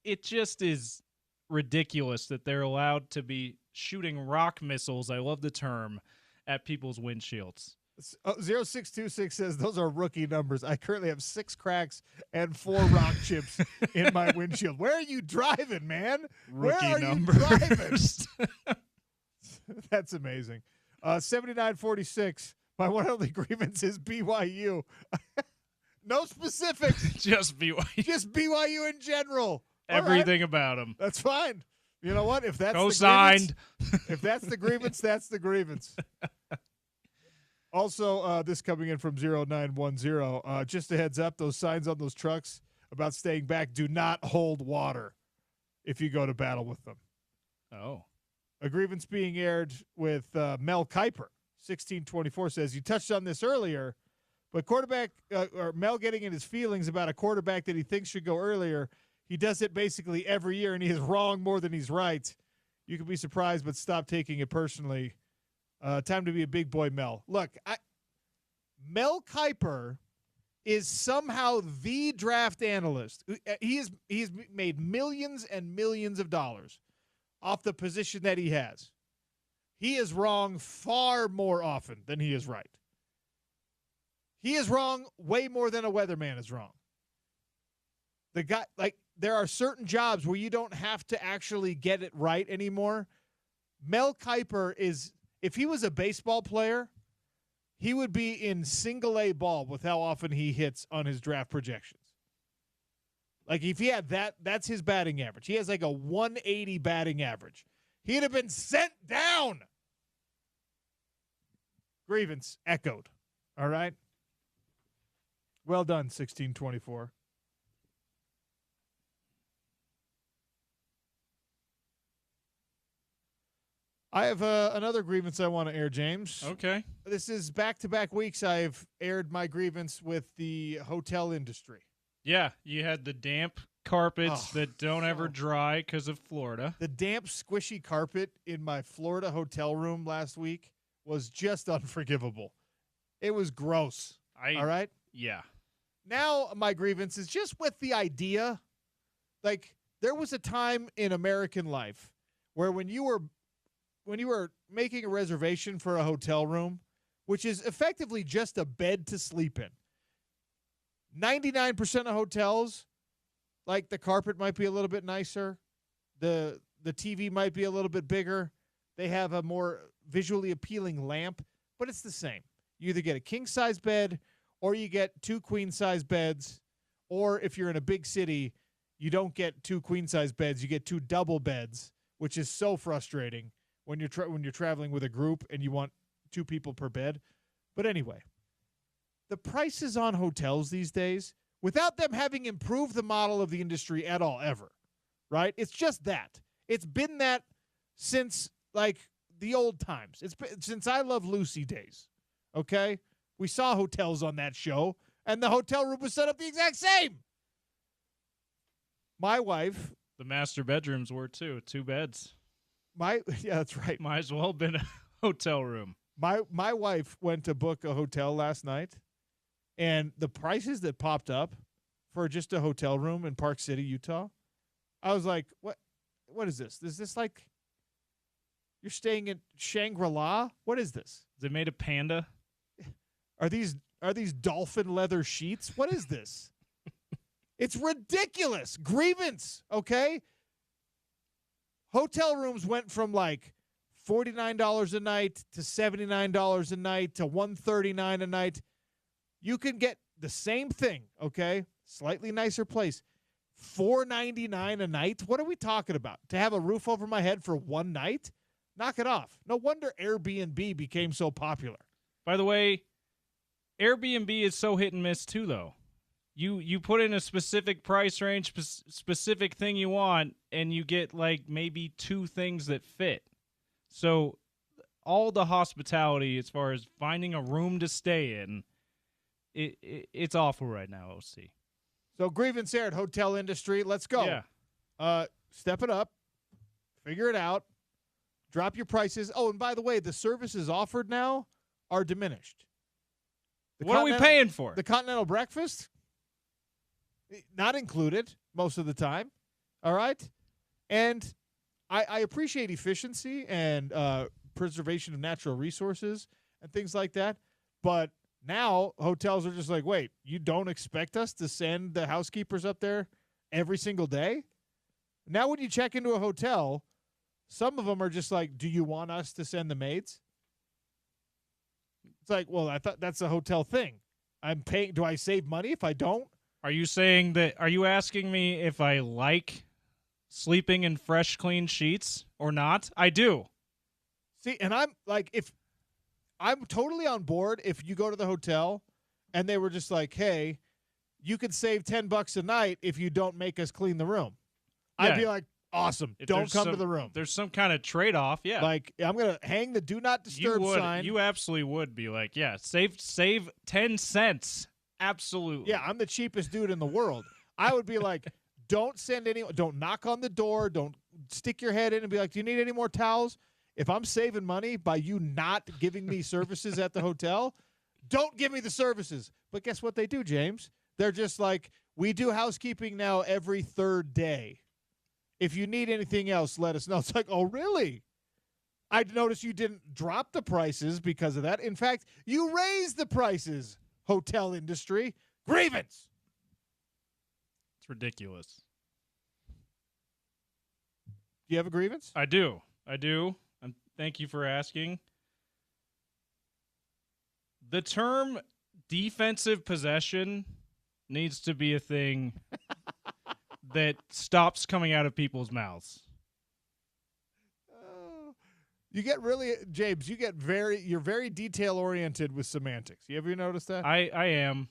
it just is ridiculous that they're allowed to be shooting rock missiles. I love the term at people's windshields. 0626 says those are rookie numbers. I currently have 6 cracks and 4 rock chips in my windshield. Where are you driving, man? Rookie Where are numbers. you driving? That's amazing. 7946. My one only grievance is BYU. No specifics. Just BYU. Just BYU in general. Everything about them. That's fine. You know what? If that's Co-signed. the grievance, if that's the grievance, that's the grievance. Also, this coming in from 0910, just a heads up, those signs on those trucks about staying back do not hold water if you go to battle with them. Oh. A grievance being aired with Mel Kiper, 1624, says, you touched on this earlier, but quarterback or Mel getting in his feelings about a quarterback that he thinks should go earlier, he does it basically every year, and he is wrong more than he's right. You can be surprised, but stop taking it personally. Time to be a big boy, Mel. Look, Mel Kiper is somehow the draft analyst. He's made millions and millions of dollars off the position that he has. He is wrong far more often than he is right. He is wrong way more than a weatherman is wrong. The guy, like, there are certain jobs where you don't have to actually get it right anymore. Mel Kiper is, if he was a baseball player, he would be in single A ball with how often he hits on his draft projections. Like, if he had that, that's his batting average. He has like a 180 batting average. He'd have been sent down. Grievance echoed. All right. Well done, 1624. I have another grievance I want to air, James. Okay. This is back-to-back weeks I've aired my grievance with the hotel industry. Yeah, you had the damp carpets that don't ever dry because of Florida. The damp, squishy carpet in my Florida hotel room last week was just unforgivable. It was gross. All right? Yeah. Now my grievance is just with the idea, like, there was a time in American life where when you were making a reservation for a hotel room, which is effectively just a bed to sleep in, 99% of hotels, like, the carpet might be a little bit nicer, the TV might be a little bit bigger, They have a more visually appealing lamp, but it's the same. You either get a king-size bed or you get 2 queen-size beds, or if you're in a big city, you don't get 2 queen-size beds, you get 2 double beds, which is so frustrating when you're traveling with a group and you want 2 people per bed. But anyway, the prices on hotels these days, without them having improved the model of the industry at all, ever, right? It's just that. It's been that since, like, the old times. It's been since I Love Lucy days, okay? We saw hotels on that show, and the hotel room was set up the exact same. My wife... The master bedrooms were, too. 2 beds. Yeah, that's right. Might as well have been a hotel room. My wife went to book a hotel last night, and the prices that popped up for just a hotel room in Park City, Utah, I was like, what is this? Is this like you're staying at Shangri-La? What is this? Is it made of panda? Are these dolphin leather sheets? What is this? It's ridiculous. Grievance, okay? Hotel rooms went from like $49 a night to $79 a night to $139 a night. You can get the same thing, okay? Slightly nicer place. $499 a night? What are we talking about? To have a roof over my head for one night? Knock it off. No wonder Airbnb became so popular. By the way, Airbnb is so hit and miss too, though. You put in a specific price range, specific thing you want, and you get like maybe 2 things that fit. So all the hospitality as far as finding a room to stay in, it's awful right now, OC. So grievance aired, hotel industry. Let's go. Yeah. Step it up. Figure it out. Drop your prices. Oh, and by the way, the services offered now are diminished. What are we paying for? The continental breakfast? Not included most of the time. All right? And I appreciate efficiency and preservation of natural resources and things like that. But now hotels are just like, wait, you don't expect us to send the housekeepers up there every single day? Now when you check into a hotel, some of them are just like, do you want us to send the maids? It's like, well, I thought that's a hotel thing. I'm paying. Do I save money if I don't? Are you asking me if I like sleeping in fresh, clean sheets or not? I do. See, and I'm like, if I'm totally on board if you go to the hotel and they were just like, hey, you could save $10 a night if you don't make us clean the room. Yeah. I'd be like, awesome. Don't come to the room. There's some kind of trade-off, yeah. Like, I'm going to hang the do not disturb sign. You absolutely would be like, yeah, save 10 cents. Absolutely. Yeah, I'm the cheapest dude in the world. I would be like, don't knock on the door. Don't stick your head in and be like, do you need any more towels? If I'm saving money by you not giving me services at the hotel, don't give me the services. But guess what they do, James? They're just like, we do housekeeping now every 3rd day. If you need anything else, let us know. It's like, oh, really? I noticed you didn't drop the prices because of that. In fact, you raised the prices, hotel industry. Grievance. It's ridiculous. Do you have a grievance? I do. And thank you for asking. The term defensive possession needs to be a thing that stops coming out of people's mouths. You get really, James, you're very detail oriented with semantics. You ever notice that? I am,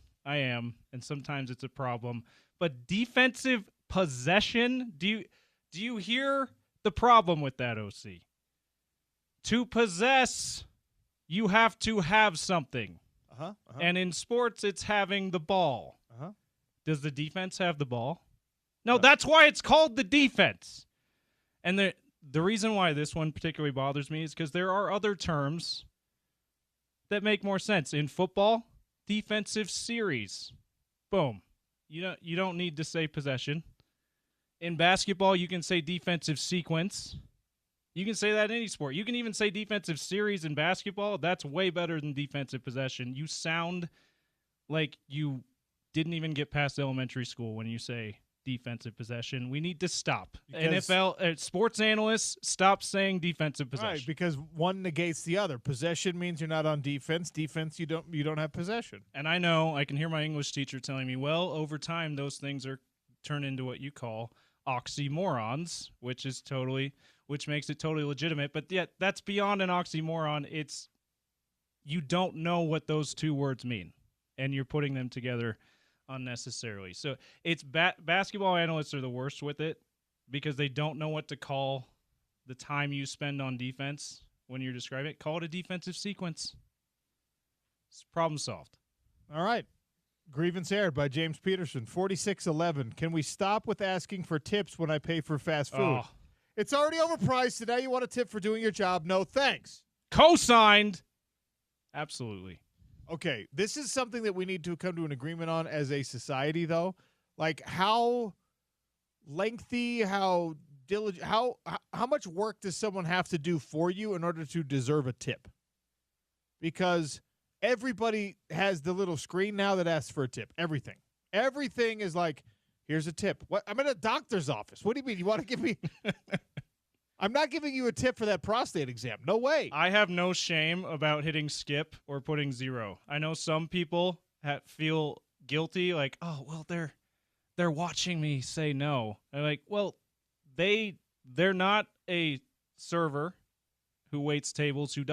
and sometimes it's a problem. But defensive possession, do you hear the problem with that, OC? To possess, you have to have something. And in sports, it's having the ball. Does the defense have the ball? No, that's why it's called the defense. And the reason why this one particularly bothers me is because there are other terms that make more sense. In football, defensive series. Boom. You don't need to say possession. In basketball, you can say defensive sequence. You can say that in any sport. You can even say defensive series in basketball. That's way better than defensive possession. You sound like you didn't even get past elementary school when you say defensive possession. We need to stop. Because- NFL sports analysts, stop saying defensive possession. Right, because one negates the other. Possession means you're not on defense. Defense, you don't have possession. And I know I can hear my English teacher telling me, well, over time those things are turned into what you call oxymorons, which makes it totally legitimate. But yet that's beyond an oxymoron. It's you don't know what those two words mean, and you're putting them together unnecessarily. So it's basketball analysts are the worst with it because they don't know what to call the time you spend on defense when you're describing it. Call it a defensive sequence. It's problem solved. All right. Grievance aired by James Peterson, 4611. Can we stop with asking for tips when I pay for fast food? Oh. It's already overpriced, and now you want a tip for doing your job. No, thanks. Co-signed. Absolutely. Okay, this is something that we need to come to an agreement on as a society, though. Like, how lengthy, how diligent, how much work does someone have to do for you in order to deserve a tip? Because everybody has the little screen now that asks for a tip. Everything is like, here's a tip. What? I'm in a doctor's office. What do you mean? You want to give me? I'm not giving you a tip for that prostate exam. No way. I have no shame about hitting skip or putting 0. I know some people feel guilty, like, oh, well, they're watching me say no. I'm like, well, they're not a server who waits tables who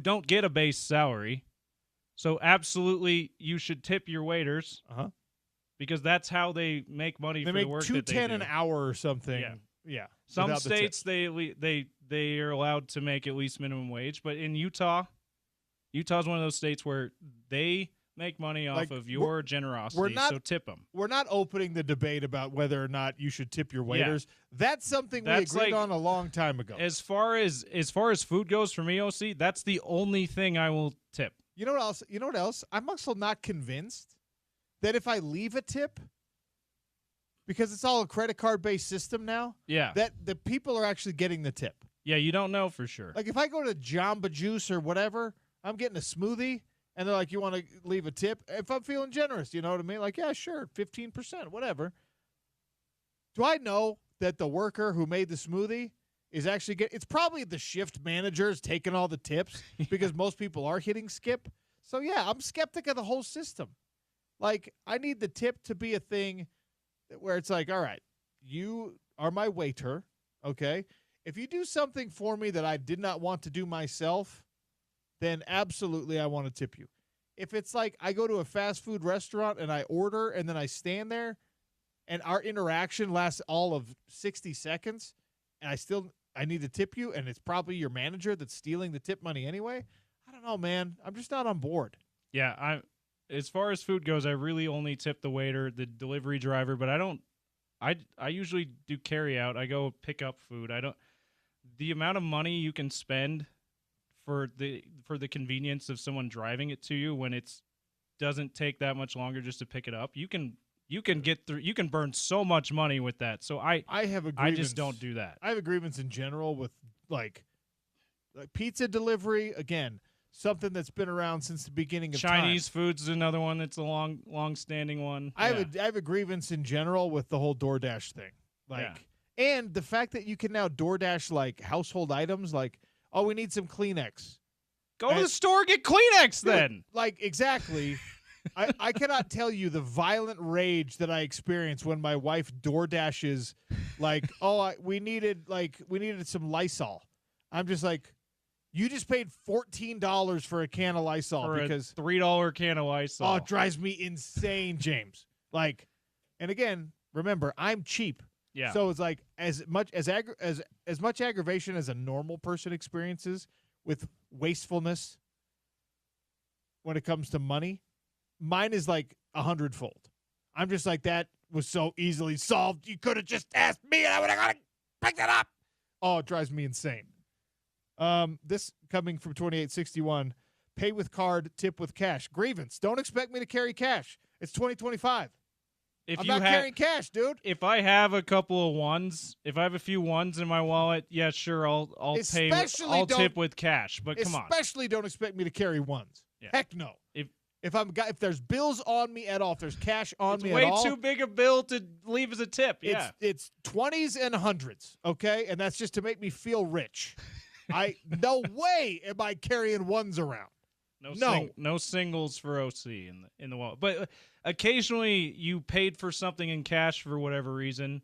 don't get a base salary. So absolutely, you should tip your waiters because that's how they make money for the work that they do. They make $2.10 an hour or something. Yeah. Some states they are allowed to make at least minimum wage, but in Utah's one of those states where they make money off of your generosity. So tip them. We're not opening the debate about whether or not you should tip your waiters. Yeah. That's something we agreed on a long time ago. As far as food goes for me, OC, that's the only thing I will tip. You know what else? I'm also not convinced that if I leave a tip, because it's all a credit card based system now, that the people are actually getting the tip. Yeah, you don't know for sure. Like if I go to Jamba Juice or whatever, I'm getting a smoothie, and they're like, "You want to leave a tip?" If I'm feeling generous, you know what I mean? Like, yeah, sure, 15%, whatever. Do I know that the worker who made the smoothie is actually it's probably the shift managers taking all the tips because most people are hitting skip. So yeah, I'm skeptic of the whole system. Like, I need the tip to be a thing where it's like, all right, you are my waiter, okay? If you do something for me that I did not want to do myself, then absolutely I want to tip you. If it's like I go to a fast food restaurant and I order and then I stand there and our interaction lasts all of 60 seconds and I need to tip you and it's probably your manager that's stealing the tip money anyway, I don't know, man. I'm just not on board. Yeah, as far as food goes, I really only tip the waiter, the delivery driver, but I usually do carry out. I go pick up food. The amount of money you can spend for the convenience of someone driving it to you when it doesn't take that much longer just to pick it up, you can burn so much money with that. So I have a grievance. I just don't do that. I have a grievance in general with like pizza delivery. Again, something that's been around since the beginning of Chinese time. Foods is another one that's a long-standing one. I have a grievance in general with the whole DoorDash thing. And the fact that you can now DoorDash like household items, like, oh, we need some Kleenex. Go to the store, get Kleenex then. Like, exactly. I cannot tell you the violent rage that I experience when my wife DoorDashes like, oh, we needed some Lysol. I'm just like, you just paid $14 for a can of Lysol because a $3 can of Lysol. Oh, it drives me insane, James. Like, and again, remember, I'm cheap. Yeah. So it's like as much aggravation as a normal person experiences with wastefulness when it comes to money, mine is like 100-fold. I'm just like, that was so easily solved. You could have just asked me and I would have picked it up. Oh, it drives me insane. This coming from 2861, pay with card, tip with cash. Grievance. Don't expect me to carry cash. It's 2025. I'm not carrying cash, dude. If I have a couple of ones, if I have a few ones in my wallet, yeah, sure, I'll tip with cash. But come on. Especially don't expect me to carry ones. Yeah. Heck no. if there's bills on me at all, if there's cash on me at all. It's way too big a bill to leave as a tip. Yeah. It's 20s and 100s, okay? And that's just to make me feel rich. No way am I carrying ones around. No singles for OC in the wallet. But occasionally you paid for something in cash for whatever reason.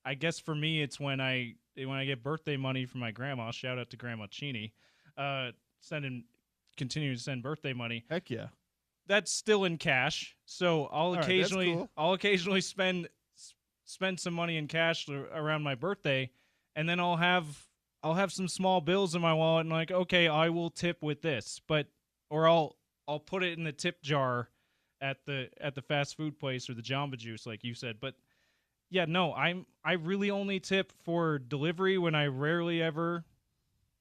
I guess for me it's when I get birthday money from my grandma. Shout out to Grandma Cheney. Continuing to send birthday money. Heck yeah. That's still in cash. So I'll occasionally spend some money in cash around my birthday, and then I'll have some small bills in my wallet and like, okay, I will tip with this. Or I'll put it in the tip jar at the fast food place or the Jamba Juice, like you said. But yeah, no, I really only tip for delivery when I rarely ever,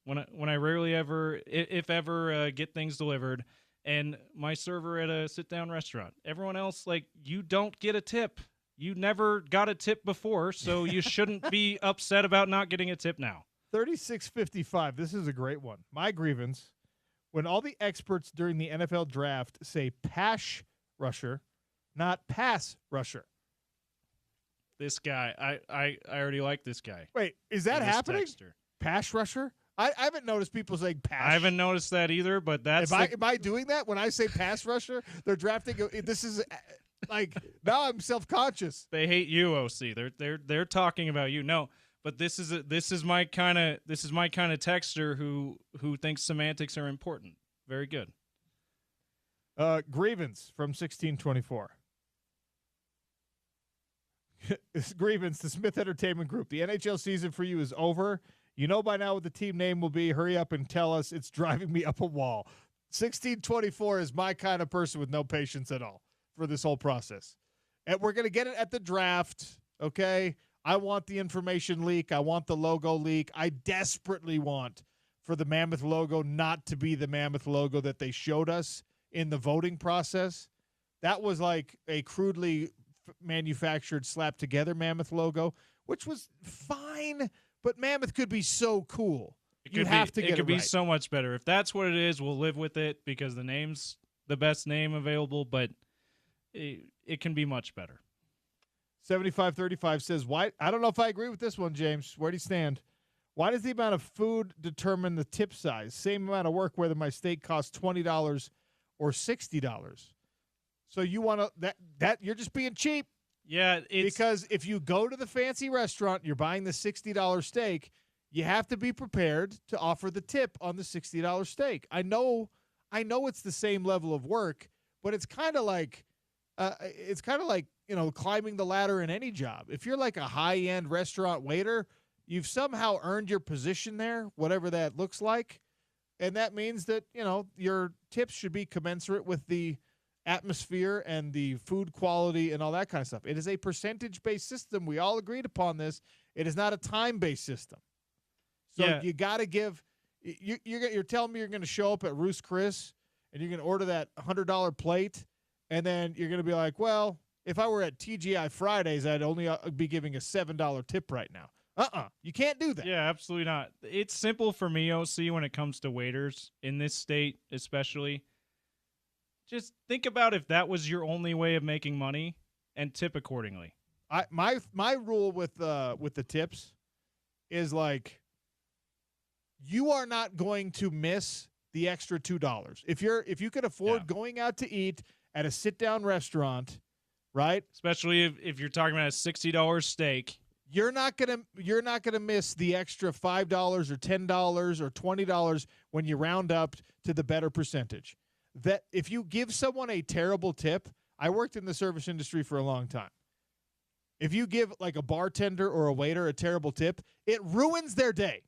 if ever, get things delivered, and my server at a sit down restaurant. Everyone else, like, you don't get a tip. You never got a tip before, so you shouldn't be upset about not getting a tip now. 3655. This is a great one. My grievance. When all the experts during the NFL draft say pass rusher, not pass rusher. This guy, I already like this guy. Wait, is that happening? Pass rusher? I haven't noticed people saying pass. I haven't noticed that either, but that's... Am I doing that? When I say pass rusher, they're drafting... This is... Like, now I'm self-conscious. They hate you, OC. They're talking about you. No, but this is my kind of texter who thinks semantics are important. Very good. Grievance from 1624. Grievance, the Smith Entertainment Group. The NHL season for you is over. You know by now what the team name will be. Hurry up and tell us. It's driving me up a wall. 1624 is my kind of person with no patience at all for this whole process. And we're going to get it at the draft, okay? I want the information leak. I want the logo leak. I desperately want for the Mammoth logo not to be the Mammoth logo that they showed us in the voting process. That was like a crudely manufactured, slapped together Mammoth logo, which was fine, but Mammoth could be so cool. It could be so much better. If that's what it is, we'll live with it because the name's the best name available, but it can be much better. 7535 says, "Why?" I don't know if I agree with this one, James. Where do you stand? Why does the amount of food determine the tip size? Same amount of work whether my steak costs $20 or $60. So you want to that you're just being cheap. Yeah, because if you go to the fancy restaurant, you're buying the $60 steak, you have to be prepared to offer the tip on the $60 steak. I know it's the same level of work, but it's kind of like climbing the ladder in any job. If you're like a high-end restaurant waiter, you've somehow earned your position there, whatever that looks like, and that means that, your tips should be commensurate with the atmosphere and the food quality and all that kind of stuff. It is a percentage-based system. We all agreed upon this. It is not a time-based system. So you got to give you're telling me you're going to show up at Ruth's Chris and you're going to order that $100 plate, and then you're going to be like, well, if I were at TGI Fridays, I'd only be giving a $7 tip right now. You can't do that. Yeah, absolutely not. It's simple for me, OC, when it comes to waiters in this state especially. Just think about if that was your only way of making money and tip accordingly. My rule with the tips is like, you are not going to miss the extra $2. If you can afford going out to eat at a sit-down restaurant, right? Especially if you're talking about a $60 steak. You're not gonna miss the extra $5 or $10 or $20 when you round up to the better percentage. That if you give someone a terrible tip, I worked in the service industry for a long time. If you give like a bartender or a waiter a terrible tip, it ruins their day.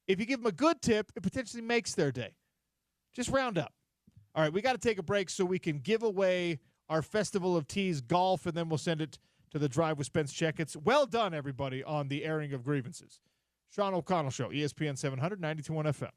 If you give them a good tip, it potentially makes their day. Just round up. All right, we got to take a break so we can give away our Festival of Teas golf, and then we'll send it to the Drive with Spence Checketts. Well done, everybody, on the airing of grievances. Sean O'Connell Show, ESPN 700, 92.1 FM.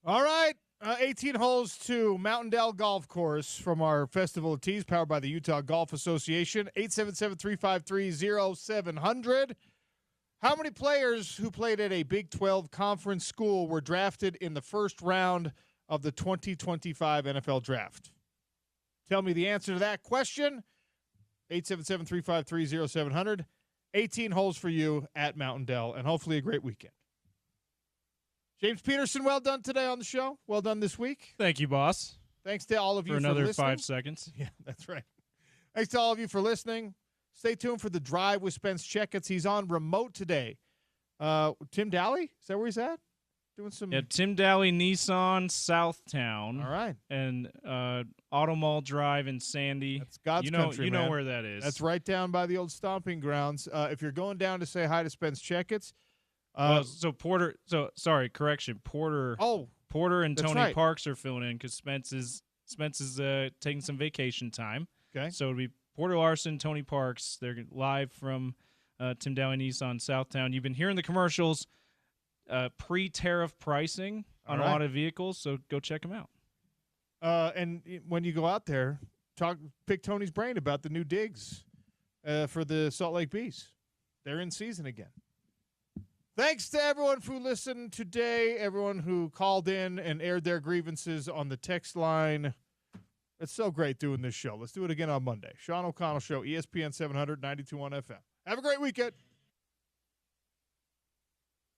All right. 18 holes to Mountain Dell Golf Course from our Festival of Tees, powered by the Utah Golf Association. 877-353-0700. How many players who played at a Big 12 conference school were drafted in the first round of the 2025 NFL Draft? Tell me the answer to that question. 877-353-0700. 18 holes for you at Mountain Dell, and hopefully a great weekend. James Peterson, well done today on the show. Well done this week. Thank you, boss. Thanks to all of you for another listening. 5 seconds. Yeah, that's right. Thanks to all of you for listening. Stay tuned for The Drive with Spence Checketts. He's on remote today. Tim Daly, is that where he's at? Doing some. Yeah, Tim Daly, Nissan, Southtown. All right. And Auto Mall Drive in Sandy. That's God's country, You man. know where that is. That's right down by the old stomping grounds. If you're going down to say hi to Spence Checketts. Porter and Tony right. Parks are filling in because Spence is taking some vacation time. Okay. So it'll be Porter Larson, Tony Parks. They're live from Tim Daly Nissan Southtown. You've been hearing the commercials, pre-tariff pricing on a lot of vehicles, so go check them out. And when you go out there, pick Tony's brain about the new digs for the Salt Lake Bees. They're in season again. Thanks to everyone who listened today, everyone who called in and aired their grievances on the text line. It's so great doing this show. Let's do it again on Monday. Sean O'Connell Show, ESPN 700, 92.1 FM. Have a great weekend.